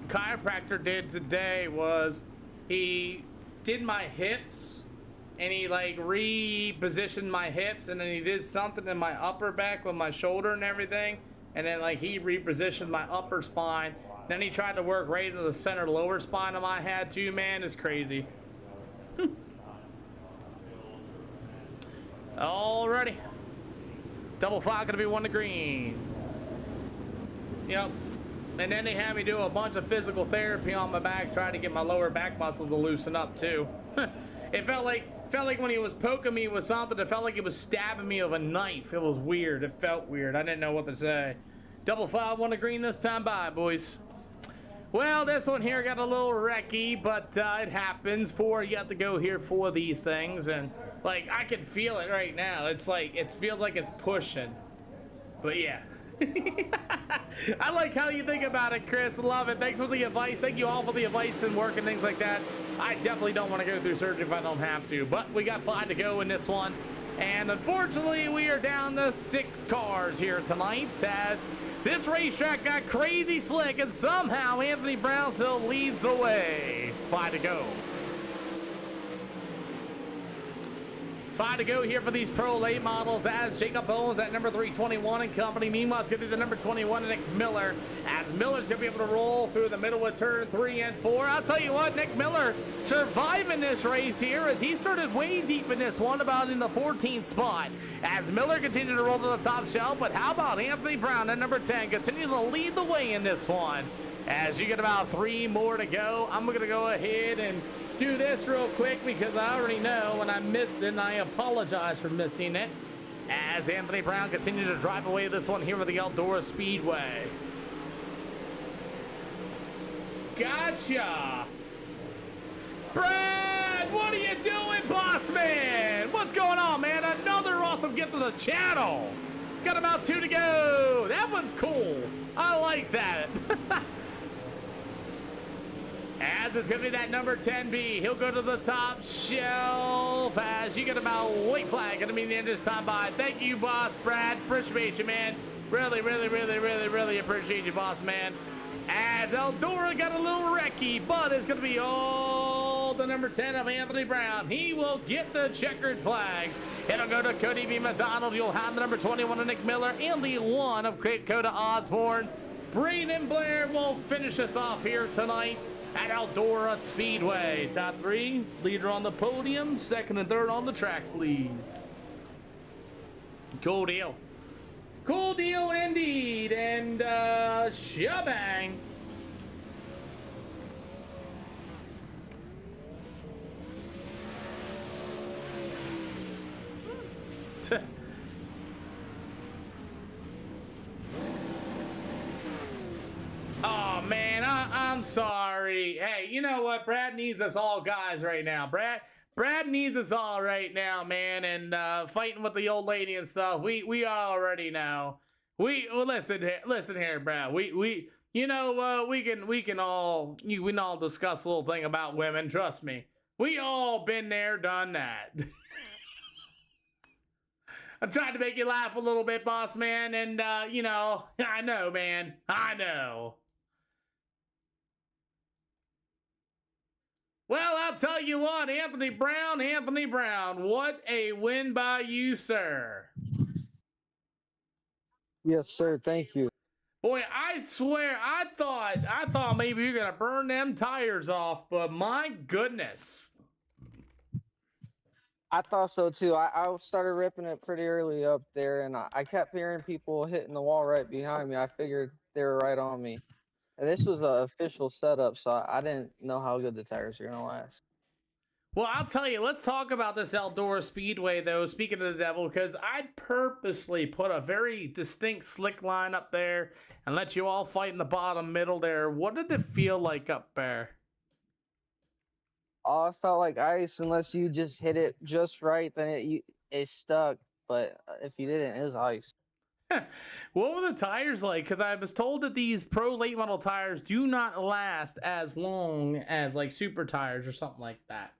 chiropractor did today was he did my hips and he like repositioned my hips and then he did something in my upper back with my shoulder and everything, and then like he repositioned my upper spine. Then he tried to work right into the center lower spine of my head too, man. It's crazy. Alrighty. Double 5 gonna be 1 to green. Yep. And then they had me do a bunch of physical therapy on my back, trying to get my lower back muscles to loosen up too. It felt like when he was poking me with something, it felt like he was stabbing me with a knife. It was weird. It felt weird. I didn't know what to say. Double 5, 1 to green this time. Bye, boys. Well, this one here got a little wrecky, but it happens. 4 you have to go here for these things, and like I can feel it right now. It's like it feels like it's pushing, but yeah. I like how you think about it, Chris. Love it. Thanks for the advice. Thank you all for the advice and work and things like that. I definitely don't want to go through surgery if I don't have to, but we got 5 to go in this one, and unfortunately we are down to 6 cars here tonight as this racetrack got crazy slick, and somehow Anthony Brown still leads the way. 5 to go. 5 to go here for these pro late models as Jacob Owens at number 321 and company. Meanwhile, it's going to be the number 21, Nick Miller, as Miller's going to be able to roll through the middle of turn 3 and 4. I'll tell you what, Nick Miller surviving this race here as he started way deep in this one, about in the 14th spot, as Miller continued to roll to the top shelf. But how about Anthony Brown at number 10 continuing to lead the way in this one? As you get about 3 more to go, I'm going to go ahead and do this real quick because I already know when I missed it, and I apologize for missing it. As Anthony Brown continues to drive away this one here with the Eldora Speedway. Gotcha! Brad, what are you doing, boss man? What's going on, man? Another awesome gift to the channel. Got about 2 to go. That one's cool. I like that. As it's going to be that number 10B. He'll go to the top shelf as you get about white flag. Going to be the end of this time by. Thank you, boss Brad. Appreciate you, man. Really, really, really, really, really appreciate you, boss man. As Eldora got a little wrecky, but it's going to be all the number 10 of Anthony Brown. He will get the checkered flags. It'll go to Cody B. McDonald. You'll have the number 21 of Nick Miller and the 1 of Dakota Osborne. Braden Blair will finish us off here tonight at Eldora Speedway. Top 3, leader on the podium, 2nd and 3rd on the track, please. Cool deal. Cool deal indeed, and shebang. Oh man, I'm sorry. Hey, you know what? Brad needs us all guys right now. Brad needs us all right now, man, and fighting with the old lady and stuff. We already know. Well, listen here, Brad. We you know we can all discuss a little thing about women. Trust me, we all been there, done that. I'm trying to make you laugh a little bit, boss man, and you know, I know, man, I know. Well, I'll tell you what, Anthony Brown, what a win by you, sir. Yes, sir. Thank you. Boy, I swear, I thought maybe you're gonna burn them tires off, but my goodness. I thought so too. I started ripping it pretty early up there, and I kept hearing people hitting the wall right behind me. I figured they were right on me. And this was an official setup, so I didn't know how good the tires were going to last. Well, I'll tell you, let's talk about this Eldora Speedway, though, speaking of the devil, because I purposely put a very distinct slick line up there and let you all fight in the bottom middle there. What did it feel like up there? Oh, it felt like ice unless you just hit it just right, then it stuck. But if you didn't, it was ice. What were the tires like? Because I was told that these pro late model tires do not last as long as like super tires or something like that.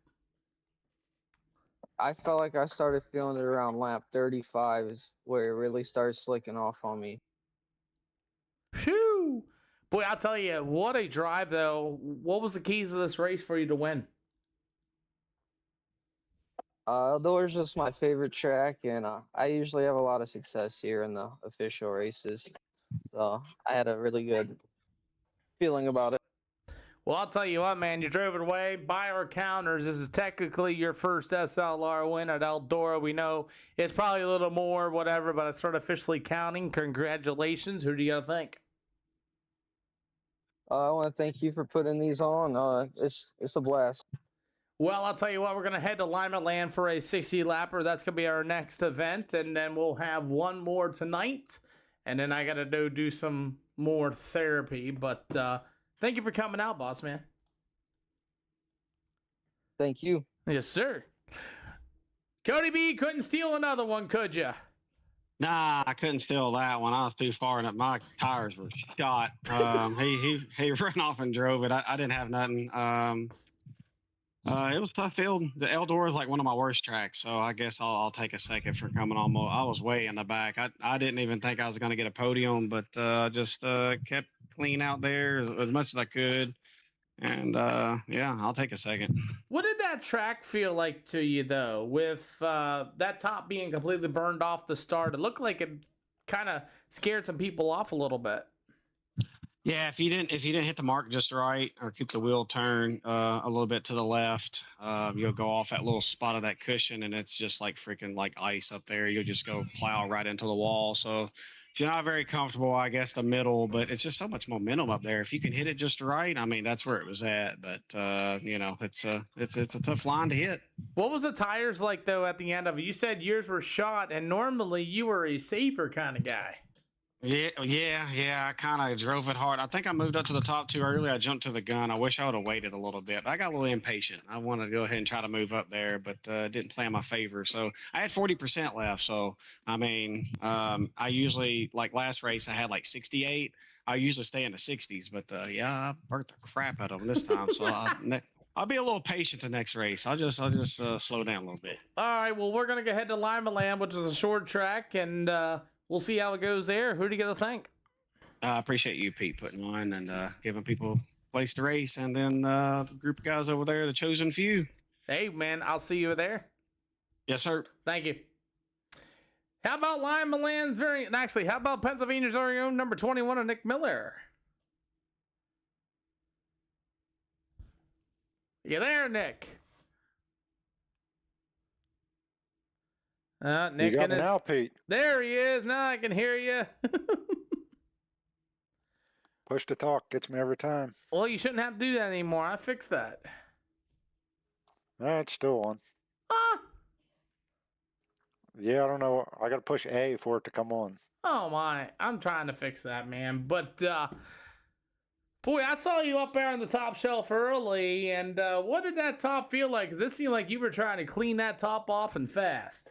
I felt like I started feeling it around lap 35 is where it really started slicking off on me. Phew! Boy, I'll tell you, what a drive though. What was the keys of this race for you to win? Eldora's just my favorite track, and I usually have a lot of success here in the official races. So I had a really good feeling about it. Well, I'll tell you what, man, you drove it away. By our counters, this is technically your first SLR win at Eldora. We know it's probably a little more, whatever, but it's sort of officially counting. Congratulations. Who do you think? I want to thank you for putting these on. It's a blast. Well, I'll tell you what, we're going to head to Lima Land for a 60-lapper. That's going to be our next event, and then we'll have one more tonight, and then I got to do some more therapy, but thank you for coming out, boss man. Thank you. Yes, sir. Cody B, couldn't steal another one, could you? Nah, I couldn't steal that one. I was too far in it. My tires were shot. He ran off and drove it. I didn't have nothing. It was a tough field. The Eldora is like one of my worst tracks, so I guess I'll take a second for coming on. I was way in the back. I didn't even think I was going to get a podium, but just kept clean out there as much as I could. And yeah, I'll take a second. What did that track feel like to you, though, with that top being completely burned off the start? It looked like it kind of scared some people off a little bit. Yeah, if you didn't hit the mark just right or keep the wheel turned a little bit to the left, you'll go off that little spot of that cushion, and it's just like freaking like ice up there. You'll just go plow right into the wall. So if you're not very comfortable, I guess the middle, but it's just so much momentum up there. If you can hit it just right, I mean that's where it was at. But it's a tough line to hit. What was the tires like though at the end of it? You said yours were shot, and normally you were a safer kind of guy. Yeah. I kind of drove it hard. I think I moved up to the top too early. I jumped to the gun. I wish I would have waited a little bit. I got a little impatient. I wanted to go ahead and try to move up there, but it didn't play in my favor. So I had 40% left. So, I mean, I usually, like last race, I had like 68. I usually stay in the 60s, but yeah, I burnt the crap out of them this time. So I'll be a little patient the next race. I'll just slow down a little bit. All right, well, we're going to go ahead to Lima Land, which is a short track, and we'll see how it goes there. Who do you got to thank? I appreciate you, Pete, putting on and giving people a place to race, and then the group of guys over there, the chosen few. Hey, man, I'll see you there. Yes, sir. Thank you. How about Lima Land's actually, how about Pennsylvania's very own number 21 of Nick Miller? You there, Nick? Nick, you got me now, Pete. There he is. Now I can hear you. Push to talk gets me every time. Well, you shouldn't have to do that anymore. I fixed that. It's still on. Yeah, I don't know. I got to push A for it to come on. Oh my! I'm trying to fix that, man. But boy, I saw you up there on the top shelf early, and what did that top feel like? Because it seemed like you were trying to clean that top off and fast.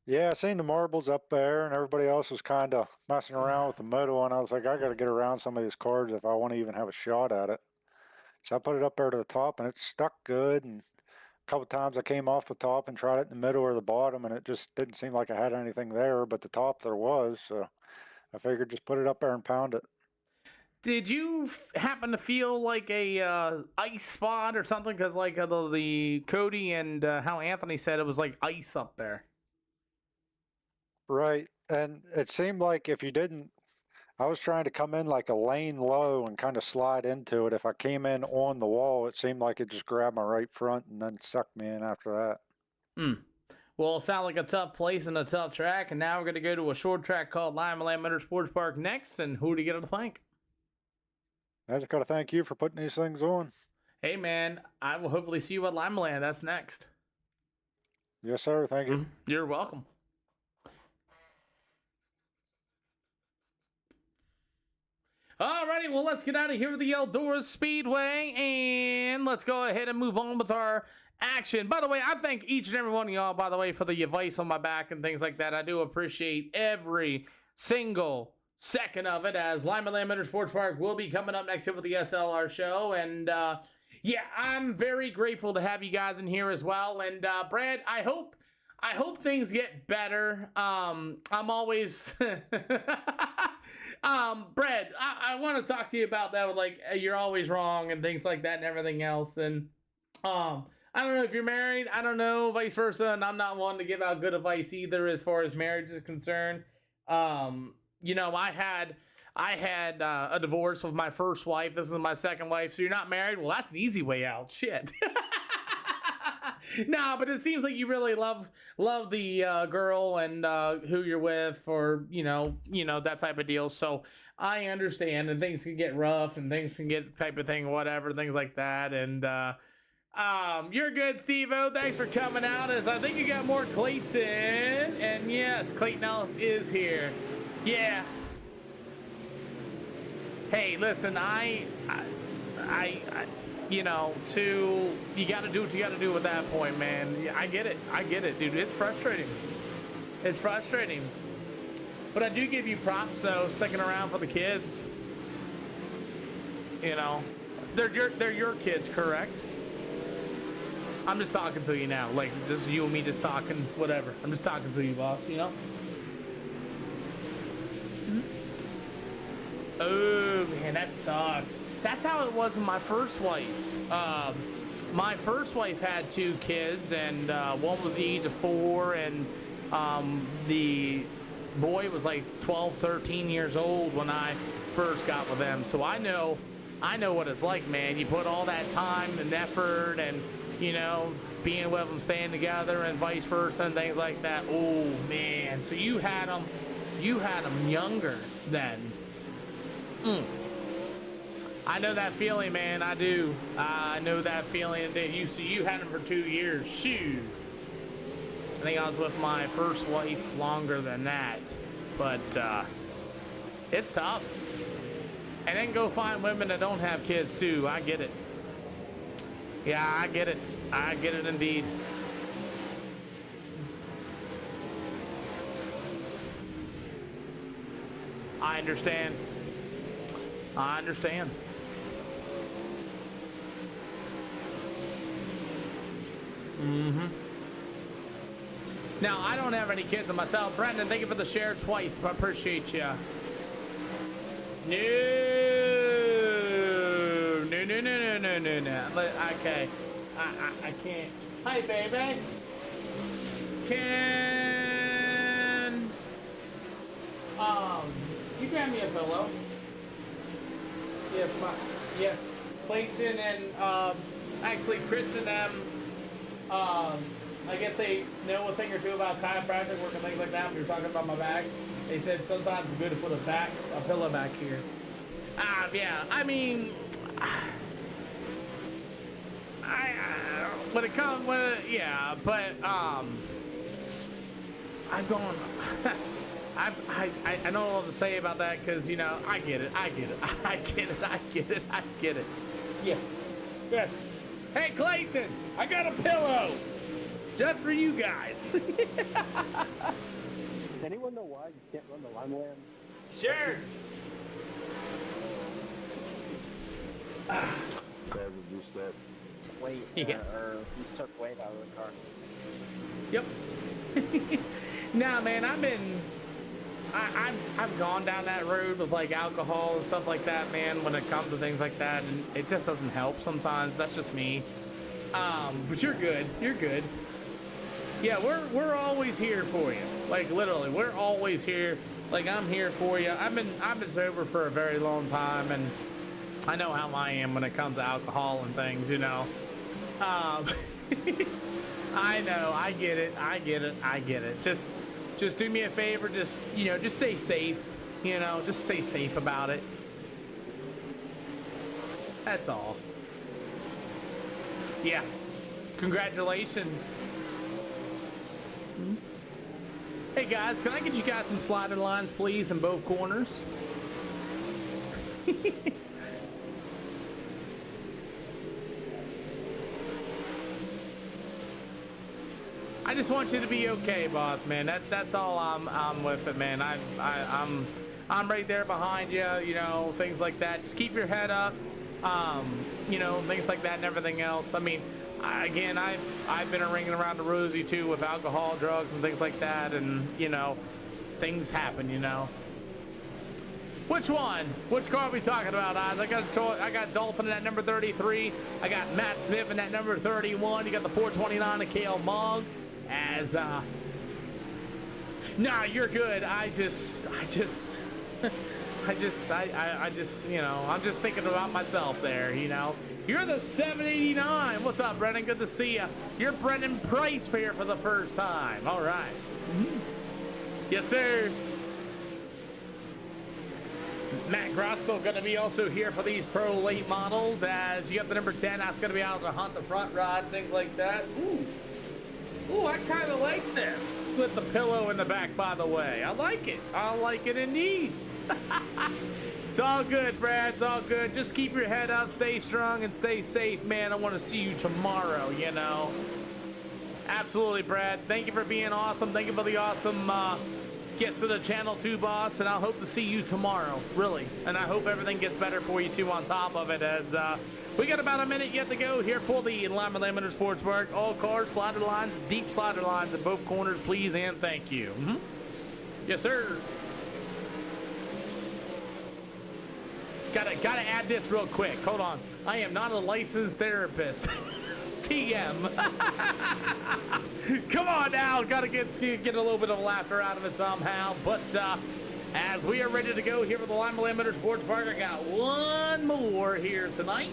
Yeah, I seen the marbles up there, and everybody else was kind of messing around with the moto, and I was like, I got to get around some of these cards if I want to even have a shot at it. So I put it up there to the top, and it stuck good. And a couple times I came off the top and tried it in the middle or the bottom, and it just didn't seem like I had anything there, but the top there was. So I figured just put it up there and pound it. Did you happen to feel like a ice spot or something? Because like the Cody and how Anthony said it was like ice up there. Right. And it seemed like if you didn't, I was trying to come in like a lane low and kind of slide into it. If I came in on the wall, it seemed like it just grabbed my right front and then sucked me in after that. Well, it sounds like a tough place and a tough track. And now we're going to go to a short track called Lima Land Motorsports Park next. And who do you get to thank? I just got to thank you for putting these things on. Hey, man, I will hopefully see you at Lima Land. That's next. Yes, sir. Thank you. You're welcome. Alrighty, well, let's get out of here with the Eldora Speedway, and let's go ahead and move on with our action. By the way, I thank each and every one of y'all, by the way, for the advice on my back and things like that. I do appreciate every single second of it, as Lima Land Motorsports Park will be coming up next year with the SLR show, and yeah, I'm very grateful to have you guys in here as well. And Brad, I hope things get better. I'm always Brad, I want to talk to you about that with like you're always wrong and things like that and everything else. And I don't know if you're married, I don't know, vice versa, and I'm not one to give out good advice either as far as marriage is concerned. You know, I had a divorce with my first wife. This is my second wife. So you're not married? Well, that's an easy way out. Shit. No, but it seems like you really love the girl and who you're with, or you know that type of deal. So I understand, and things can get rough, and things can get type of thing, whatever, things like that. And you're good, Steve-O. Thanks for coming out. As I think you got more Clayton, and yes, Clayton Ellis is here. Yeah. Hey, listen, I you know, you got to do what you got to do at that point, man. Yeah, I get it, dude. It's frustrating. But I do give you props, though, sticking around for the kids. You know, they're your kids, correct? I'm just talking to you now. Like, this is you and me just talking, whatever. I'm just talking to you, boss, you know? Oh, man, that sucks. That's how it was with my first wife. My first wife had 2 kids, and one was the age of 4, and the boy was like 12, 13 years old when I first got with them, so I know what it's like, man. You put all that time and effort and, you know, being with them, staying together and vice versa and things like that. Oh, man. So you had them younger then. I know that feeling, man. I do. I know that feeling. That you had them for 2 years. Shoot. I think I was with my first wife longer than that. But it's tough. And then go find women that don't have kids too. I get it. Yeah, I get it. I get it indeed. I understand. I understand. Now, I don't have any kids myself. Brandon, thank you for the share twice. I appreciate you. No. Okay. I can't. Hi, baby. Can you grab me a pillow? Yeah, Clayton and actually Chris and them. I guess they know a thing or two about chiropractic work and things like that. We were talking about my back. They said sometimes it's good to put a pillow back here. Yeah. I mean, when it comes, yeah. But I've gone. I don't know what to say about that because, you know, I get it. Yeah. Yes. Hey, Clayton, I got a pillow just for you guys. Does anyone know why you can't run the line land? Sure. Weight, Yeah. or you took weight out of the car. Yep. Nah, man, I've gone down that road with like alcohol and stuff like that, man, when it comes to things like that, and it just doesn't help sometimes. That's just me. But you're good. You're good. Yeah, we're always here for you. Like literally, we're always here. Like I'm here for you. I've been sober for a very long time, and I know how I am when it comes to alcohol and things, you know. I know, I get it. Just do me a favor, just stay safe, just stay safe about it. That's all. Yeah. Congratulations. Hey guys, can I get you guys some slider lines, please, in both corners? I just want you to be okay, boss, man. That's all I'm with it, man. I'm right there behind you, things like that. Just keep your head up, things like that and everything else. I mean, again, I've been ringing around the rosy too with alcohol, drugs, and things like that, and things happen, Which one? Which car are we talking about, Oz? I got Dolphin in that number 33. I got Matt Smith in that number 31. You got the 429 of Kale Mogg. Nah, you're good. I'm just thinking about myself there, You're the 789. What's up, Brennan? Good to see you. You're Brennan Price here for the first time. All right. Yes, sir. Matt Grosso going to be also here for these pro late models, as you got the number 10. That's going to be out to hunt the front rod, things like that. Ooh, I kind of like this with the pillow in the back, by the way. I like it. I like it indeed. It's all good, Brad. It's all good. Just keep your head up, stay strong, and stay safe, man. I want to see you tomorrow, Absolutely, Brad. Thank you for being awesome. Thank you for the awesome gifts to the channel, too, boss. And I hope to see you tomorrow, really. And I hope everything gets better for you, too, on top of it, as we got about a minute yet to go here for the Lima Limiter Sports Park. All cars, slider lines, deep slider lines at both corners, please and thank you. Yes, sir. Gotta add this real quick. Hold on. I am not a licensed therapist. TM. Come on now. Gotta get a little bit of laughter out of it somehow. But as we are ready to go here with the Lima Land Motorsports Park. I got one more here tonight.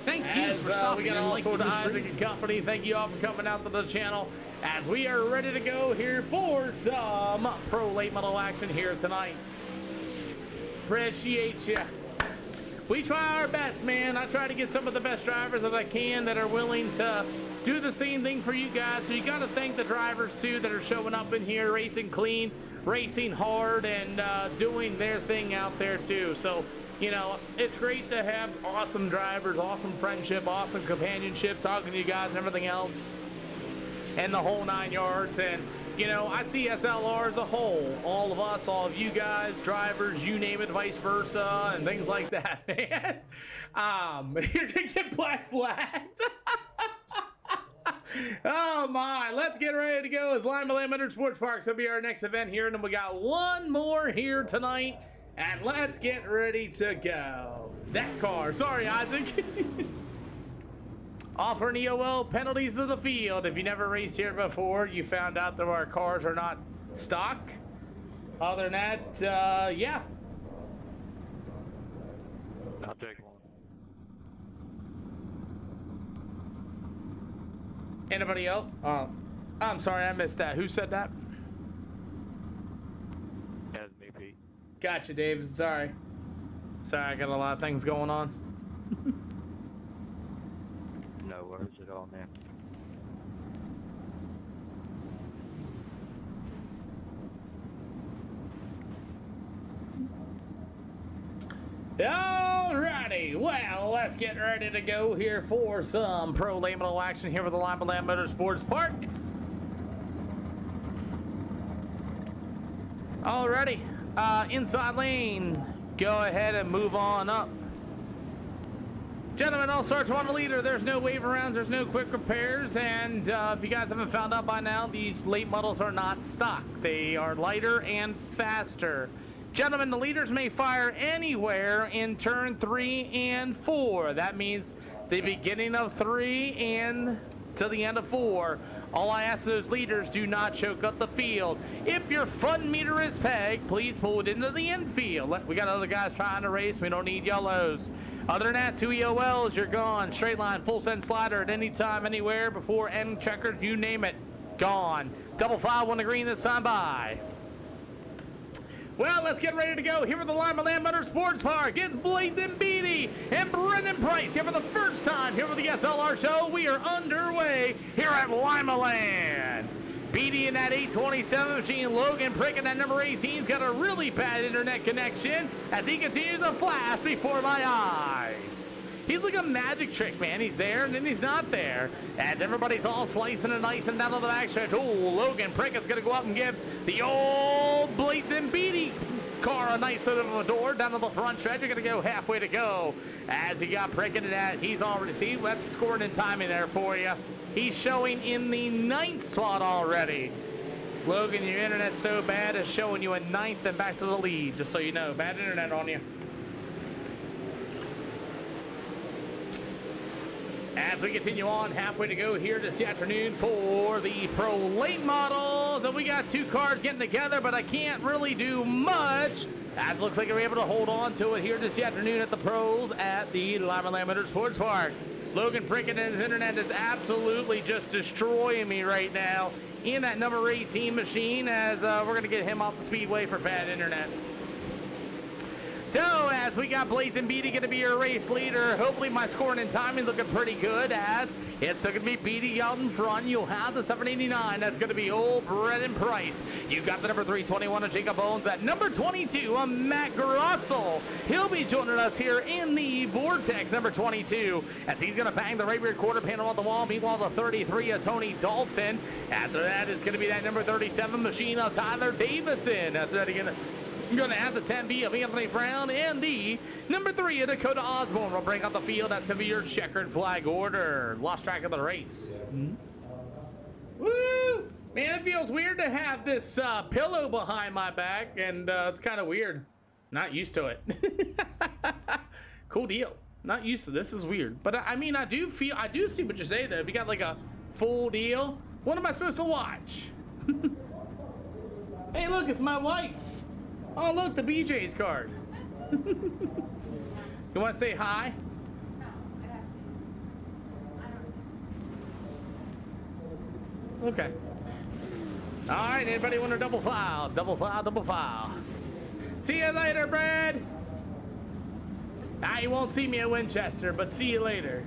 Thank you for stopping we got and all liking sorts of the Isaac stream. and company. Thank you all for coming out to the channel as we are ready to go here for some pro late model action here tonight. Appreciate you. We try our best, man. I try to get some of the best drivers that I can that are willing to do the same thing for you guys. So you got to thank the drivers too that are showing up in here, racing clean, racing hard, and doing their thing out there too. So, you know, it's great to have awesome drivers, awesome friendship, awesome companionship, talking to you guys and everything else, and the whole 9 yards. And you know, I see SLR as a whole, all of us, all of you guys, drivers, you name it, vice versa, and things like that, man. You're gonna get black flagged. Oh my, let's get ready to go as Lima Land Motorsports Park. That'll be our next event here, and then we got one more here tonight, and let's get ready to go. That car, sorry, Isaac. Offering EOL penalties to the field. If you never raced here before, you found out that our cars are not stock. Other than that, yeah. I'll take one. Anybody else? I'm sorry, I missed that. Who said that? That's me, Pete. Gotcha, Dave. Sorry. Sorry, I got a lot of things going on. No worries at all, man. Alrighty, well, let's get ready to go here for some pro late model action here with the Lima Land Motorsports Park. Alrighty, inside lane, go ahead and move on up. Gentlemen, all starts one leader. There's no wave arounds, there's no quick repairs, and if you guys haven't found out by now, these late models are not stock. They are lighter and faster. Gentlemen, the leaders may fire anywhere in turn 3 and 4. That means the beginning of 3 and to the end of 4. All I ask those leaders, do not choke up the field. If your fun meter is pegged, please pull it into the infield. We got other guys trying to race. We don't need yellows. Other than that, 2 EOLs, you're gone. Straight line, full send slider at any time, anywhere, before end checkers, you name it, gone. Double 5 on the green this time, bye. Well, let's get ready to go here at the Lima Land Motorsports Park. It's Blazing Beatty and Brendan Price here for the first time here with the SLR show. We are underway here at Lima Land. Beatty in that 827 machine. Logan Prick in that number 18's got a really bad internet connection as he continues to flash before my eyes. He's like a magic trick, man. He's there, and then he's not there. As everybody's all slicing and dicing down to the backstretch. Oh, Logan Prickett's going to go up and give the old Blazing Beatty car a nice little door down to the front stretch. You're going to go halfway to go. As you got Prickett in that, he's already, see, that's scoring in timing there for you. He's showing in the 9th spot already. Logan, your internet's so bad, it's showing you a 9th and back to the lead, just so you know. Bad internet on you. As we continue on, halfway to go here this afternoon for the pro late models. And we got 2 cars getting together, but I can't really do much. As it looks like we're able to hold on to it here this afternoon at the pros at the Lima Land Motorsports Park. Logan Prickett and his internet is absolutely just destroying me right now in that number 18 machine, as we're going to get him off the speedway for bad internet. So, as we got Blazing Beatty going to be your race leader, hopefully my scoring and timing looking pretty good, as it's going to be Beatty out in front. You'll have the 789. That's going to be old Brendan Price. You've got the number 321 of Jacob Owens. At number 22 of Matt Grossel. He'll be joining us here in the Vortex, number 22, as he's going to bang the right rear quarter panel on the wall. Meanwhile, the 33 of Tony Dalton. After that, it's going to be that number 37 machine of Tyler Davidson. After that, again, I'm going to have the 10B of Anthony Brown, and the number 3 of Dakota Osborne will bring out the field. That's going to be your checkered flag order. Lost track of the race. Woo! Man, it feels weird to have this pillow behind my back, and it's kind of weird. Not used to it. Cool deal. Not used to this. Is weird. But I mean, I do see what you say, though. If you got like a full deal, what am I supposed to watch? Hey, look, it's my wife. Oh, look, the BJ's card. You want to say hi? Okay. All right, anybody want to double file? Double file, double file. See you later, Brad. You won't see me at Winchester, but see you later.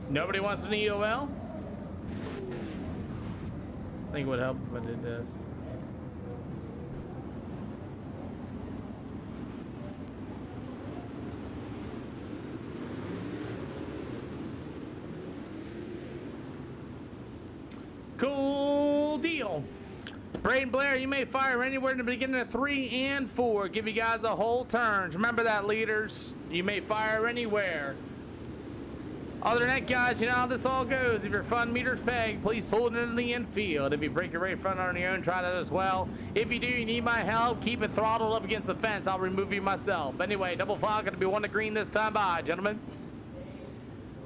Nobody wants an EOL? I think it would help if I did this. Cool deal. Braden Blair, you may fire anywhere in the beginning of 3 and 4. Give you guys a whole turn. Remember that, leaders. You may fire anywhere. Other than that, guys, you know how this all goes. If your fun meter's pegged, please pull it into the infield. If you break your right front on your own, try that as well. If you do, you need my help, keep it throttled up against the fence. I'll remove you myself. Anyway, double file, going to be 1 to green this time. Bye, gentlemen.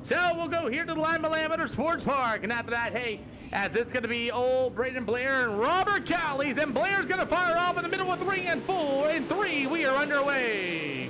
So we'll go here to the Lima Lambetter Sports Park, and after that, hey, as it's going to be old Braden Blair and Robert Cowleys, and Blair's going to fire off in the middle of 3 and 4. In 3, we are underway.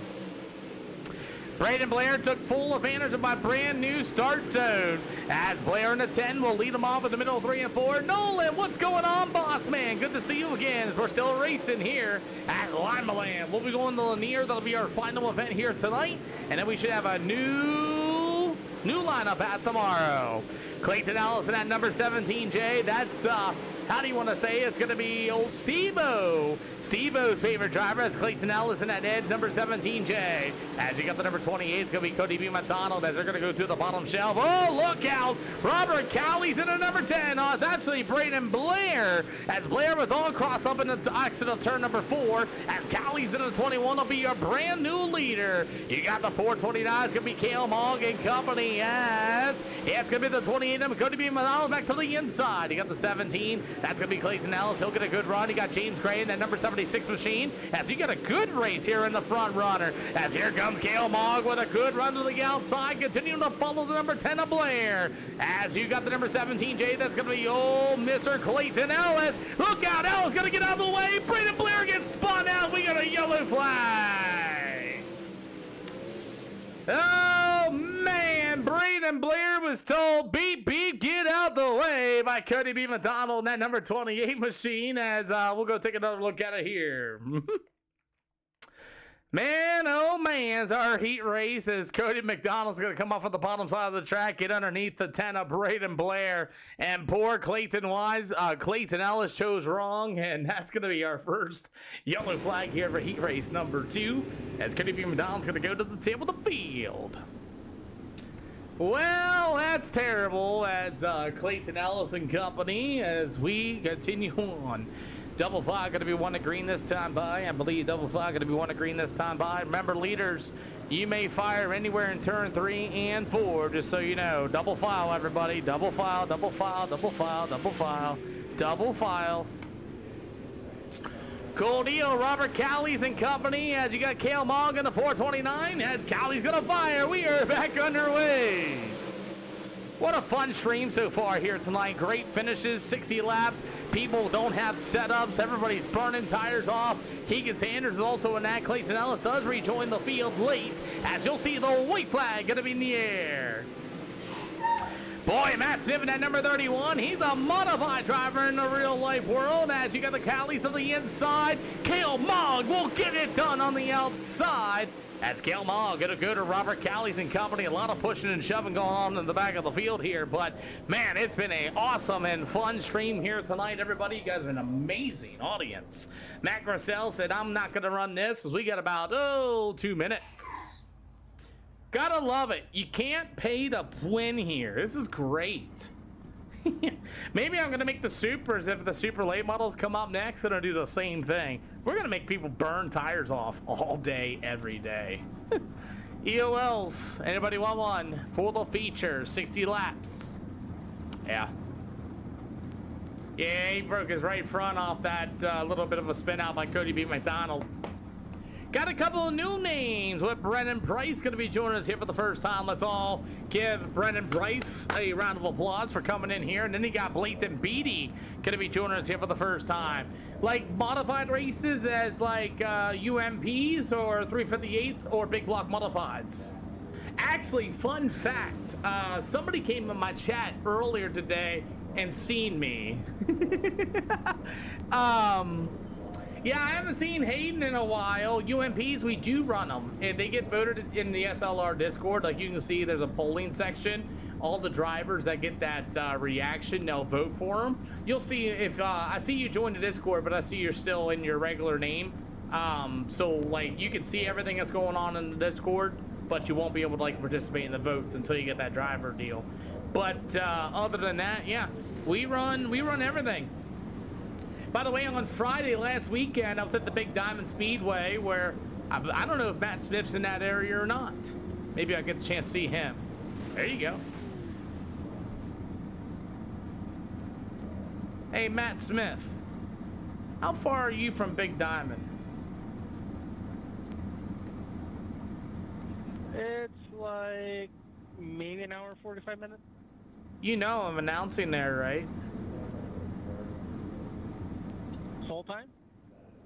Braden Blair took full advantage of my brand new start zone. As Blair in the 10 will lead him off in the middle of 3 and 4. Nolan, what's going on, boss man? Good to see you again as we're still racing here at Lima Land. We'll be going to Lanier. That'll be our final event here tonight. And then we should have a new lineup as tomorrow. Clayton Allison at number 17J. That's how do you want to say it? It's going to be old Steve-O. Steve-O's favorite driver is Clayton Allison at edge number 17J. As you got the number 28, it's going to be Cody B. McDonald as they're going to go to the bottom shelf. Oh, look out. Robert Cowleys in the number 10. Oh, it's actually Braden Blair. As Blair was all crossed up in the exit of turn number 4. As Cowleys in the 21 will be your brand new leader. You got the 429. It's going to be Cale Mogg and company as it's going to be the 28 number Cody B. McDonald back to the inside. You got the 17. That's going to be Clayton Ellis. He'll get a good run. You got James Gray in that number 76 machine. As you got a good race here in the front runner. As here comes Cale Mogg with a good run to the outside. Continuing to follow the number 10 of Blair. As you got the number 17J. That's going to be old Mr. Clayton Ellis. Look out. Ellis going to get out of the way. Braden Blair gets spun out. We got a yellow flag. Oh, man. Braden Blair was told, beep, beep, get out the way by Cody B. McDonald in that number 28 machine as we'll go take another look at it here. Man, oh man, our heat race as Cody McDonald's going to come off at the bottom side of the track, get underneath the 10 of Braden Blair, and poor Clayton Ellis chose wrong, and that's going to be our first yellow flag here for heat race number 2, as Cody B. McDonald's going to go to the tip of the field. Well, that's terrible as Clayton Ellis and company as we continue on. Double flag going to be 1 to green this time by. I believe double flag going to be 1 to green this time by. Remember, leaders, you may fire anywhere in turn 3 and 4, just so you know. Double file, everybody. Double file, double file, double file, double file, double file. Cool deal, Robert Cowleys and company, as you got Cale Mogg in the 429, as Cowleys going to fire. We are back underway. What a fun stream so far here tonight. Great finishes, 60 laps. People don't have setups. Everybody's burning tires off. Keegan Sanders is also in that. Clayton Ellis does rejoin the field late, as you'll see the white flag going to be in the air. Boy, Matt Smith in that number 31. He's a modified driver in the real life world, as you got the Cowleys to the inside. Cale Mogg will get it done on the outside. As Cale Mogg going to go to Robert Cowleys and company. A lot of pushing and shoving going on in the back of the field here. But, man, it's been an awesome and fun stream here tonight, everybody. You guys have been an amazing audience. Matt Grissell said, I'm not going to run this because we got about, 2 minutes. Gotta love it. You can't pay to win here. This is great. Maybe I'm going to make the supers, if the super late models come up next, and I'll do the same thing. We're going to make people burn tires off all day, every day. EOLs, anybody want one? Full feature, 60 laps. Yeah. Yeah, he broke his right front off that little bit of a spin out by Cody B. McDonald. Got a couple of new names with Brennan Price going to be joining us here for the first time. Let's all give Brennan Price a round of applause for coming in here. And then he got Blayton Beatty going to be joining us here for the first time. Like modified races as like UMPs or 358s or big block modifieds. Actually, fun fact, somebody came in my chat earlier today and seen me. Yeah, I haven't seen Hayden in a while. UMPs, we do run them, and they get voted in the SLR Discord. Like you can see, there's a polling section. All the drivers that get that reaction, they'll vote for them. You'll see if I see you join the Discord, but I see you're still in your regular name. So like you can see everything that's going on in the Discord, but you won't be able to like participate in the votes until you get that driver deal. But other than that, yeah, we run everything. By the way, on Friday last weekend, I was at the Big Diamond Speedway where I don't know if Matt Smith's in that area or not. Maybe I'll get a chance to see him. There you go. Hey, Matt Smith, how far are you from Big Diamond? It's like maybe an hour and 45 minutes. You know I'm announcing there, right? Full time?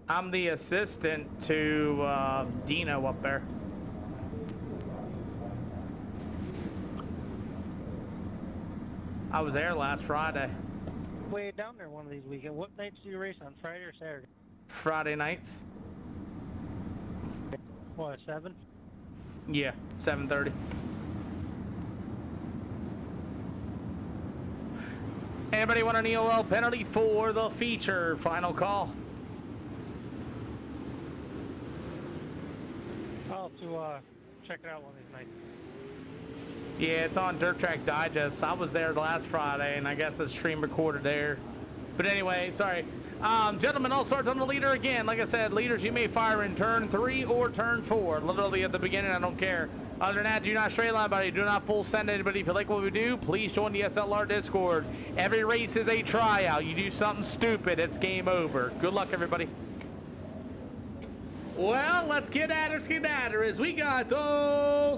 I'm the assistant to Dino up there. I was there last Friday. Way down there one of these weekends. What nights do you race on? Friday or Saturday? Friday nights. What, 7? Yeah, 7:30. Anybody want an EOL penalty for the feature? Final call. I'll have to check it out one of these nights. Yeah, it's on Dirt Track Digest. I was there last Friday, and I guess it's stream recorded there. But anyway, sorry. Gentlemen, all starts on the leader again. Like I said, leaders, you may fire in turn 3 or turn 4. Literally at the beginning, I don't care. Other than that, do not straight line anybody. Do not full send anybody. If you like what we do, please join the SLR Discord. Every race is a tryout. You do something stupid, it's game over. Good luck, everybody. Well, let's get at her, skedatter, as we got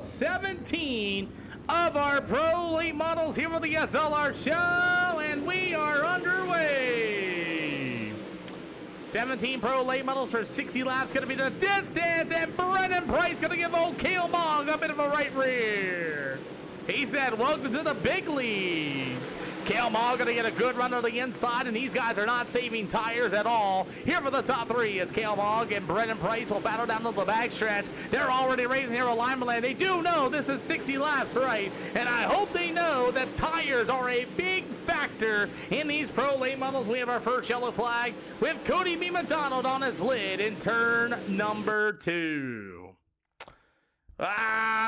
17 of our pro late models here for the SLR show, and we are underway. 17 pro late models for 60 laps, going to be the distance, and Brennan Price going to give old Kale Mong a bit of a right rear. He said, welcome to the big leagues. Kale Mong going to get a good run on the inside, and these guys are not saving tires at all. Here for the top 3 is Kale Mong and Brennan Price will battle down to the backstretch. They're already raising their alignment lane. They do know this is 60 laps, right? And I hope they know that tires are a big factor in these pro late models. We have our first yellow flag with Cody B. McDonald on his lid in turn number 2.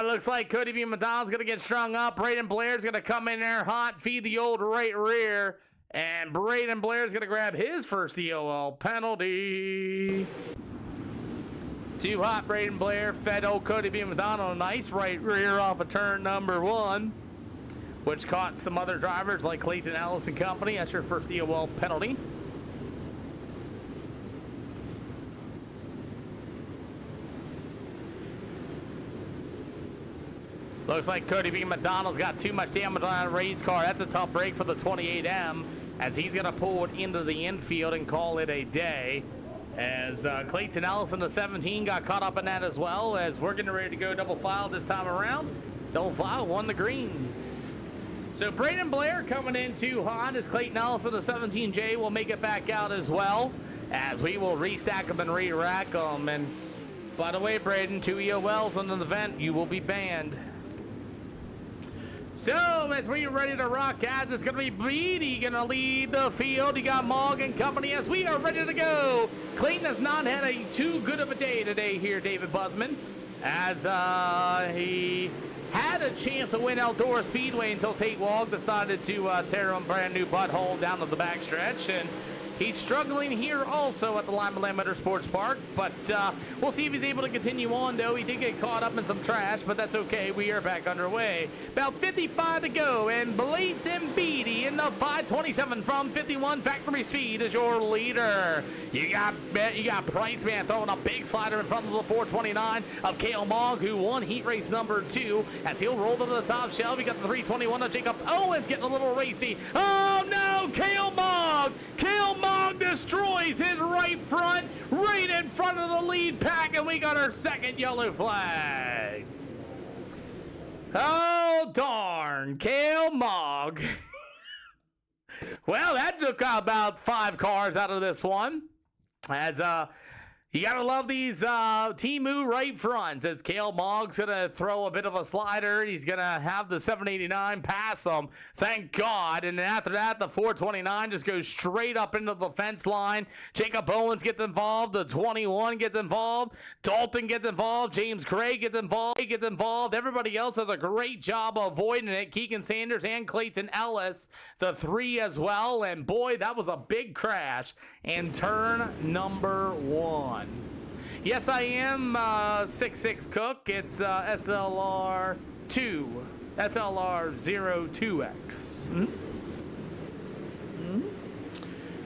Looks like Cody B. McDonald's going to get strung up. Braden Blair's going to come in there hot, feed the old right rear. And Braden Blair's going to grab his first EOL penalty. Too hot, Braden Blair fed old Cody B. McDonald a nice right rear off of turn number 1, which caught some other drivers like Clayton Ellis and company. That's your first EOL penalty. Looks like Cody B. McDonald's got too much damage on that race car. That's a tough break for the 28M as he's going to pull it into the infield and call it a day. As Clayton Ellis in the 17 got caught up in that as well, as we're getting ready to go double file this time around. Double file won the green. So Braden Blair coming in too hot as Clayton Ellis in the 17J will make it back out as well, as we will restack them and re-rack them. And by the way, Braden, 2 EOLs on the event, you will be banned. So, as we're ready to rock, guys, it's going to be Beatty going to lead the field. You got Mogg and company as we are ready to go. Clayton has not had a too good of a day today here, David Busman, as he had a chance to win Eldora Speedway until Tate Wall decided to tear a brand new butthole down to the backstretch. And He's struggling here also at the Lima Land Motorsports Park, but we'll see if he's able to continue on, though. He did get caught up in some trash, but that's okay. We are back underway. About 55 to go, and Blatant Beatty in the 527 from 51 factory speed is your leader. You got Price Man throwing a big slider in front of the 429 of Kale Mogg, who won heat race number 2 as he'll roll to the top shelf. You got the 321 of Jacob Owens getting a little racy. Oh no, Kale Mogg! Kale Mogg destroys his right front right in front of the lead pack, and we got our second yellow flag. Oh darn, Kale Mogg. Well, that took about 5 cars out of this one. As you gotta love these Temu right fronts, as Kale Mogg's gonna throw a bit of a slider. He's gonna have the 789 pass him, thank God. And then after that, the 429 just goes straight up into the fence line. Jacob Owens gets involved, the 21 gets involved, Dalton gets involved, James Craig gets involved. Everybody else does a great job avoiding it. Keegan Sanders and Clayton Ellis, the 3 as well. And boy, that was a big crash in turn number 1. Yes, I am 6'6" Cook. It's SLR 02X.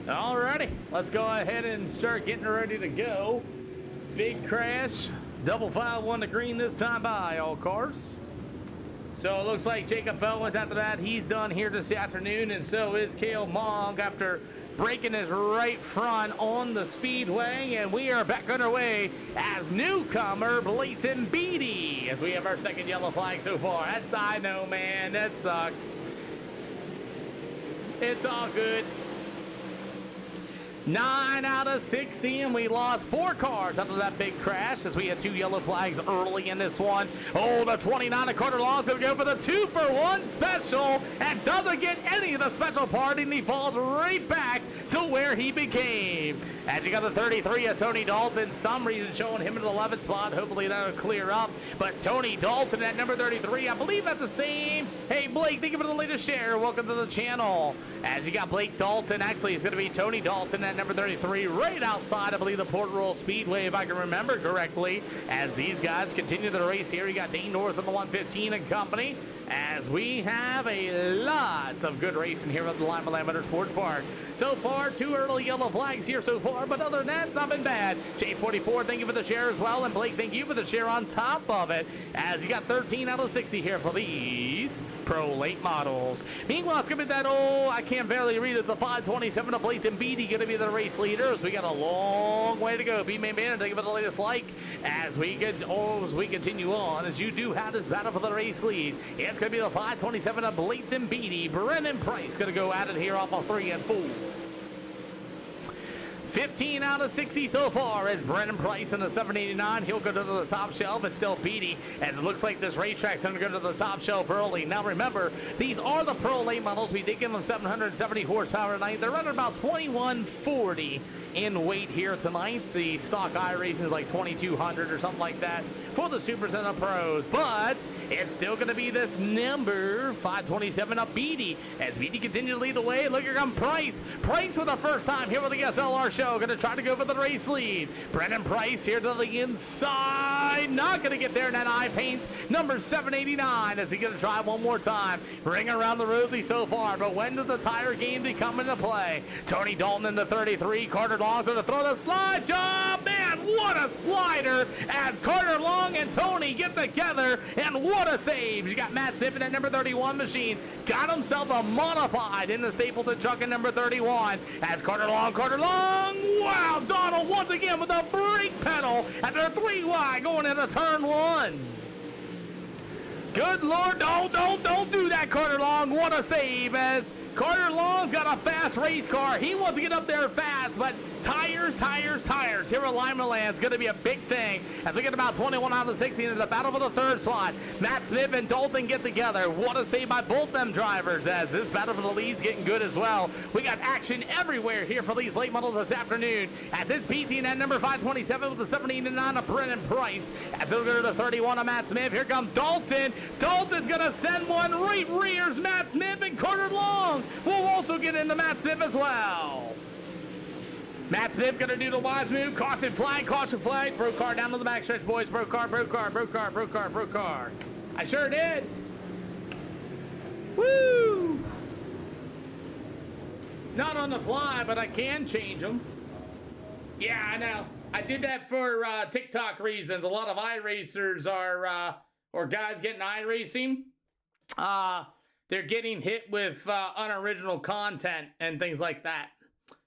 Alrighty, let's go ahead and start getting ready to go. Big crash, double file, 1 to green this time by all cars. So it looks like Jacob Owens after that, he's done here this afternoon, and so is Kale Mogg after breaking his right front on the speedway. And we are back underway as newcomer Blatant Beatty, as we have our second yellow flag so far. That's, I know, man, that sucks. It's all good. 9 out of 60, and we lost 4 cars after that big crash as we had 2 yellow flags early in this one. Oh, the 29 a quarter long, so we go for the 2-for-1 special and doesn't get any of the special part, and he falls right back to where he became. As you got the 33 of Tony Dalton, some reason showing him in the 11th spot. Hopefully that'll clear up. But Tony Dalton at number 33, I believe that's the same. Hey, Blake, thank you for the latest share. Welcome to the channel. As you got Blake Dalton, actually it's going to be Tony Dalton at number 33, right outside, I believe, the Port Royal Speedway, if I can remember correctly. As these guys continue the race here, you got Dane North on the 115 and company. As we have a lot of good racing here at the Lima Land Motorsports Park. So far, 2 early yellow flags here so far, but other than that, it's not been bad. J44, thank you for the share as well, and Blake, thank you for the share on top of it, as you got 13 out of 60 here for these Pro Late models. Meanwhile, it's going to be that I can't barely read it, the 527 of Blatant Beatty going to be the race leader, as we got a long way to go. B-Main Banner, thank you for the latest like, as we continue on, as you do have this battle for the race lead. It's going to be the 527 of Blatant Beatty. Brennan Price going to go at it here off of 3 and 4. 15 out of 60 so far as Brennan Price in the 789. He'll go to the top shelf. It's still Beatty, as it looks like this racetrack's going to go to the top shelf early. Now remember, these are the Pro Late models. We did give them 770 horsepower tonight. They're running about 2140 in weight here tonight. The stock iRacing is like 2200 or something like that for the Supers and the Pros. But it's still going to be this number 527 up Beatty, as Beatty continues to lead the way. Look, here comes Price. Price for the first time here with the SLR show. Going to try to go for the race lead. Brennan Price here to the inside. Not going to get there in that eye paint. Number 789. Is he going to try one more time? Ring around the rosy so far, but when does the tire game come into play? Tony Dalton in the 33. Carter Long's going to throw the slide job. Man, what a slider as Carter Long and Tony get together, and what a save. You got Matt Smith in that number 31 machine. Got himself a modified in the Stapleton truck in number 31 as Carter Long. Wow, Donald once again with a brake pedal as they're 3 wide going into turn 1. Good Lord, don't do that, Carter Long. What a save, as Carter Long's got a fast race car. He wants to get up there fast, but tires here at Lima Land's going to be a big thing as we get about 21 out of 60 into the battle for the 3rd spot. Matt Smith and Dalton get together. What a save by both them drivers, as this battle for the lead's getting good as well. We got action everywhere here for these late models this afternoon, as it's PT in that number 527 with the 789 of Brennan Price. As they'll go to the 31 of Matt Smith. Here comes Dalton. Dalton's going to send one right rears Matt Smith, and Carter Long will also get into Matt Smith as well. Matt Smith gonna do the wise move. Caution flag, caution flag. Pro car down to the backstretch, boys. Pro car, pro car, pro car, pro car, pro car. I sure did. Woo! Not on the fly, but I can change them. Yeah, I know. I did that for TikTok reasons. A lot of iRacers are, or guys getting iRacing, they're getting hit with unoriginal content and things like that.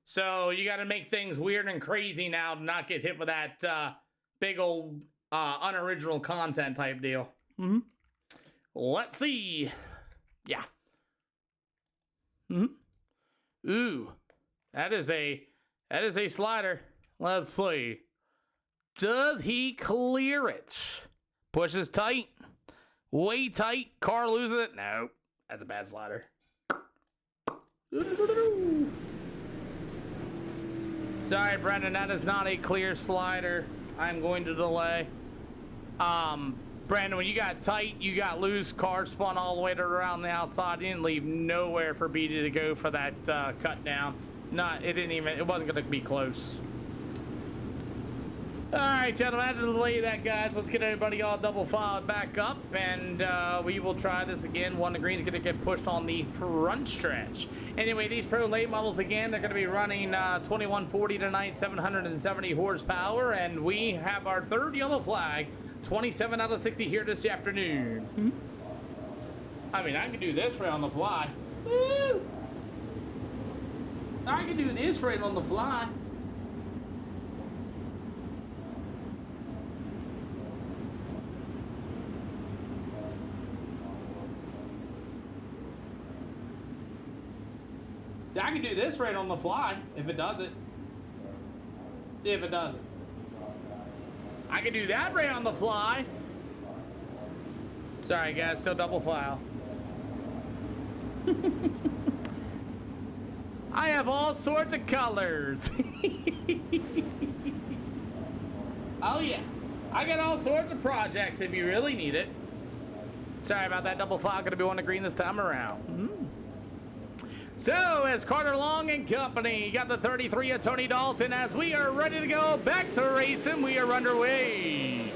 So you got to make things weird and crazy now to not get hit with that big old unoriginal content type deal. Mm-hmm. Let's see. Yeah. Mm-hmm. Ooh, that is a slider. Let's see. Does he clear it? Pushes tight. Way tight. Car loses it. No, that's a bad slider. Sorry, Brendan, that is not a clear slider. I'm going to delay. Brandon, when you got tight, you got loose, car spun all the way to around the outside. You didn't leave nowhere for BD to go for that cut down. It wasn't going to be close. All right, gentlemen, I had to delay that, guys. Let's get everybody all double filed back up, and we will try this again. One of the green's going to get pushed on the front stretch. Anyway, these Pro late models, again, they're going to be running 2140 tonight, 770 horsepower, and we have our third yellow flag, 27 out of 60 here this afternoon. Mm-hmm. I mean, I can do this right on the fly. Woo! I can do this right on the fly. I can do this right on the fly if it does it. See if it does it. I can do that right on the fly. Sorry, guys, still double file. I have all sorts of colors. Oh, yeah. I got all sorts of projects if you really need it. Sorry about that double file. Gonna be on the green this time around. Mm-hmm. So, as Carter Long and company got the 33 of Tony Dalton, as we are ready to go back to racing, we are underway.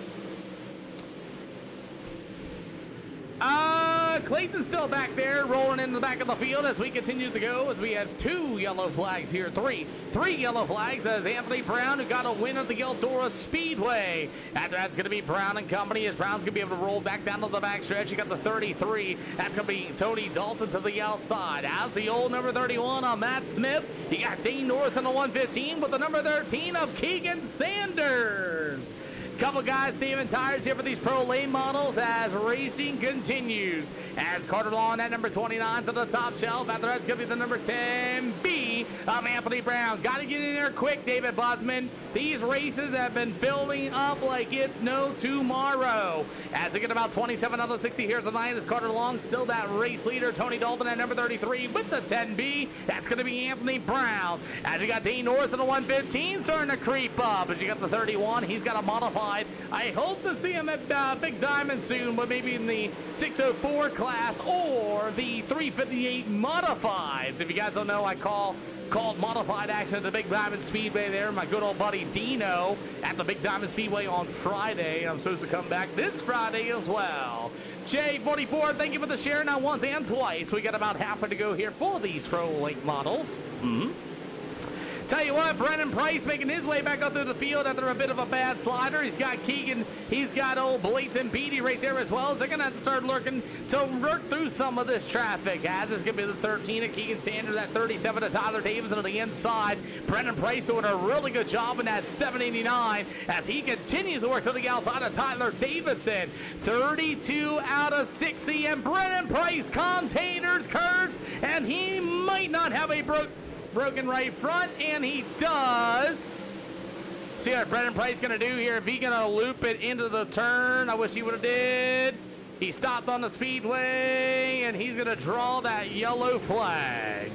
Clayton's still back there, rolling in the back of the field as we continue to go, as we have two yellow flags here, three yellow flags, as Anthony Brown, who got a win at the Eldora Speedway. After that's going to be Brown and company, as Brown's going to be able to roll back down to the back stretch. You got the 33. That's going to be Tony Dalton to the outside. As the old number 31 on Matt Smith, you got Dean Norris in the 115 with the number 13 of Keegan Sanders. Couple guys saving tires here for these Pro lane models as racing continues. As Carter Lawn at number 29 to the top shelf. After that's going to be the number 10B of Anthony Brown. Got to get in there quick, David Busman. These races have been filling up like it's no tomorrow. As we get about 27 out of 60 here tonight, is Carter Long still that race leader. Tony Dalton at number 33 with the 10B. That's going to be Anthony Brown. As you got Dean Norris in the 115 starting to creep up. As you got the 31, he's got a modified. I hope to see him at Big Diamond soon, but maybe in the 604 class or the 358 modifieds. If you guys don't know, I called modified action at the Big Diamond Speedway there. My good old buddy Dino at the Big Diamond Speedway on Friday. I'm supposed to come back this Friday as well. J44, thank you for the share. Now once and twice. We got about halfway to go here for these Pro Link models. Mm-hmm. Tell you what, Brennan Price making his way back up through the field after a bit of a bad slider. He's got Keegan, he's got old Blatant Beatty right there as well. So they're going to have to start looking to work through some of this traffic. As it's going to be the 13 of Keegan Sanders, that 37 of Tyler Davidson on the inside. Brennan Price doing a really good job in that 789 as he continues to work to the outside of Tyler Davidson. 32 out of 60, and Brennan Price containers curves, and he might not have a broken right front, and he does. See what Brennan Price gonna do here. If he gonna loop it into the turn, I wish he would have did. He stopped on the speedway, and he's gonna draw that yellow flag.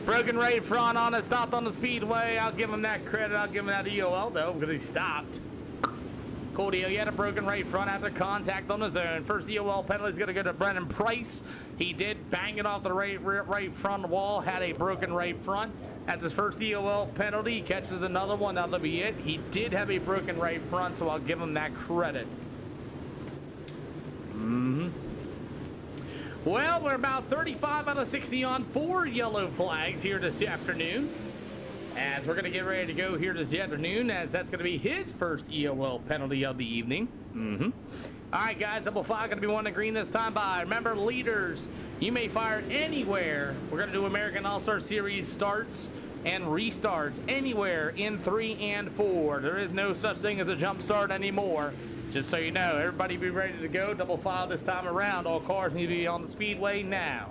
Broken right front on it, stopped on the speedway. I'll give him that credit. I'll give him that EOL though, because he stopped. Cool deal. He had a broken right front after contact on his own. First EOL penalty is going to go to Brennan Price. He did bang it off the right front wall, had a broken right front. That's his first EOL penalty. He catches another one. That'll be it. He did have a broken right front, so I'll give him that credit. Well, we're about 35 out of 60 on 4 yellow flags here this afternoon. As we're going to get ready to go here this afternoon, as that's going to be his first EOL penalty of the evening. All right, guys, double five going to be one to green this time by. Remember, leaders, you may fire anywhere. We're going to do American All-Star Series starts and restarts anywhere in 3 and 4. There is no such thing as a jump start anymore. Just so you know, everybody be ready to go. Double file this time around. All cars need to be on the speedway now.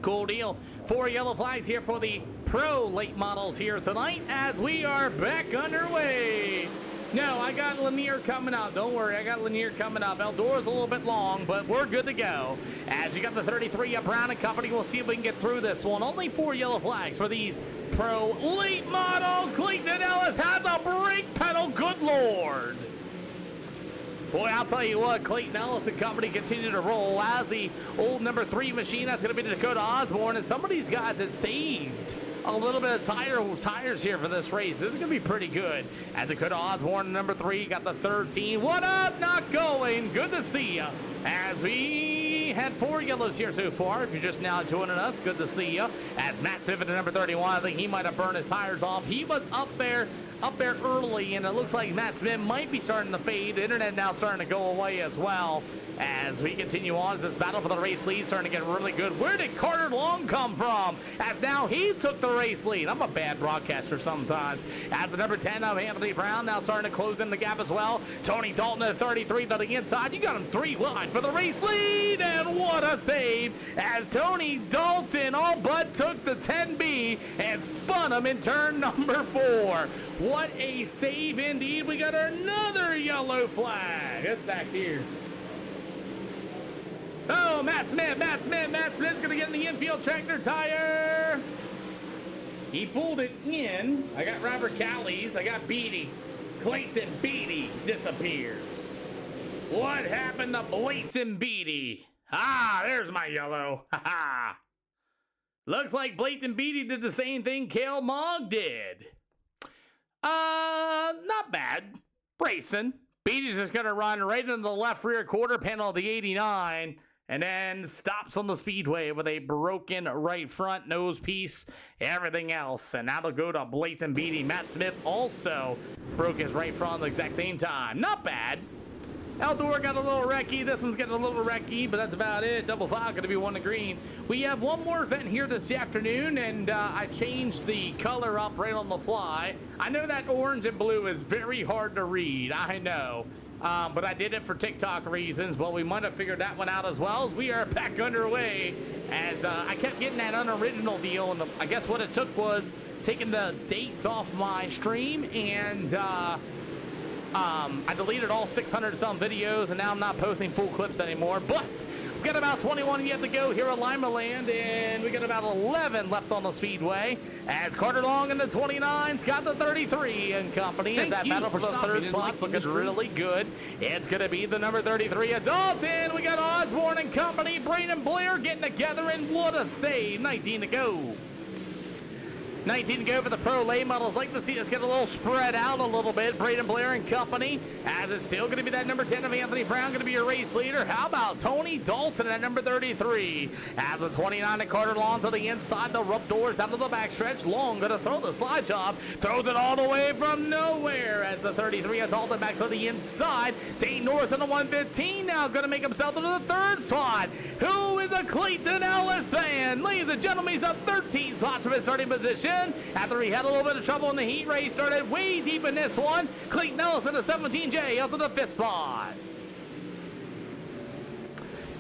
Cool deal. 4 yellow flags here for the pro late models here tonight as we are back underway. No, I got Lanier coming up. Don't worry, I got Lanier coming up. Eldor's a little bit long, but we're good to go. As you got the 33 of Brown & Company, we'll see if we can get through this one. Only 4 yellow flags for these pro late models. Clayton Ellis has a brake pedal, good Lord. Boy, I'll tell you what, Clayton Ellis and company continue to roll as the old number 3 machine. That's going to be the Dakota Osborne, and some of these guys have saved a little bit of tires here for this race. This is going to be pretty good. As Dakota Osborne, number 3, got the 13. What up? Not going. Good to see you. As we had 4 yellows here so far. If you're just now joining us, good to see you. As Matt Smith at number 31, I think he might have burned his tires off. He was up there early, and it looks like Matt Smith might be starting to fade. The internet now starting to go away as well. As we continue on, as this battle for the race lead starting to get really good. Where did Carter Long come from? As now he took the race lead. I'm a bad broadcaster sometimes. As the number 10 of Anthony Brown now starting to close in the gap as well. Tony Dalton at 33 to the inside. You got him 3 wide for the race lead, and what a save as Tony Dalton all but took the 10B and spun him in turn number 4. What a save indeed. We got another yellow flag. It's back here. Oh, Matt Smith's going to get in the infield tractor tire. He pulled it in. I got Robert Callies. I got Beatty. Clayton Beatty disappears. What happened to Clayton Beatty? Ah, there's my yellow. Ha ha. Looks like Clayton Beatty did the same thing Cale Mogg did. Not bad. Racing. Beatty's just going to run right into the left rear quarter panel of the 89 and then stops on the speedway with a broken right front nose piece, everything else. And that'll go to Clayton Beatty. Matt Smith also broke his right front at the exact same time. Not bad. Eldor got a little wrecky. This one's getting a little wrecky, but that's about it. Double five going to be 1 to green. We have one more event here this afternoon, and I changed the color up right on the fly. I know that orange and blue is very hard to read. I know. But I did it for TikTok reasons. Well, we might have figured that one out as well. As we are back underway as I kept getting that unoriginal deal. And I guess what it took was taking the dates off my stream and I deleted all 600 some videos, and now I'm not posting full clips anymore. But we've got about 21 yet to go here at Lima Land, and we got about 11 left on the speedway. As Carter Long in the 29's got the 33 and company. As that battle for the third spot's looking really good. It's going to be the number 33 of Dalton. We got Osborne and company. Braden Blair getting together, and what a save. 19 to go. 19 to go for the pro late models. Like to see us get a little spread out a little bit. Braden Blair and company, as it's still going to be that number 10 of Anthony Brown going to be your race leader. How about Tony Dalton at number 33? As a 29 of Carter Long to the inside, the rub doors out of the backstretch. Long going to throw the slide job. Throws it all the way from nowhere. As the 33 of Dalton back to the inside. Dane Norris in the 115 now going to make himself into the 3rd spot. Who is a Clayton Ellis fan? Ladies and gentlemen, he's up 13 spots from his starting position. After he had a little bit of trouble in the heat race, started way deep in this one. Clayton Ellis in the 17J up to the 5th spot.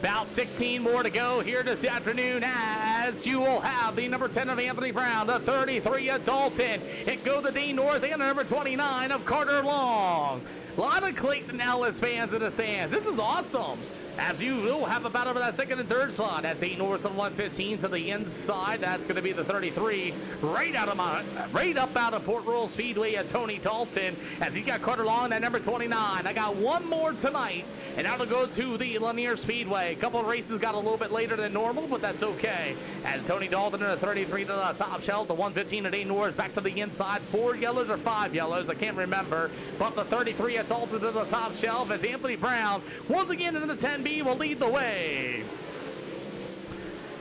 About 16 more to go here this afternoon as you will have the number 10 of Anthony Brown, the 33 of Dalton. It goes to Dean North and the number 29 of Carter Long. A lot of Clayton Ellis fans in the stands. This is awesome. As you will have a battle for that second and third slot as Dayton Norris on 115 to the inside. That's going to be the 33 right up out of Port Royal Speedway at Tony Dalton as he got Carter Long at number 29. I got one more tonight, and that'll go to the Lanier Speedway. A couple of races got a little bit later than normal, but that's okay. As Tony Dalton in the 33 to the top shelf, the 115 at Dayton Norris back to the inside. 4 yellows or 5 yellows, I can't remember. But the 33 at Dalton to the top shelf as Anthony Brown once again in the 10B will lead the way.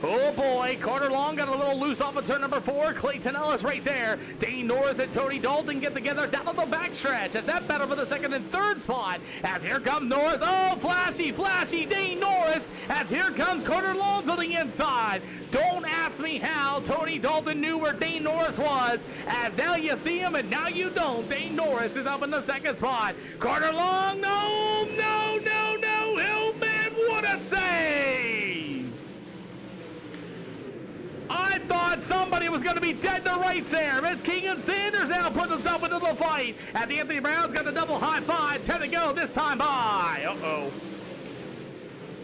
Oh boy, Carter Long got a little loose off of turn number 4. Clayton Ellis right there. Dane Norris and Tony Dalton get together down on the backstretch as that battle for the second and third spot. As here comes Norris. Oh, flashy Dane Norris. As here comes Carter Long to the inside. Don't ask me how Tony Dalton knew where Dane Norris was. As now you see him and now you don't. Dane Norris is up in the second spot. Carter Long, no. Hillman, what a save. I thought somebody was going to be dead to rights there. Miss Keegan Sanders now puts himself into the fight as Anthony Brown's got the double high five. 10 to go this time by.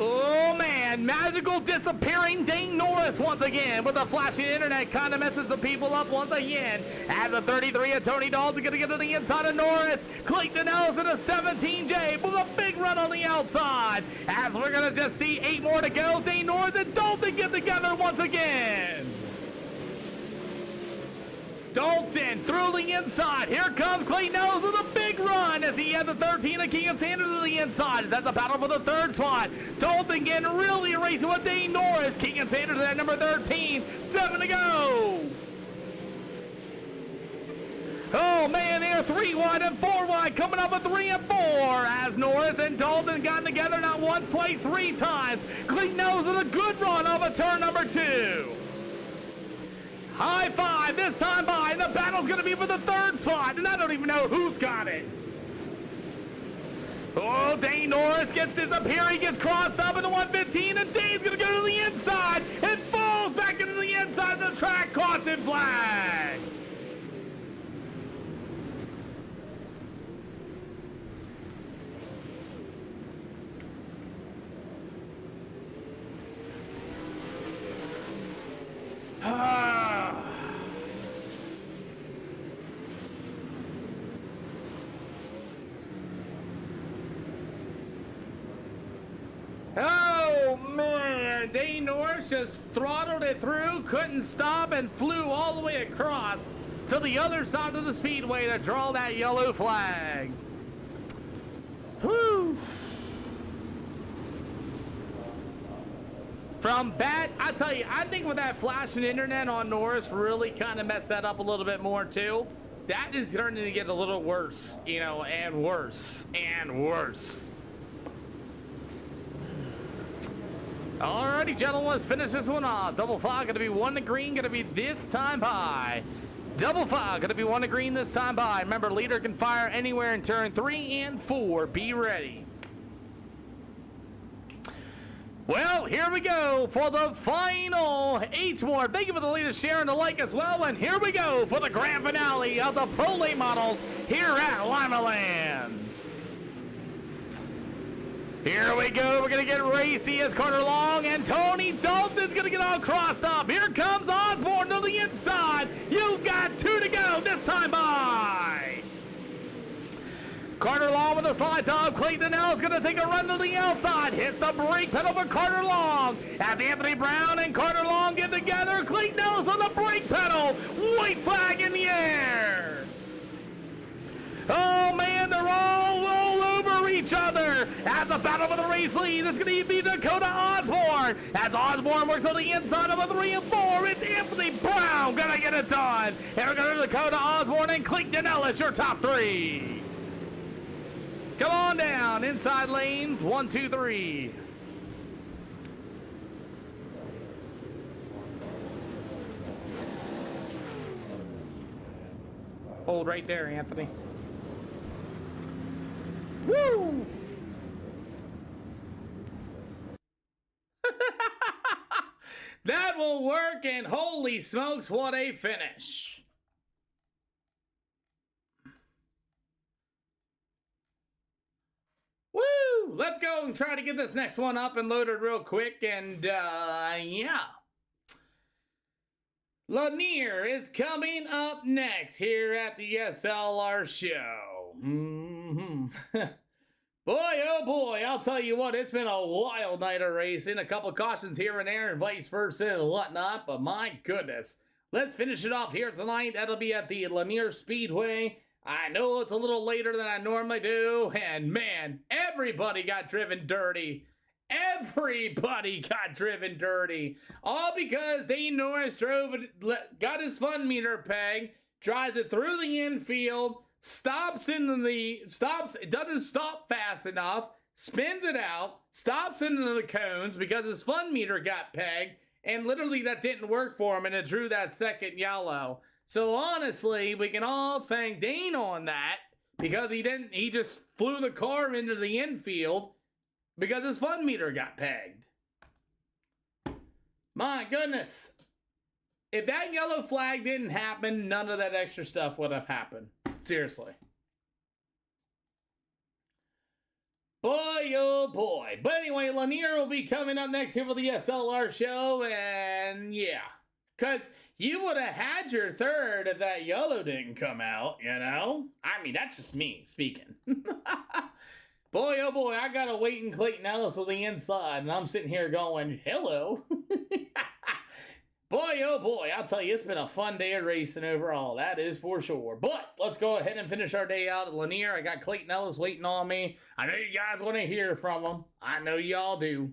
Oh man, magical disappearing Dane Norris once again with the flashing internet kind of messes the people up once again. As a 33 of Tony Dalton going to get to the inside of Norris. Clayton Ellis in a 17J with a big run on the outside. As we're going to just see 8 more to go. Dane Norris and Dalton get together once again. Dalton through the inside. Here comes Clayton Ellis with a big run as he had the 13 of Keegan Sanders to the inside. As that's the battle for the third spot. Dalton getting really racing with Dane Norris. Keegan Sanders at number 13. 7 to go. Oh man, they're 3 wide and 4 wide coming up with 3 and 4 as Norris and Dalton got together not once, twice, 3 times. Clayton Ellis with a good run off of turn number 2. High five this time by, and the battle's going to be for the third spot, and I don't even know who's got it. Oh, Dane Norris gets disappeared. He gets crossed up in the 115, and Dane's going to go to the inside and falls back into the inside of the track. Caution flag. Oh man, Dane Norris just throttled it through, couldn't stop, and flew all the way across to the other side of the speedway to draw that yellow flag. Whew. From bat, I tell you, I think with that flashing internet on Norris really kind of messed that up a little bit more too. That is starting to get a little worse, you know, and worse and worse. Alrighty, gentlemen, let's finish this one off. Double fog going to be 1 to green, going to be this time by. Double fog going to be 1 to green this time by. Remember, leader can fire anywhere in turn 3 and 4. Be ready. Well, here we go for the final H-More. Thank you for the latest share and the like as well. And here we go for the grand finale of the Pro Late Models here at Lima Land. Here we go. We're going to get racy as Carter Long and Tony Dalton's going to get all crossed up. Here comes Osborne to the inside. You've got 2 to go this time by. Carter Long with a slide top. Clayton Ellis going to take a run to the outside. Hits the brake pedal for Carter Long. As Anthony Brown and Carter Long get together. Clayton Ellis on the brake pedal. White flag in the air. Oh man, they're all over each other. As a battle for the race lead, it's going to be Dakota Osborne. As Osborne works on the inside of a 3 and 4, it's Anthony Brown going to get it done. And we're going to Dakota Osborne and Clayton Ellis, your top 3. Come on down, inside lane, 1, 2, 3. Hold right there, Anthony. Woo! That will work, and holy smokes, what a finish. let's go and try to get this next one up and loaded real quick. And yeah. Lanier is coming up next here at the SLR show. Boy, oh boy, I'll tell you what, it's been a wild night of racing. A couple cautions here and there and vice versa and whatnot, but my goodness. Let's finish it off here tonight. That'll be at the Lanier Speedway. I know it's a little later than I normally do, and man, everybody got driven dirty. Everybody got driven dirty. All because Dane Norris got his fun meter peg, drives it through the infield, doesn't stop fast enough, spins it out, stops into the cones because his fun meter got pegged, and literally that didn't work for him, and it drew that second yellow. So honestly, we can all thank Dane on that because he just flew the car into the infield because his fun meter got pegged. My goodness. If that yellow flag didn't happen, none of that extra stuff would have happened. Seriously. Boy, oh boy. But anyway, Lanier will be coming up next here for the SLR show, and yeah. Because you would have had your third if that yellow didn't come out, you know? I mean, that's just me speaking. Boy, oh boy, I got to wait in Clayton Ellis on the inside, and I'm sitting here going, hello. Boy, oh boy, I'll tell you, it's been a fun day of racing overall. That is for sure. But let's go ahead and finish our day out at Lanier. I got Clayton Ellis waiting on me. I know you guys want to hear from him. I know y'all do.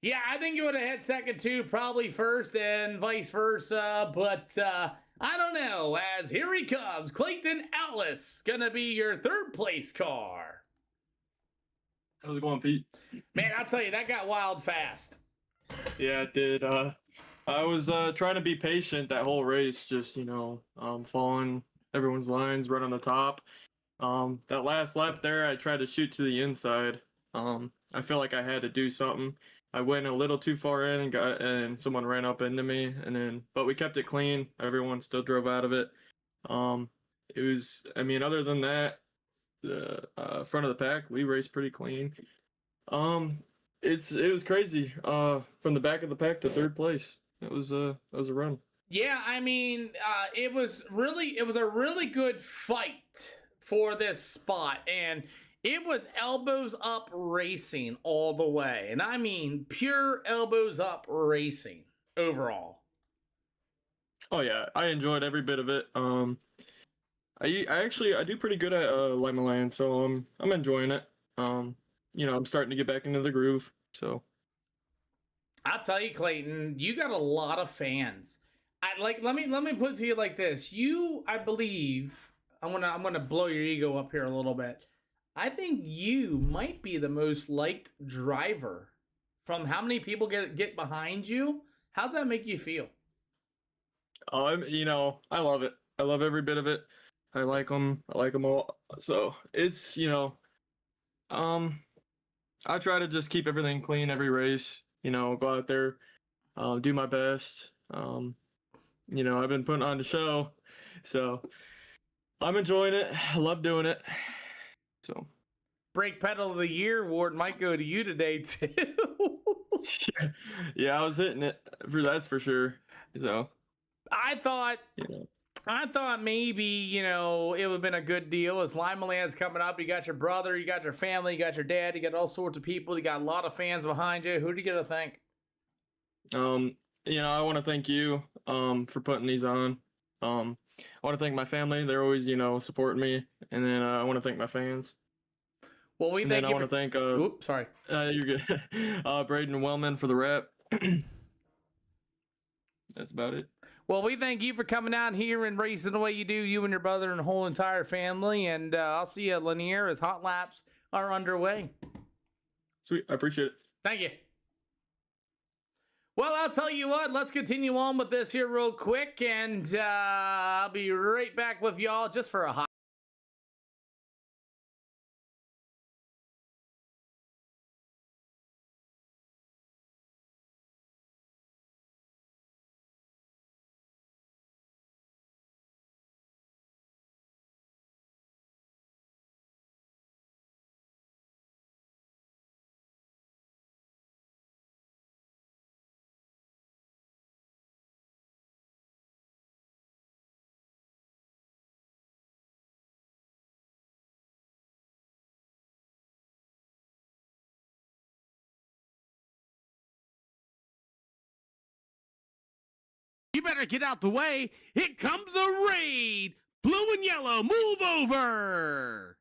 Yeah, I think you would have had second too, probably first and vice versa. But I don't know. As here he comes, Clayton Ellis, gonna be your third place car. How's it going, Pete? Man, I'll tell you, that got wild fast. Yeah, it did. I was trying to be patient that whole race, just, following everyone's lines right on the top. That last lap there, I tried to shoot to the inside. I feel like I had to do something. I went a little too far in and someone ran up into me, but we kept it clean. Everyone still drove out of it. It was, other than that, the front of the pack, we raced pretty clean. It was crazy. From the back of the pack to third place. It was a run. Yeah, it was a really good fight for this spot, and it was elbows up racing all the way, and I mean pure elbows up racing overall. Oh yeah, I enjoyed every bit of it. I do pretty good at Lima Land, so I'm enjoying it. I'm starting to get back into the groove. So I'll tell you, Clayton, you got a lot of fans. Let me put it to you like this. I believe I'm gonna blow your ego up here a little bit. I think you might be the most liked driver. From how many people get behind you? How's that make you feel? I love it. I love every bit of it. I like them. I like them all. So it's, I try to just keep everything clean every race, go out there, do my best. I've been putting on the show, so I'm enjoying it. I love doing it. So Brake Pedal of the Year award might go to you today too. Yeah, I was hitting it that's for sure. So I thought maybe, it would have been a good deal. As Lima Land's coming up, you got your brother, you got your family, you got your dad, you got all sorts of people, you got a lot of fans behind you. Who do you get to thank? I want to thank you for putting these on. I want to thank my family. They're always, supporting me. And then I want to thank my fans. Well, I want to thank oops, sorry. You're good. Braden Wellman for the rep. That's about it. Well, we thank you for coming out here and racing the way you do, you and your brother and the whole entire family. And I'll see you at Lanier as hot laps are underway. Sweet. I appreciate it. Thank you. Well, I'll tell you what, let's continue on with this here real quick. And I'll be right back with y'all just for a hot You better get out the way. Here comes a raid. Blue and yellow, move over.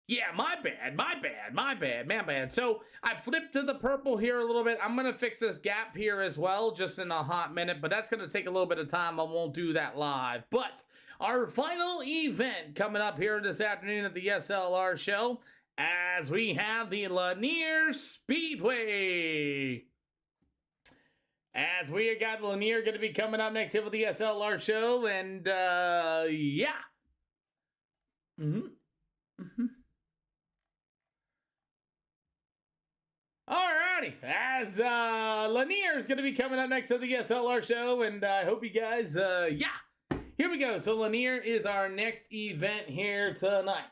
Yeah, my bad. So I flipped to the purple here a little bit. I'm going to fix this gap here as well, just in a hot minute, but that's going to take a little bit of time. I won't do that live. But our final event coming up here this afternoon at the SLR show, as we have the Lanier Speedway. As we got Lanier going to be coming up next here with the SLR show, and yeah. Alrighty, as Lanier is going to be coming up next to the SLR show, and I hope you guys, yeah, here we go. So Lanier is our next event here tonight.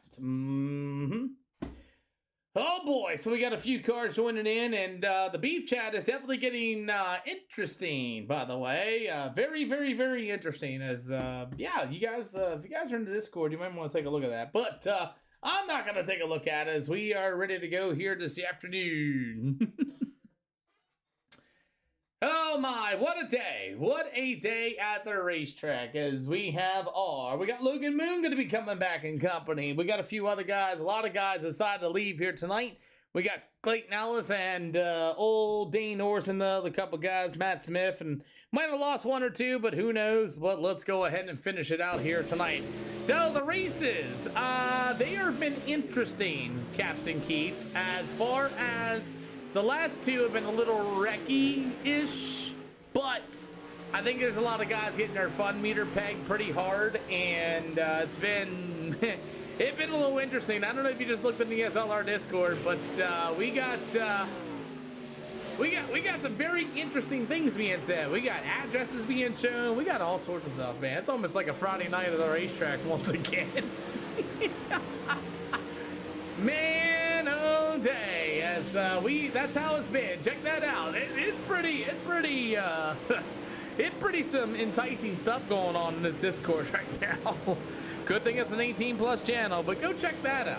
Oh boy, so we got a few cars joining in, and the beef chat is definitely getting interesting, by the way. Very, very, very interesting, as, yeah, you guys, if you guys are in the Discord, you might want to take a look at that, but, I'm not going to take a look at it, as we are ready to go here this afternoon. Oh my, what a day. What a day at the racetrack, as we got Logan Moon going to be coming back in company. We got a few other guys, a lot of guys decided to leave here tonight. We got Clayton Ellis and old Dane Norris and the other couple guys, Matt Smith, and might have lost one or two, but who knows. But let's go ahead and finish it out here tonight. So the races, they have been interesting, Captain Keith, as far as the last two have been a little wrecky-ish, but I think there's a lot of guys getting their fun meter pegged pretty hard, and it's been it's been a little interesting. I don't know if you just looked in the SLR Discord, but we got some very interesting things being said. We got addresses being shown. We got all sorts of stuff, man. It's almost like a Friday night at the racetrack once again. Man, oh day, as that's how it's been. Check that out. It's pretty some enticing stuff going on in this Discord right now. Good thing it's an 18+ channel, but go check that out.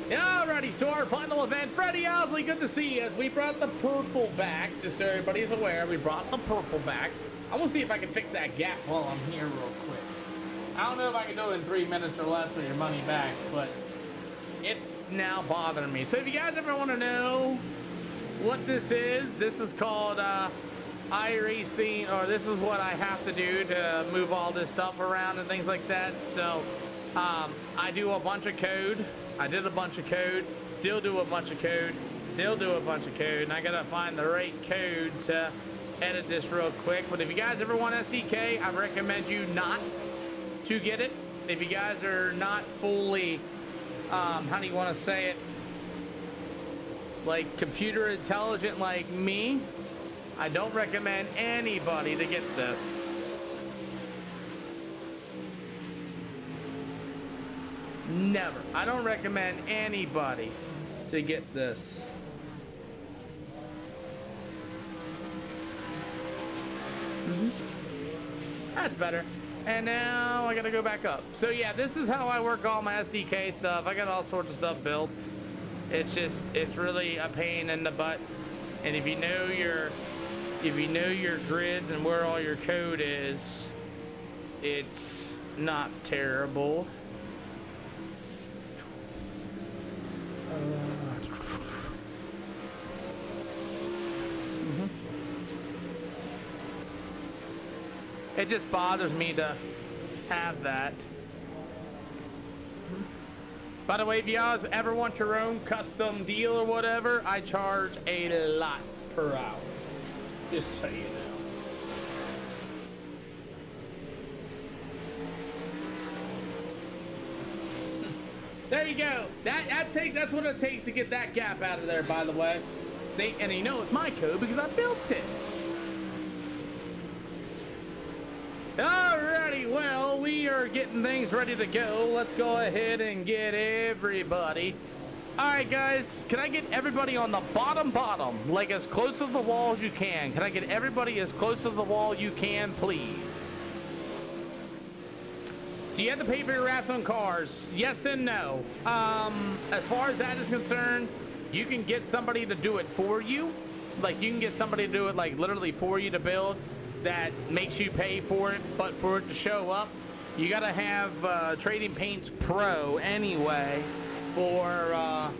Alrighty, so our final event, Freddie Owsley, good to see you, as we brought the purple back, just so everybody's aware, we brought the purple back. I want to see if I can fix that gap while I'm here real quick. I don't know if I can do it in 3 minutes or less for your money back, but it's now bothering me. So if you guys ever want to know what this is called iRacing, or this is what I have to do to move all this stuff around and things like that. So I do a bunch of code. I did a bunch of code, still do a bunch of code, and I gotta find the right code to edit this real quick. But if you guys ever want SDK, I recommend you not to get it. If you guys are not fully, how do you want to say it, like computer intelligent like me, I don't recommend anybody to get this. Never. I don't recommend anybody to get this. That's better. And now I gotta go back up. So yeah, this is how I work all my SDK stuff. I got all sorts of stuff built. It's really a pain in the butt. And if you know your grids and where all your code is, it's not terrible. It just bothers me to have that. By the way, if you guys ever want your own custom deal or whatever, I charge a lot per hour. Just so you know. There you go. That's what it takes to get that gap out of there, by the way. See, and you know it's my code because I built it. Alrighty, well, we are getting things ready to go. Let's go ahead and get everybody. Alright, guys, can I get everybody on the bottom, like as close to the wall as you can? Can I get everybody as close to the wall you can, please? Do you have to pay for your wraps on cars? Yes and no. As far as that is concerned, you can get somebody to do it for you. Like, you can get somebody to do it, like, literally for you to build. That makes you pay for it, but for it to show up, you gotta have Trading Paints Pro anyway for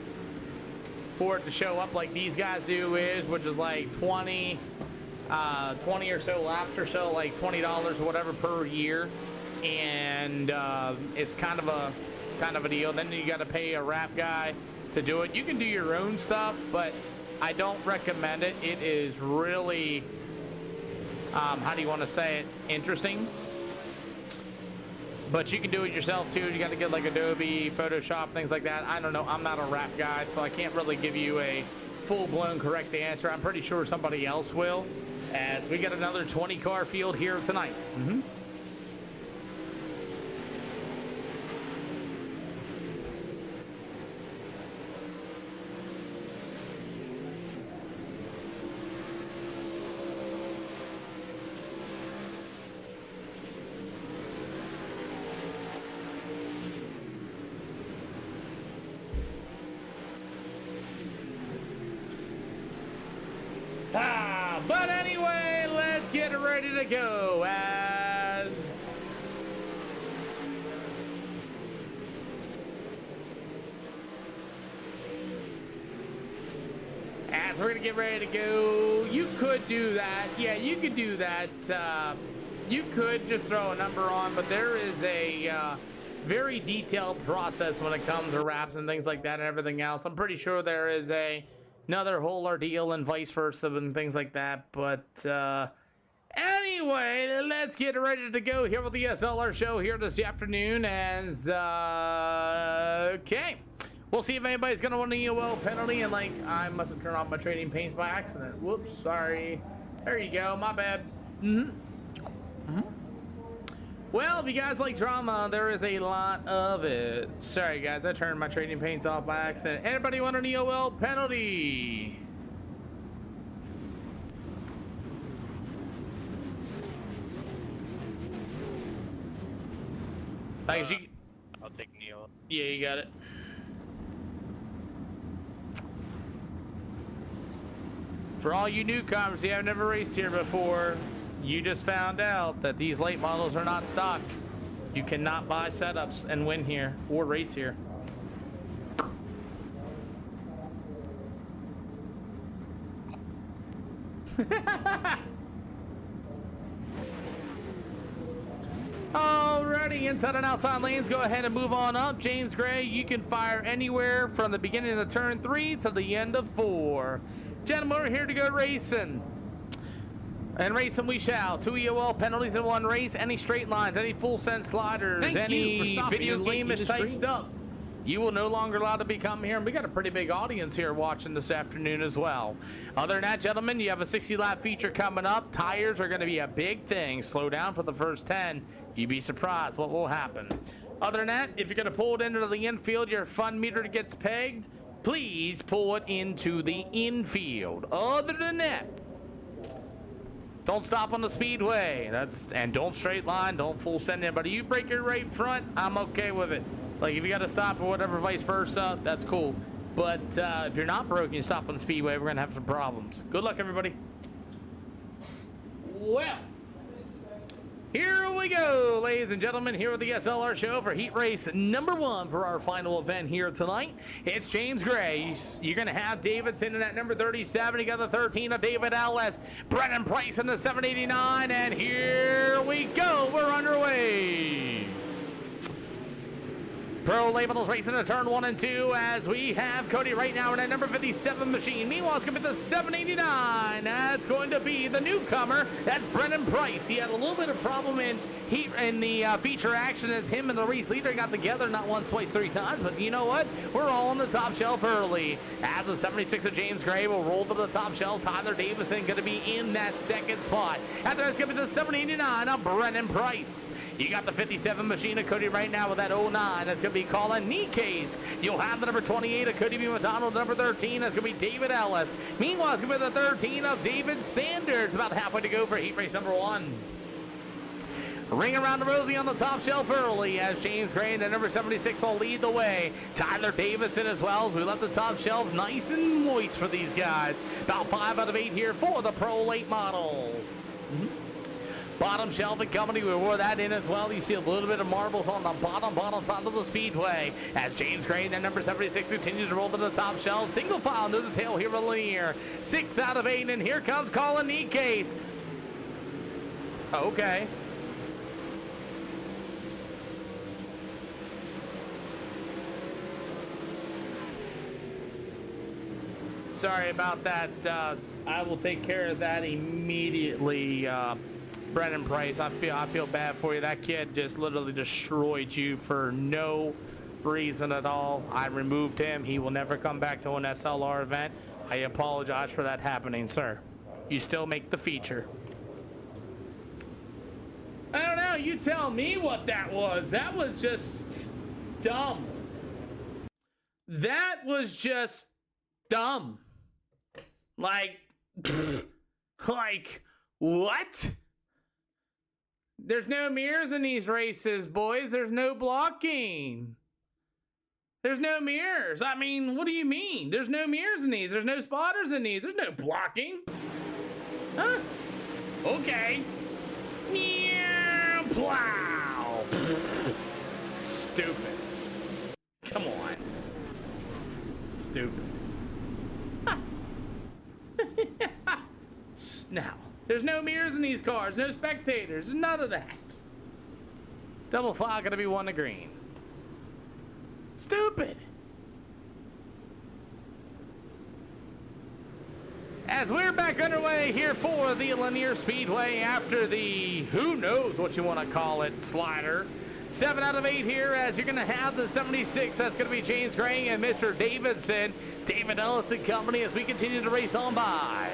it to show up like these guys do, which is like 20 or so laps or so, like $20 or whatever per year, and it's kind of a deal. Then you gotta pay a wrap guy to do it. You can do your own stuff, but I don't recommend it. It is really how do you want to say it? Interesting. But you can do it yourself too. You got to get like Adobe, Photoshop, things like that. I don't know. I'm not a rap guy, so I can't really give you a full-blown correct answer. I'm pretty sure somebody else will, as we got another 20-car field here tonight. But anyway, let's get ready to go as we're gonna get ready to go. You could do that. Yeah, you could do that. You could just throw a number on, but there is a very detailed process when it comes to wraps and things like that and everything else. I'm pretty sure there is another whole ordeal and vice versa and things like that. But anyway, let's get ready to go here with the SLR show here this afternoon. As okay, we'll see if anybody's gonna want an EOL penalty. And like, I must have turned off my Trading Paints by accident. Whoops, sorry. There you go, my bad. Well, if you guys like drama, there is a lot of it. Sorry, guys, I turned my Trading Paints off by accident. Anybody want an EOL penalty? Thanks, I'll take Neo. Yeah, you got it. For all you newcomers who have never raced here before, you just found out that these late models are not stock. You cannot buy setups and win here or race here. Alrighty, inside and outside lanes, go ahead and move on up. James Gray, you can fire anywhere from the beginning of turn 3 to the end of 4. Gentlemen, we're here to go racing. And racing we shall. 2 EOL penalties in 1 race. Any straight lines, any full send sliders, any video game-ish type stuff. You will no longer allowed to be coming here. And we got a pretty big audience here watching this afternoon as well. Other than that, gentlemen, you have a 60-lap feature coming up. Tires are going to be a big thing. Slow down for the first 10. You'd be surprised what will happen. Other than that, if you're going to pull it into the infield, your fun meter gets pegged. Please pull it into the infield. Other than that, don't stop on the speedway. And don't straight line, don't full send anybody. You break your right front, I'm okay with it. Like, if you got to stop or whatever, vice versa, that's cool. But if you're not broken, you stop on the speedway, we're going to have some problems. Good luck, everybody. Well, here we go, ladies and gentlemen, here with the SLR show for heat race number 1 for our final event here tonight. It's James Gray. You're going to have David sitting at number 37. You got the 13 of David Ellis. Brennan Price in the 789. And here we go. We're underway. Pro Labels racing to turn 1 and 2 as we have Cody right now in that number 57 machine. Meanwhile, it's going to be the 789. That's going to be the newcomer. That's Brennan Price. He had a little bit of problem in the feature action as him and the race leader got together not once, twice, 3 times. But you know what? We're all on the top shelf early. As the 76 of James Gray will roll to the top shelf. Tyler Davison going to be in that second spot. After that's going to be the 789 of Brennan Price. You got the 57 machine of Cody right now with that 09. That's going to be Colin Nikes. You'll have the number 28 of Cody B. McDonald. Number 13, that's going to be David Ellis. Meanwhile, it's going to be the 13 of David Sanders. About halfway to go for heat race number 1. Ring around the rosy on the top shelf early as James Gray and the number 76 will lead the way. Tyler Davison as well. We left the top shelf nice and moist for these guys. About 5 out of 8 here for the Pro Late models. Bottom shelf and company, we wore that in as well. You see a little bit of marbles on the bottom side of the speedway as James Gray and number 76 continues to roll to the top shelf. Single file into the tail here with Linear. 6 out of 8, and here comes Colin Nikes. Okay. Sorry about that. I will take care of that immediately. Brennan Price, I feel bad for you. That kid just literally destroyed you for no reason at all. I removed him. He will never come back to an SLR event. I apologize for that happening, sir. You still make the feature. I don't know. You tell me what that was. That was just dumb. That was just dumb. Like what? There's no mirrors in these races, boys. There's no blocking. There's no mirrors. I mean, what do you mean? There's no mirrors in these. There's no spotters in these. There's no blocking. Huh? Okay. Yeah, plow. Stupid. Come on. Stupid. Now, there's no mirrors in these cars, no spectators, none of that. Double file gonna be 1 to green. Stupid. As we're back underway here for the Lanier Speedway after the, who knows what you want to call it, slider. 7 out of 8 here as you're going to have the 76. That's going to be James Gray and Mr. Davidson. David Ellis and company as we continue to race on by.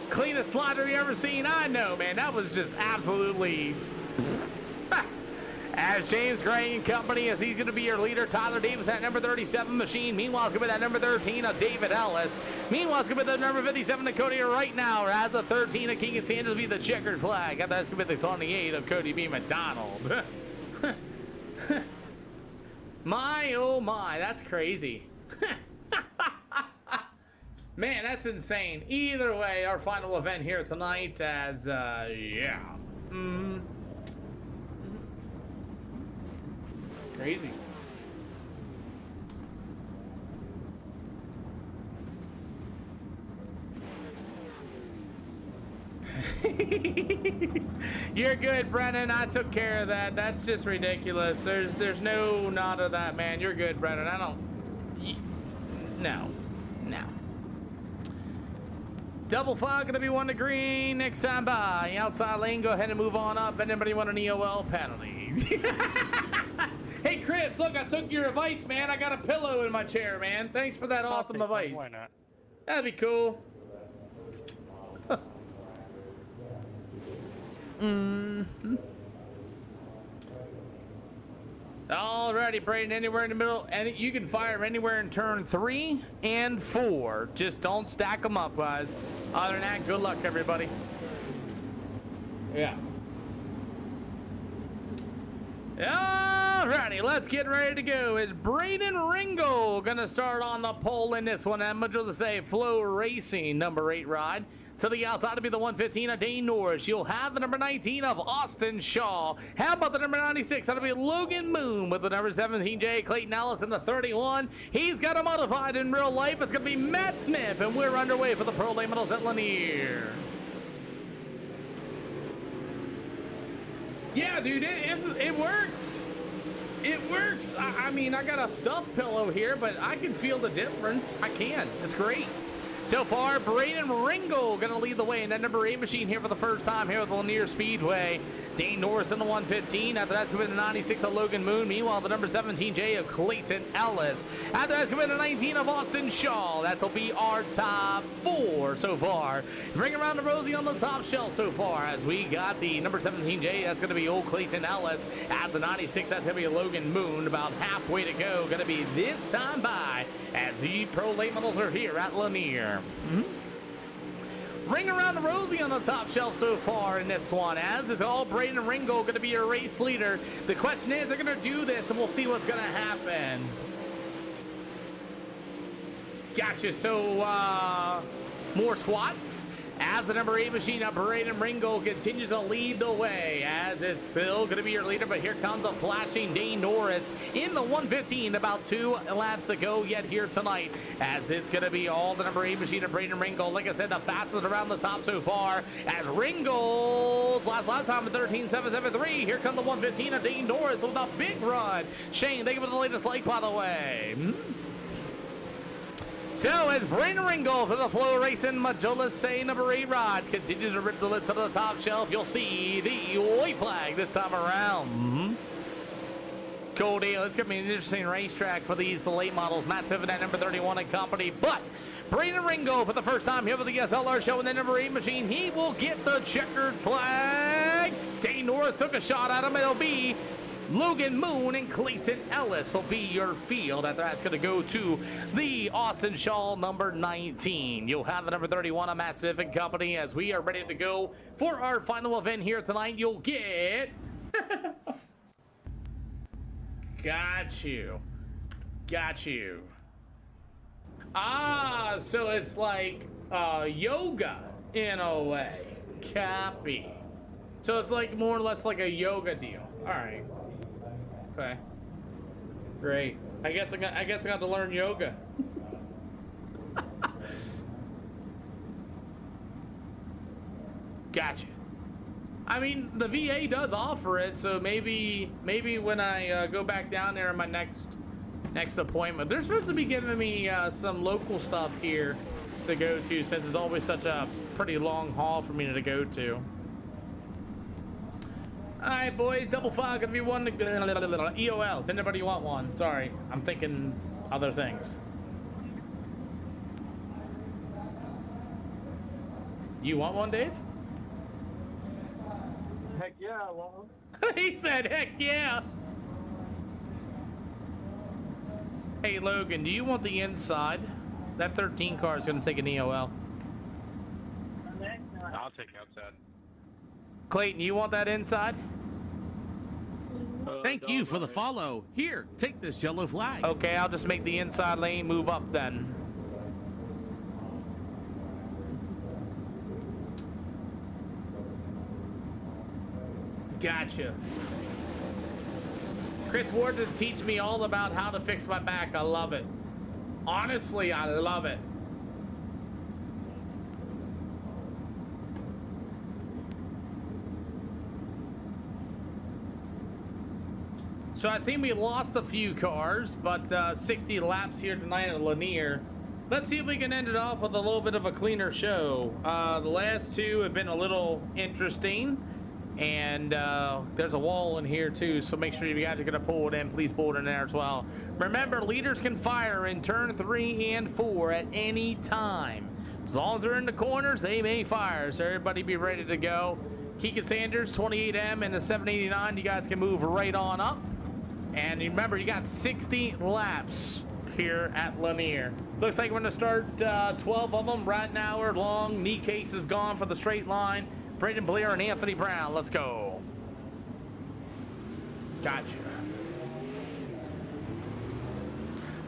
Cleanest slider you ever seen? I know, man. That was just absolutely... As James Gray and company, as he's going to be your leader, Tyler Davis, that number 37 machine. Meanwhile, it's going to be that number 13 of David Ellis. Meanwhile, it's going to be the number 57 of Cody right now. As the 13 of King and Sanders be the checkered flag. That's going to be the 28 of Cody B. McDonald. My, oh my, that's crazy. Man, that's insane. Either way, our final event here tonight as, yeah. Crazy. You're good, Brennan. I took care of that. That's just ridiculous. There's no nod of that, man. You're good, Brennan. I don't... No. No. Double file gonna be 1 to green next time by. Outside lane, go ahead and move on up. Anybody want an EOL penalty? Hey, Chris, look, I took your advice, man. I got a pillow in my chair, man. Thanks for that awesome advice. Why not? That'd be cool. Alrighty, Braden, anywhere in the middle, and you can fire anywhere in turn 3 and 4. Just don't stack them up, guys. Other than that, good luck, everybody. Yeah. Alrighty, let's get ready to go. Is Braden Ringo gonna start on the pole in this one? I'm going to say Flow Racing, number 8 ride. To the outside to be the 115 of Dane Norris. You'll have the number 19 of Austin Shaw. How about the number 96? That'll be Logan Moon with the number 17, J. Clayton Ellis in the 31. He's got a modified in real life. It's going to be Matt Smith, and we're underway for the Pro Late Models at Lanier. Yeah, dude, it works. It works. I mean, I got a stuffed pillow here, but I can feel the difference. I can. It's great. So far, Braden Ringel going to lead the way in that number 8 machine here for the first time here at the Lanier Speedway. Dane Norris in the 115. After that's coming to 96 of Logan Moon. Meanwhile, the number 17 J of Clayton Ellis. After that's coming to 19 of Austin Shaw. That'll be our top 4 so far. Bring around the Rosie on the top shelf so far as we got the number 17 J. That's going to be old Clayton Ellis. At the 96, that's going to be Logan Moon. About halfway to go. Going to be this time by as the pro late models are here at Lanier. Ring around the Rosie on the top shelf so far in this one, as it's all Braden Ringo going to be your race leader. The question is, they're going to do this, and we'll see what's going to happen. Gotcha. So, more squats. As the number 8 machine of Braden Ringo continues to lead the way, as it's still going to be your leader, but here comes a flashing Dane Norris in the 115, about 2 laps to go yet here tonight, as it's going to be all the number 8 machine of Braden Ringo. Like I said, the fastest around the top so far, as Ringo's last lap time of 13.773. Here comes the 115 of Dane Norris with a big run. Shane, thank you for the latest like, by the way. So as Braden Ringo for the Flow Racing Majola Say number 8 rod continue to rip the lid to the top shelf, you'll see the white flag this time around. Cool deal. It's going to be an interesting racetrack for these late models. Matt Smith at number 31 and company, but Braden Ringo for the first time here with the SLR show in the number 8 machine. He will get the checkered flag. Dane Norris took a shot at him. It'll be Logan Moon and Clayton Ellis will be your field. After that's going to go to the Austin Shaw number 19. You'll have the number 31 on Matt Smith and company as we are ready to go for our final event here tonight. You'll get... Got you. Ah, so it's like yoga in a way. Copy. So it's like more or less like a yoga deal. All right. Okay. Great. I guess I got to learn yoga. Gotcha. I mean, the VA does offer it, so maybe when I go back down there in my next appointment, they're supposed to be giving me some local stuff here to go to, since it's always such a pretty long haul for me to go to. All right, boys, double fog if you want the EOLs. Anybody want one? Sorry, I'm thinking other things. You want one, Dave? Heck yeah, I want one. He said, heck yeah. Hey, Logan, do you want the inside? That 13 car is going to take an EOL. I'll take outside. Clayton, you want that inside? Thank you for the follow. Here, take this yellow flag. Okay, I'll just make the inside lane move up then. Gotcha. Chris Ward to teach me all about how to fix my back. I love it. Honestly, I love it. So I seen we lost a few cars, but 60 laps here tonight at Lanier. Let's see if we can end it off with a little bit of a cleaner show. The last two have been a little interesting, and there's a wall in here too, so make sure you guys are gonna pull it in, please pull it in there as well. Remember, leaders can fire in turn 3 and 4 at any time. As long as they're in the corners, they may fire, so everybody be ready to go. Keegan Sanders, 28M, and the 789, you guys can move right on up. And remember, you got 60 laps here at Lanier. Looks like we're gonna start 12 of them right now. We're long. Knee case is gone for the straight line. Braden Blair and Anthony Brown. Let's go. Gotcha.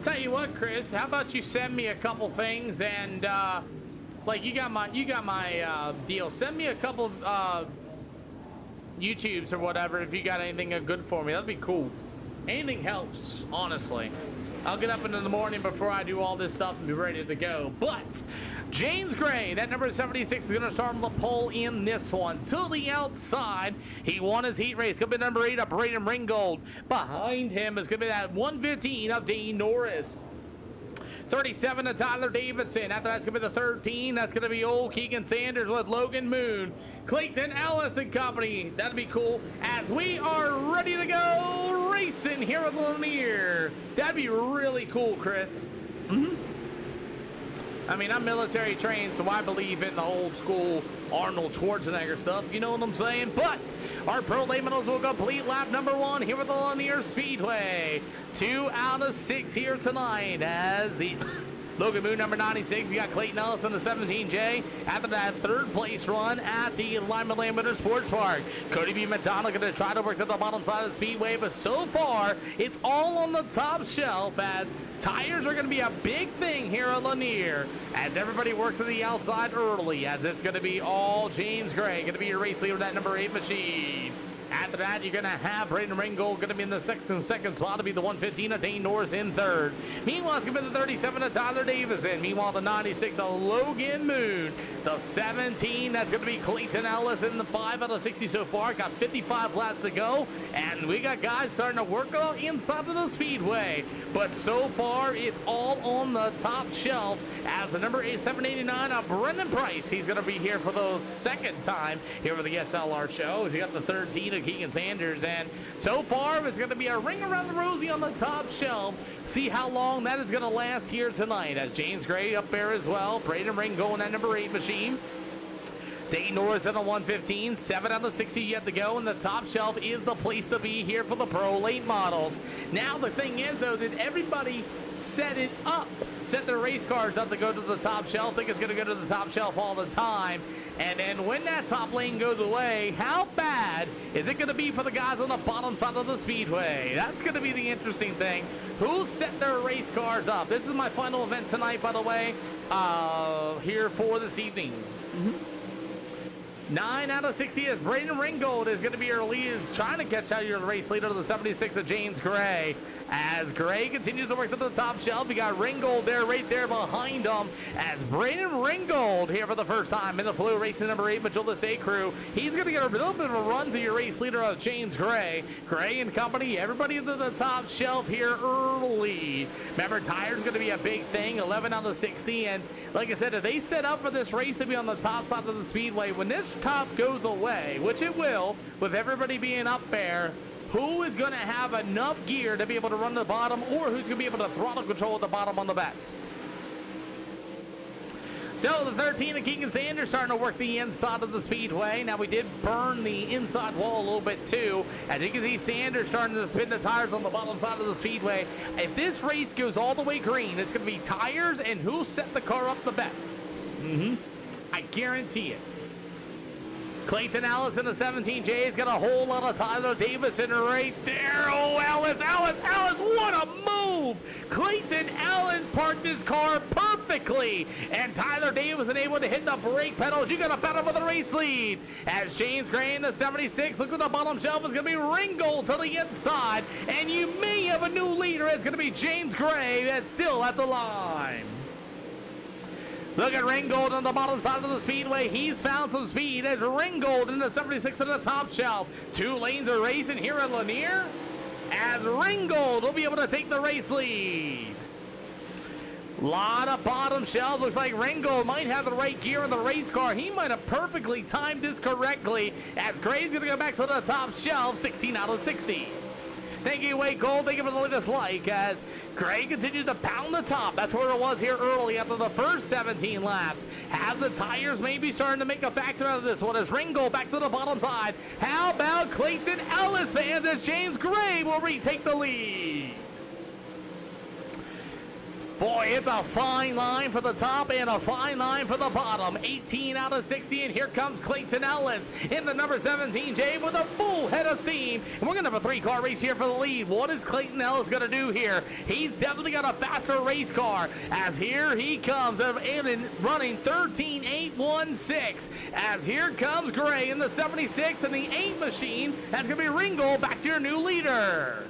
Tell you what, Chris, how about you send me a couple things and like you got my deal. Send me a couple YouTubes or whatever if you got anything good for me. That'd be cool. Anything helps, honestly. I'll get up in the morning before I do all this stuff and be ready to go. But James Gray, that number 76, is going to start on the pole in this one. To the outside, he won his heat race. Going to be number 8 of Braden Ringgold. Behind him is going to be that 115 of Dean Norris. 37 to Tyler Davidson. After that's going to be the 13. That's going to be old Keegan Sanders with Logan Moon. Clayton Ellis and company. That'd be cool. As we are ready to go racing here at Lanier. That'd be really cool, Chris. I mean, I'm military trained, so I believe in the old school Arnold Schwarzenegger stuff, you know what I'm saying? But our Pro Late Models will complete lap number 1 here at the Lanier Speedway. 2 out of 6 here tonight as the Logan Moon, number 96. You got Clayton Ellis in the 17J. After that, third place run at the Lyman Lambetter Sports Park. Cody B. McDonald going to try to work to the bottom side of the speedway, but so far, it's all on the top shelf as tires are going to be a big thing here at Lanier as everybody works to the outside early, as it's going to be all James Gray, going to be your race leader, that number 8 machine. After that, you're going to have Braden Ringgold going to be in the second spot to be the 115 of Dane Norris in third. Meanwhile, it's going to be the 37 of Tyler Davison. Meanwhile, the 96 of Logan Moon. The 17, that's going to be Clayton Ellis in the 5 out of 60 so far. Got 55 laps to go. And we got guys starting to work on inside of the speedway. But so far, it's all on the top shelf as the number 789 of Brendan Price. He's going to be here for the second time here for the SLR show. He got the 13 of Keegan Sanders, and so far it's going to be a ring around the rosy on the top shelf. See how long that is going to last here tonight as James Gray up there as well. Braden Ringgold in that number 8 machine. Dane Norris in a 115, 7 out of 60 yet to go, and the top shelf is the place to be here for the Pro Late Models. Now the thing is, though, did everybody set it up, set their race cars up to go to the top shelf? Think it's going to go to the top shelf all the time. And then when that top lane goes away, how bad is it going to be for the guys on the bottom side of the speedway? That's going to be the interesting thing. Who set their race cars up? This is my final event tonight, by the way, here for this evening. 9 out of 60 is Braden Ringgold is going to be your lead, trying to catch out your race leader to the 76 of James Gray. As Gray continues to work to the top shelf, you got Ringgold there, right there behind him. As Braden Ringgold here for the first time in the Flu Racing number 8 Matilda A crew, he's going to get a little bit of a run to your race leader of James Gray. Gray and company, everybody to the top shelf here early. Remember, tires going to be a big thing, 11 out of 60. And like I said, if they set up for this race to be on the top side of the speedway, when this top goes away, which it will, with everybody being up there, who is going to have enough gear to be able to run to the bottom, or who's going to be able to throttle control at the bottom on the best? So the 13 of Keegan Sanders starting to work the inside of the speedway. Now we did burn the inside wall a little bit too. As you can see, Sanders starting to spin the tires on the bottom side of the speedway. If this race goes all the way green, it's going to be tires and who set the car up the best. I guarantee it. Clayton Ellis in the 17J has got a whole lot of Tyler Davison right there. Oh, Ellis, what a move! Clayton Ellis parked his car perfectly, and Tyler Davison able to hit the brake pedals. You got a battle for the race lead. As James Gray in the 76, look at the bottom shelf, is going to be Ringgold to the inside, and you may have a new leader. It's going to be James Gray that's still at the line. Look at Ringgold on the bottom side of the speedway. He's found some speed as Ringgold in the 76 on the top shelf. 2 lanes of racing here at Lanier as Ringgold will be able to take the race lead. Lot of bottom shelf. Looks like Ringgold might have the right gear in the race car. He might have perfectly timed this correctly as Gray's going to go back to the top shelf, 16 out of 60. Thank you, Wade Gold. Thank you for the latest like as Gray continues to pound the top. That's where it was here early after the first 17 laps. Has the tires maybe starting to make a factor out of this one as Ringgold back to the bottom side. How about Clayton Ellis, fans, as James Gray will retake the lead? Boy, it's a fine line for the top and a fine line for the bottom. 18 out of 60, and here comes Clayton Ellis in the number 17J with a full head of steam. And we're going to have a 3-car race here for the lead. What is Clayton Ellis going to do here? He's definitely got a faster race car as here he comes running 13.816 as here comes Gray in the 76 and the 8 machine. That's going to be Ringgold back to your new leader.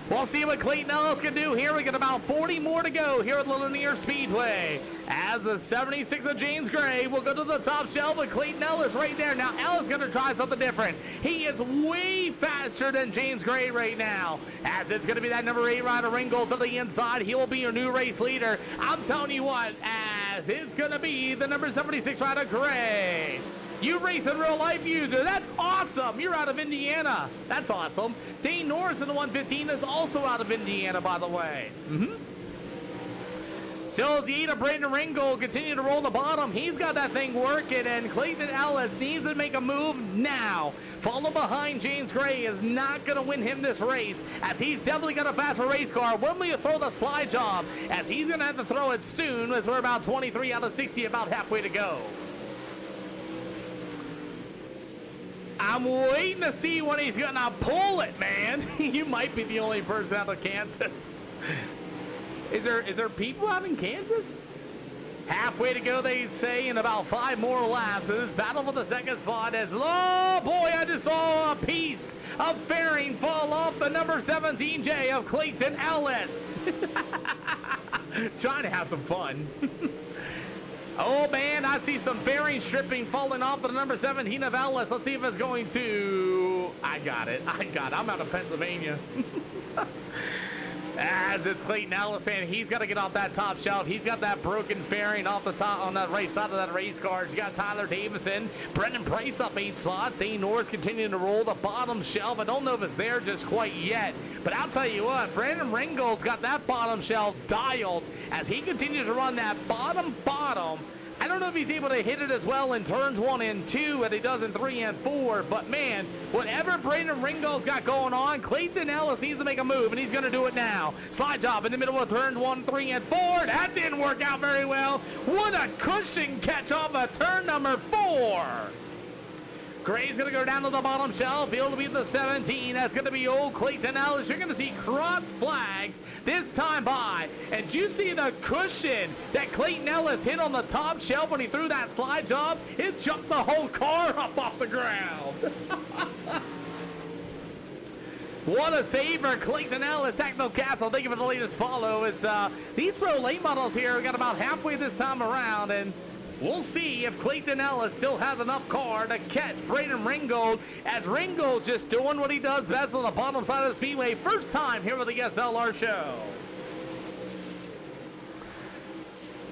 We'll see what Clayton Ellis can do here. We got about 40 more to go here at the Lanier Speedway. As the 76 of James Gray will go to the top shelf with Clayton Ellis right there. Now, Ellis going to try something different. He is way faster than James Gray right now. As it's going to be that number 8 rider, Ringgold, to the inside. He will be your new race leader. I'm telling you what, as it's going to be the number 76 rider, Gray. You race in real life user. That's awesome. You're out of Indiana. That's awesome. Dane Norris in the 115 is also out of Indiana, by the way. Still, the 8 of Brandon Ringgold continue to roll the bottom. He's got that thing working, and Clayton Ellis needs to make a move now. Follow behind James Gray is not going to win him this race, as he's definitely got a faster race car. When will you throw the slide job? As he's going to have to throw it soon, as we're about 23 out of 60, about halfway to go. I'm waiting to see when he's gonna pull it, man. You might be the only person out of Kansas. Is there people out in Kansas? Halfway to go, they say, in about 5 more laps. So this battle for the second spot is, oh boy, I just saw a piece of fairing fall off the number 17J of Clayton Ellis. Trying to have some fun. Oh, man, I see some fairing stripping falling off the number 17 of Ellis. Let's see if it's going to... I got it. I'm out of Pennsylvania. As it's Clayton Ellis, and he's got to get off that top shelf. He's got that broken fairing off the top on that right side of that race car. He's got Tyler Davison, Brendan Price up 8 spots. Dane Norris continuing to roll the bottom shelf. I don't know if it's there just quite yet, but I'll tell you what, Brandon Ringgold's got that bottom shelf dialed as he continues to run that bottom. I don't know if he's able to hit it as well in turns 1 and 2 as he does in 3 and 4, but man, whatever Brandon Ringgold's got going on, Clayton Ellis needs to make a move, and he's going to do it now. Slide job in the middle of turn 1, 3, and 4. That didn't work out very well. What a cushion catch off of turn number 4. Gray's going to go down to the bottom shelf. He'll be the 17. That's going to be old Clayton Ellis. You're going to see cross flags this time by. And do you see the cushion that Clayton Ellis hit on the top shelf when he threw that slide job? It jumped the whole car up off the ground. What a save for Clayton Ellis. Techno Castle, thank you for the latest follow. It's, these pro late models here got about halfway this time around, and we'll see if Clayton Ellis still has enough car to catch Brandon Ringgold, as Ringgold's just doing what he does best on the bottom side of the speedway. First time here with the SLR show.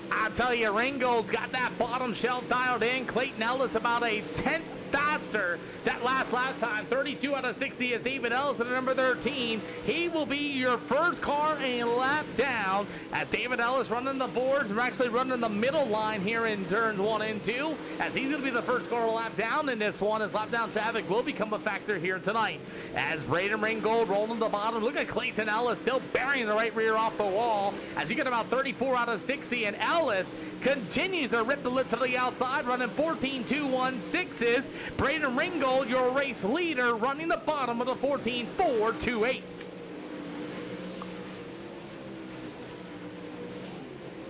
I tell you, Ringgold's got that bottom shelf dialed in. Clayton Ellis about a 10th faster that last lap time. 32 out of 60 is David Ellis at number 13. He will be your first car a lap down, as David Ellis running the boards. We're actually running the middle line here in turns 1 and 2, as he's going to be the first car a lap down in this one, as lap down traffic will become a factor here tonight. As Brandon Ringgold rolling the bottom. Look at Clayton Ellis still burying the right rear off the wall, as you get about 34 out of 60, and Ellis continues to rip the lip to the outside, running 14.216s. Brandon Ringgold, your race leader, running the bottom of the 14.428.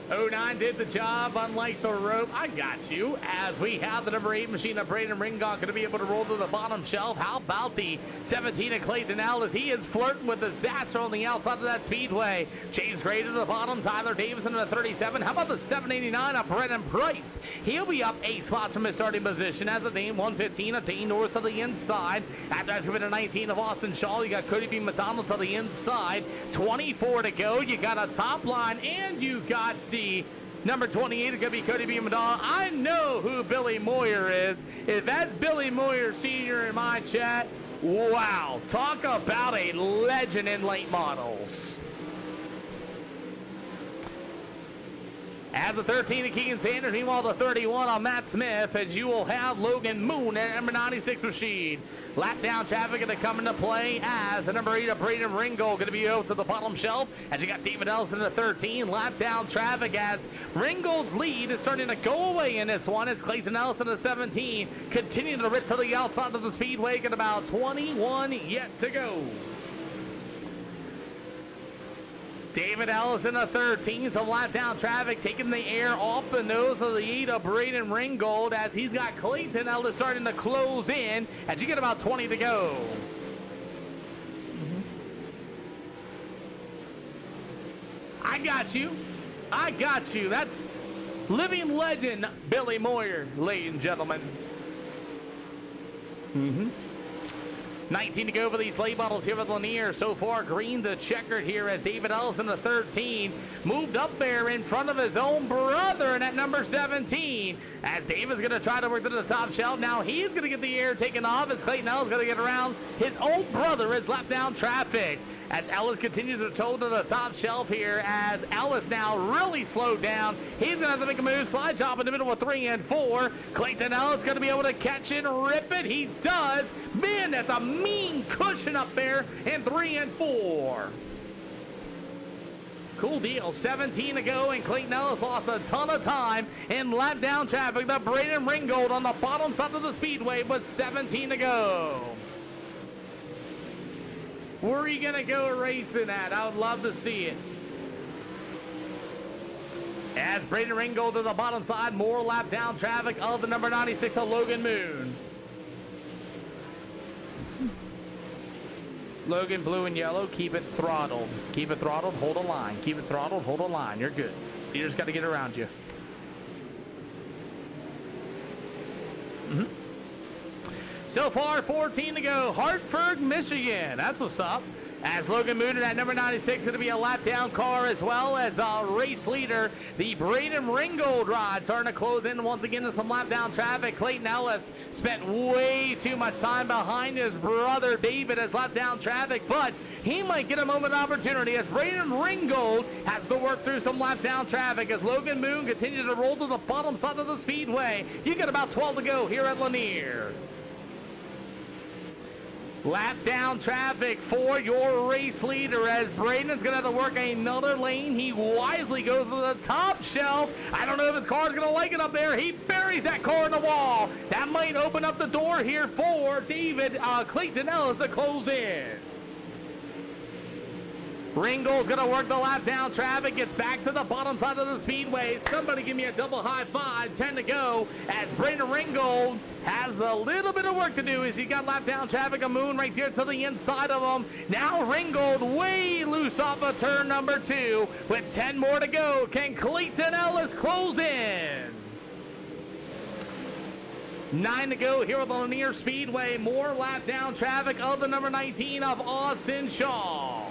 09 did the job, unlike the rope. I got you. As we have the number 8 machine of Brandon Ringgold going to be able to roll to the bottom shelf. How about the 17 of Clayton Ellis? He is flirting with disaster on the outside of that speedway. James Gray to the bottom. Tyler Davison to the 37. How about the 789 of Brendan Price? He'll be up 8 spots from his starting position as a Dane 115 of Dane North to the inside. After that's going to be the 19 of Austin Shaw. You got Cody B. McDonald to the inside. 24 to go. You got a top line, and you got the number 28 is going to be Cody B. McDonald. I know who Billy Moyer is. If that's Billy Moyer Sr. in my chat, wow. Talk about a legend in late models. As the 13 of Keegan Sanders, meanwhile the 31 on Matt Smith, as you will have Logan Moon at number 96 machine. Lap down traffic going to come into play as the number 8 of Brandon Ringgold going to be over to the bottom shelf, as you got David Ellison at 13. Lap down traffic as Ringgold's lead is starting to go away in this one, as Clayton Ellison at 17 continuing to rip to the outside of the speedway, got about 21 yet to go. David Ellison at 13, some lap down traffic, taking the air off the nose of the 8 of Brandon Ringgold, as he's got Clayton Ellis starting to close in, as you get about 20 to go. I got you. I got you. That's living legend Billy Moyer, ladies and gentlemen. 19 to go for these late models here with Lanier. So far, green the checkered here as David Ellison, the 13, moved up there in front of his own brother and at number 17. As David's going to try to work to the top shelf. Now he's going to get the air taken off as Clayton Ellis going to get around his own brother as lap down traffic. As Ellis continues to tow to the top shelf here, as Ellis now really slowed down. He's going to have to make a move, slide job in the middle of 3 and 4. Clayton Ellis going to be able to catch it, rip it. He does. Man, that's a mean cushion up there in 3 and 4. Cool deal. 17 to go, and Clayton Ellis lost a ton of time in lap down traffic. The Braden Ringgold on the bottom side of the speedway with 17 to go. Where are you going to go racing at? I would love to see it. As Braden Ringgold to the bottom side, more lap down traffic of the number 96 of Logan Moon. Logan, blue and yellow, keep it throttled. Keep it throttled, hold a line. Keep it throttled, hold a line. You're good. You just got to get around you. So far, 14 to go. Hartford, Michigan. That's what's up. As Logan Moon at number 96 going to be a lap down car, as well as a race leader. The Braden Ringgold ride starting to close in once again in some lap down traffic. Clayton Ellis spent way too much time behind his brother David as lap down traffic, but he might get a moment of opportunity as Braden Ringgold has to work through some lap down traffic as Logan Moon continues to roll to the bottom side of the speedway. You got about 12 to go here at Lanier. Lap down traffic for your race leader as Braden's going to have to work another lane. He wisely goes to the top shelf. I don't know if his car's going to like it up there. He buries that car in the wall. That might open up the door here for David Clayton Ellis to close in. Ringgold's going to work the lap down traffic. Gets back to the bottom side of the speedway. Somebody give me a double high five. 10 to go as Braden Ringgold has a little bit of work to do as he got lap down traffic. A Moon right there to the inside of him. Now Ringgold way loose off of turn number 2 with 10 more to go. Can Clayton Ellis close in? 9 to go here at the Lanier Speedway. More lap down traffic of the number 19 of Austin Shaw.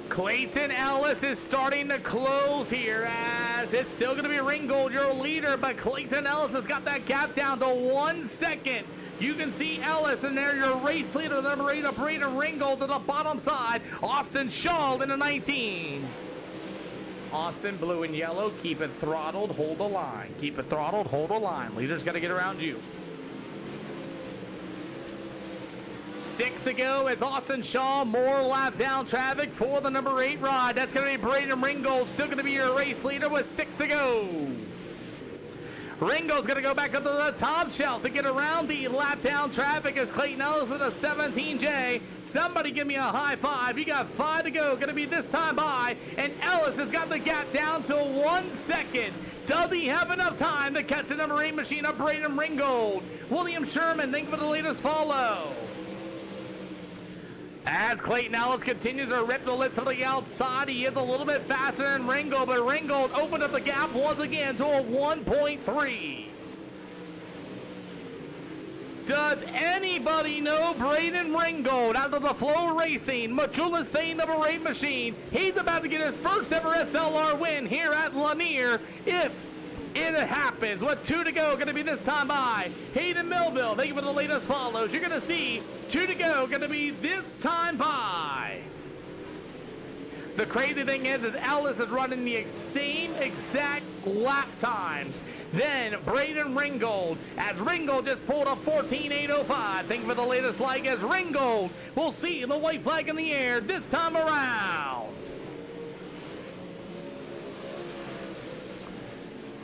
Clayton Ellis is starting to close here as it's still going to be Ringgold, your leader, but Clayton Ellis has got that gap down to 1 second. You can see Ellis in there, your race leader, the number 8 of Braden Ringgold to the bottom side. Austin Shaw in the 19. Austin, blue and yellow, keep it throttled, hold the line. Keep it throttled, hold the line. Leader's got to get around you. 6 to go as Austin Shaw, more lap down traffic for the number 8 rod. That's going to be Braden Ringgold, still going to be your race leader with 6 to go. Ringgold's going to go back up to the top shelf to get around the lap down traffic as Clayton Ellis with a 17J. Somebody give me a high five. You got 5 to go. Going to be this time by. And Ellis has got the gap down to 1 second. Does he have enough time to catch the number 8 machine of Braden Ringgold? William Sherman, thank you for the latest follow. As Clayton Ellis continues to rip the lip to the outside, he is a little bit faster than Ringgold, but Ringgold opened up the gap once again to a 1.3. Does anybody know Braden Ringgold out of the Flow Racing, Majula Say number 8 machine? He's about to get his first ever SLR win here at Lanier if it happens. With 2 to go, going to be this time by Hayden Millville. Thank you for the latest follows. You're going to see 2 to go, going to be this time by. The crazy thing is Ellis is running the same exact lap times. Then Braden Ringgold, as Ringgold just pulled a 14.805. Thank you for the latest like as Ringgold will see the white flag in the air this time around.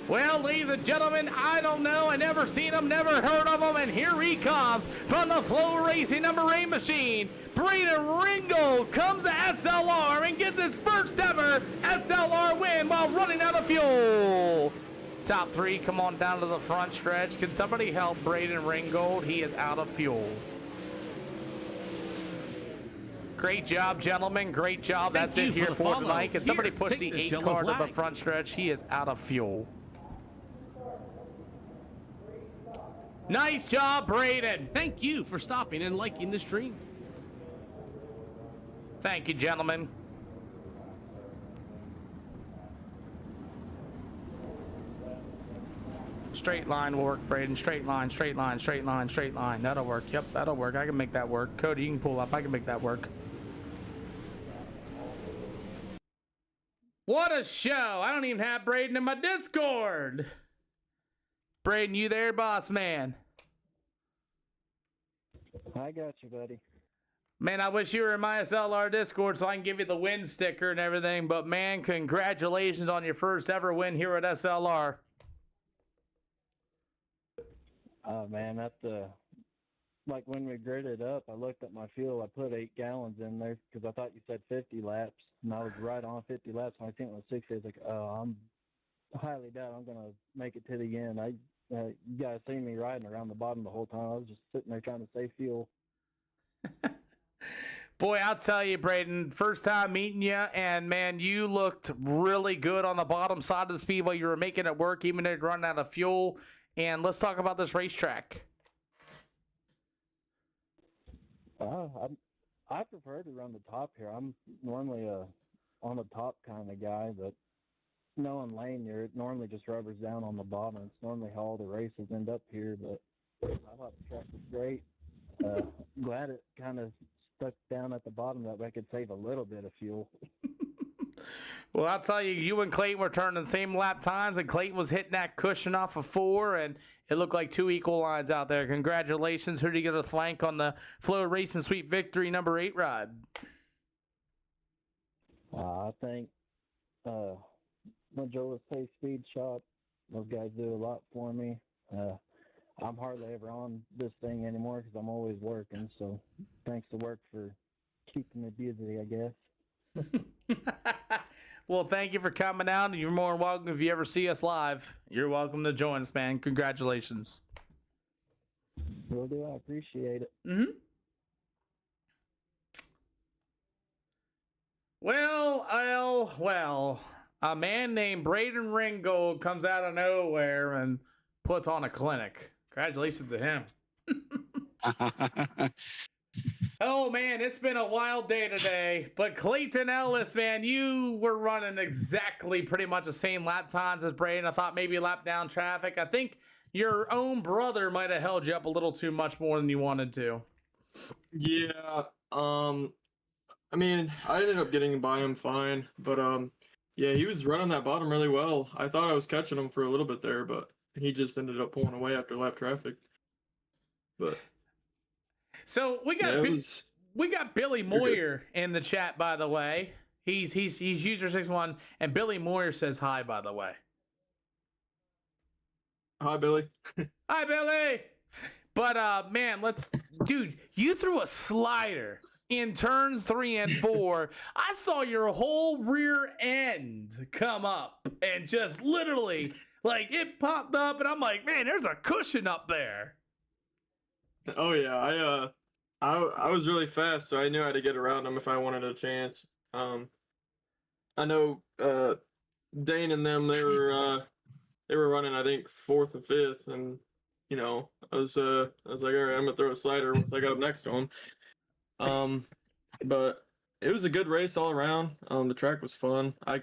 Well, ladies and gentlemen, I don't know. I never seen him, never heard of him, and here he comes from the Flow Racing number 8 machine. Braden Ringgold comes to SLR and gets his first ever SLR win while running out of fuel. Top 3, come on down to the front stretch. Can somebody help Braden Ringgold? He is out of fuel. Great job, gentlemen. Great job. That's it here for tonight. Can somebody push the 8 car to the front stretch? He is out of fuel. Nice job, Braden. Thank you for stopping and liking the stream. Thank you, gentlemen. Straight line will work, Braden. Straight line, straight line, straight line, straight line. That'll work. Yep, that'll work. I can make that work. Cody, you can pull up. I can make that work. What a show. I don't even have Braden in my Discord. Braden, you there, boss man? I got you, buddy. Man, I wish you were in my SLR Discord so I can give you the win sticker and everything. But, man, congratulations on your first ever win here at SLR. Oh, man, that's like when we gridded up, I looked at my fuel. I put 8 gallons in there because I thought you said 50 laps, and I was right on 50 laps. When I seen it was 60, I was like, oh, I'm highly doubt I'm going to make it to the end. You guys seen me riding around the bottom the whole time. I was just sitting there trying to save fuel. Boy, I'll tell you, Braden, first time meeting you, and, man, you looked really good on the bottom side of the speedway. You were making it work even though you'd run out of fuel. And let's talk about this racetrack. I prefer to run the top here. I'm normally on the top kind of guy, but knowing lane, it normally just rubbers down on the bottom. It's normally how all the races end up here, but I thought the track was great. Glad it kind of stuck down at the bottom. That way I could save a little bit of fuel. Well, I'll tell you, you and Clayton were turning the same lap times, and Clayton was hitting that cushion off of 4, and it looked like 2 equal lines out there. Congratulations. Who did you get a flank on the Flow Racing Sweet Victory number 8 ride? I think Major's Pace Speed Shop, those guys do a lot for me. I'm hardly ever on this thing anymore because I'm always working, so thanks to work for keeping me busy, I guess. Well, thank you for coming out. You're more than welcome if you ever see us live. You're welcome to join us, man. Congratulations. Will do. I appreciate it. Mm-hmm. Well. A man named Braden Ringgold comes out of nowhere and puts on a clinic. Congratulations to him. Oh, man, it's been a wild day today. But Clayton Ellis, man, you were running exactly pretty much the same lap times as Braden. I thought maybe lap down traffic. I think your own brother might have held you up a little too much more than you wanted to. Yeah. I mean, I ended up getting by him fine, but yeah, he was running that bottom really well. I thought I was catching him for a little bit there, but he just ended up pulling away after lap traffic. But so we got Billy Moyer in the chat, by the way. He's user 61, and Billy Moyer says hi, by the way. Hi, Billy. Hi, Billy. But man, dude, you threw a slider in turns 3 and 4. I saw your whole rear end come up and just literally, like, it popped up, and I'm like, man, there's a cushion up there. Oh yeah, I was really fast, so I knew how to get around them if I wanted a chance. I know Dane and them, they were running, I think, 4th and 5th, and you know, I was like, all right, I'm gonna throw a slider once I got up next to him. But it was a good race all around. The track was fun. I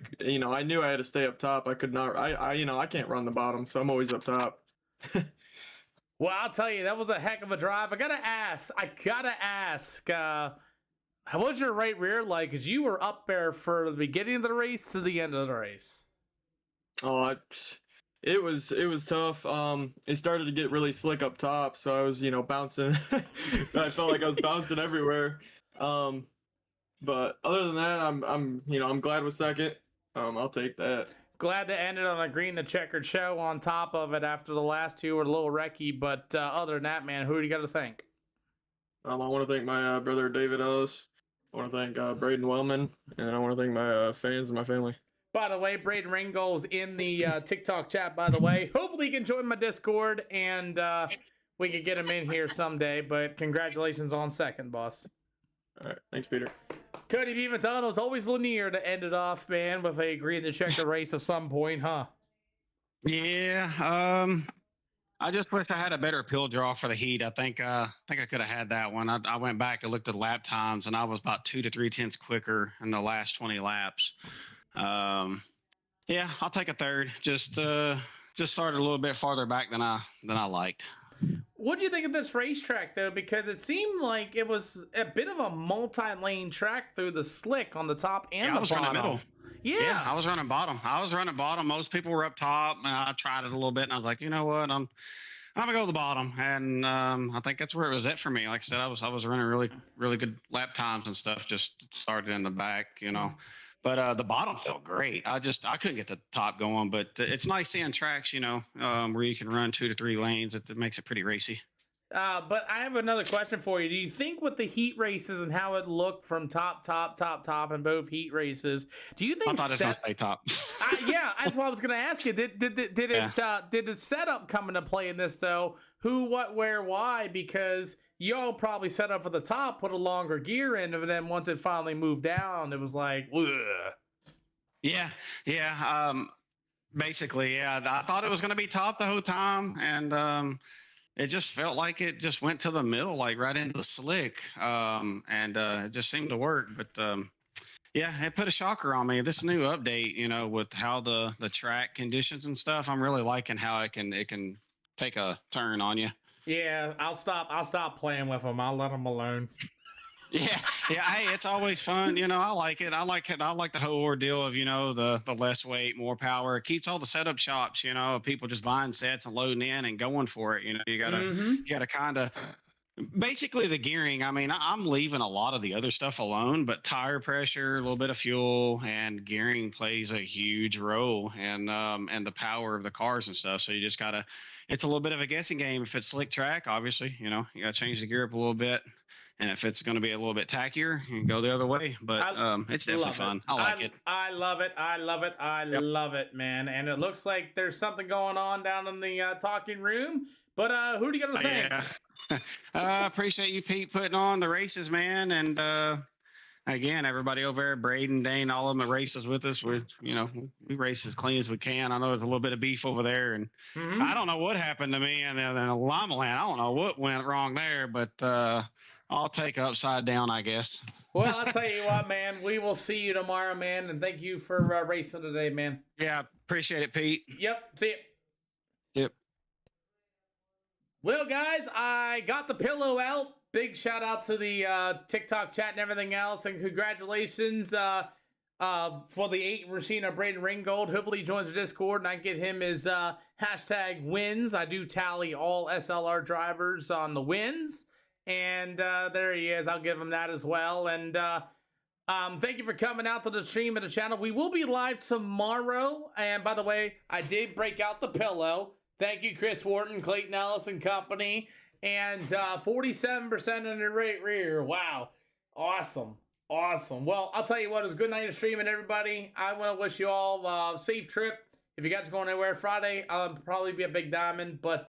knew I had to stay up top. I could not. I can't run the bottom, so I'm always up top. Well, I'll tell you, that was a heck of a drive. I gotta ask, how was your right rear like? Because you were up there for the beginning of the race to the end of the race. Oh, it was tough. It started to get really slick up top, so I was, bouncing. I felt like I was bouncing everywhere. But other than that, I'm glad with second. I'll take that. Glad to end it on a green the checkered show on top of it after the last two were a little wrecky. But other than that, man, who do you got to thank? I want to thank my brother David Ellis. I want to thank Braden Wellman, and I want to thank my fans and my family. By the way, Braden Ringgold's in the TikTok chat, by the way. Hopefully he can join my Discord, and we can get him in here someday. But congratulations on second, boss. All right. Thanks, Peter. Cody B. McDonald's always Lanier to end it off, man, with a green to check the race at some point, huh? Yeah. I just wish I had a better pill draw for the heat. I think I could have had that one. I went back and looked at the lap times, and I was about 2 to 3 tenths quicker in the last 20 laps. Yeah, I'll take a third. Just started a little bit farther back than I liked. What do you think of this racetrack, though? Because it seemed like it was a bit of a multi-lane track through the slick on the top and Yeah, the I was bottom. running middle. Yeah. I was running bottom. Most people were up top. I tried it a little bit, and I was like, you know what, I'm gonna go to the bottom, and I think that's where it was at for me. Like I said, I was running really good lap times and stuff. Just started in the back, you know. But the bottom felt great. I couldn't get the top going, but it's nice seeing tracks, you know, where you can run 2 to 3 lanes. It makes it pretty racy. But I have another question for you. Do you think with the heat races and how it looked from top in both heat races, do you think I thought it was going to stay top. yeah, that's what I was going to ask you. Did the setup come into play in this though? Who, what, where, why? Because y'all probably set up for the top, put a longer gear in, and then once it finally moved down, it was like, ugh. Yeah. Basically, yeah. I thought it was going to be top the whole time, and it just felt like it just went to the middle, like right into the slick, and it just seemed to work. But yeah, it put a shocker on me. This new update, you know, with how the track conditions and stuff, I'm really liking how it can take a turn on you. Yeah, I'll stop playing with them. I'll let them alone. Yeah. Hey, it's always fun. You know, I like it. I like the whole ordeal of, you know, the less weight, more power. It keeps all the setup shops, you know, people just buying sets and loading in and going for it. You know, you gotta kind of basically the gearing. I mean, I'm leaving a lot of the other stuff alone, but tire pressure, a little bit of fuel, and gearing plays a huge role, and the power of the cars and stuff. So you just gotta. It's a little bit of a guessing game. If it's slick track, obviously, you know, you gotta change the gear up a little bit. And if it's going to be a little bit tackier, you can go the other way. But it's definitely fun. I like it. I love it. I love it, man. And it looks like there's something going on down in the talking room. But who do you got to thank? Yeah. I appreciate you, Pete, putting on the races, man. And again, everybody over there, Braden, Dane, all of them at races with us. We race as clean as we can. I know there's a little bit of beef over there, and I don't know what happened to me in the Lima Land. I don't know what went wrong there, but I'll take upside down, I guess. Well, I'll tell you what, man. We will see you tomorrow, man. And thank you for racing today, man. Yeah, appreciate it, Pete. Yep. See you. Yep. Well, guys, I got the pillow out. Big shout out to the TikTok chat and everything else. And congratulations for the 8 Racina Braden Ringgold. Hopefully he joins the Discord and I get him his hashtag wins. I do tally all SLR drivers on the wins. And there he is. I'll give him that as well. And thank you for coming out to the stream of the channel. We will be live tomorrow. And by the way, I did break out the pillow. Thank you, Chris Wharton, Clayton Ellis and company. And 47% in the right rear. Wow. Awesome. Well, I'll tell you what, it was a good night of streaming, everybody. I want to wish you all a safe trip. If you guys are going anywhere Friday, I'll probably be a big diamond. But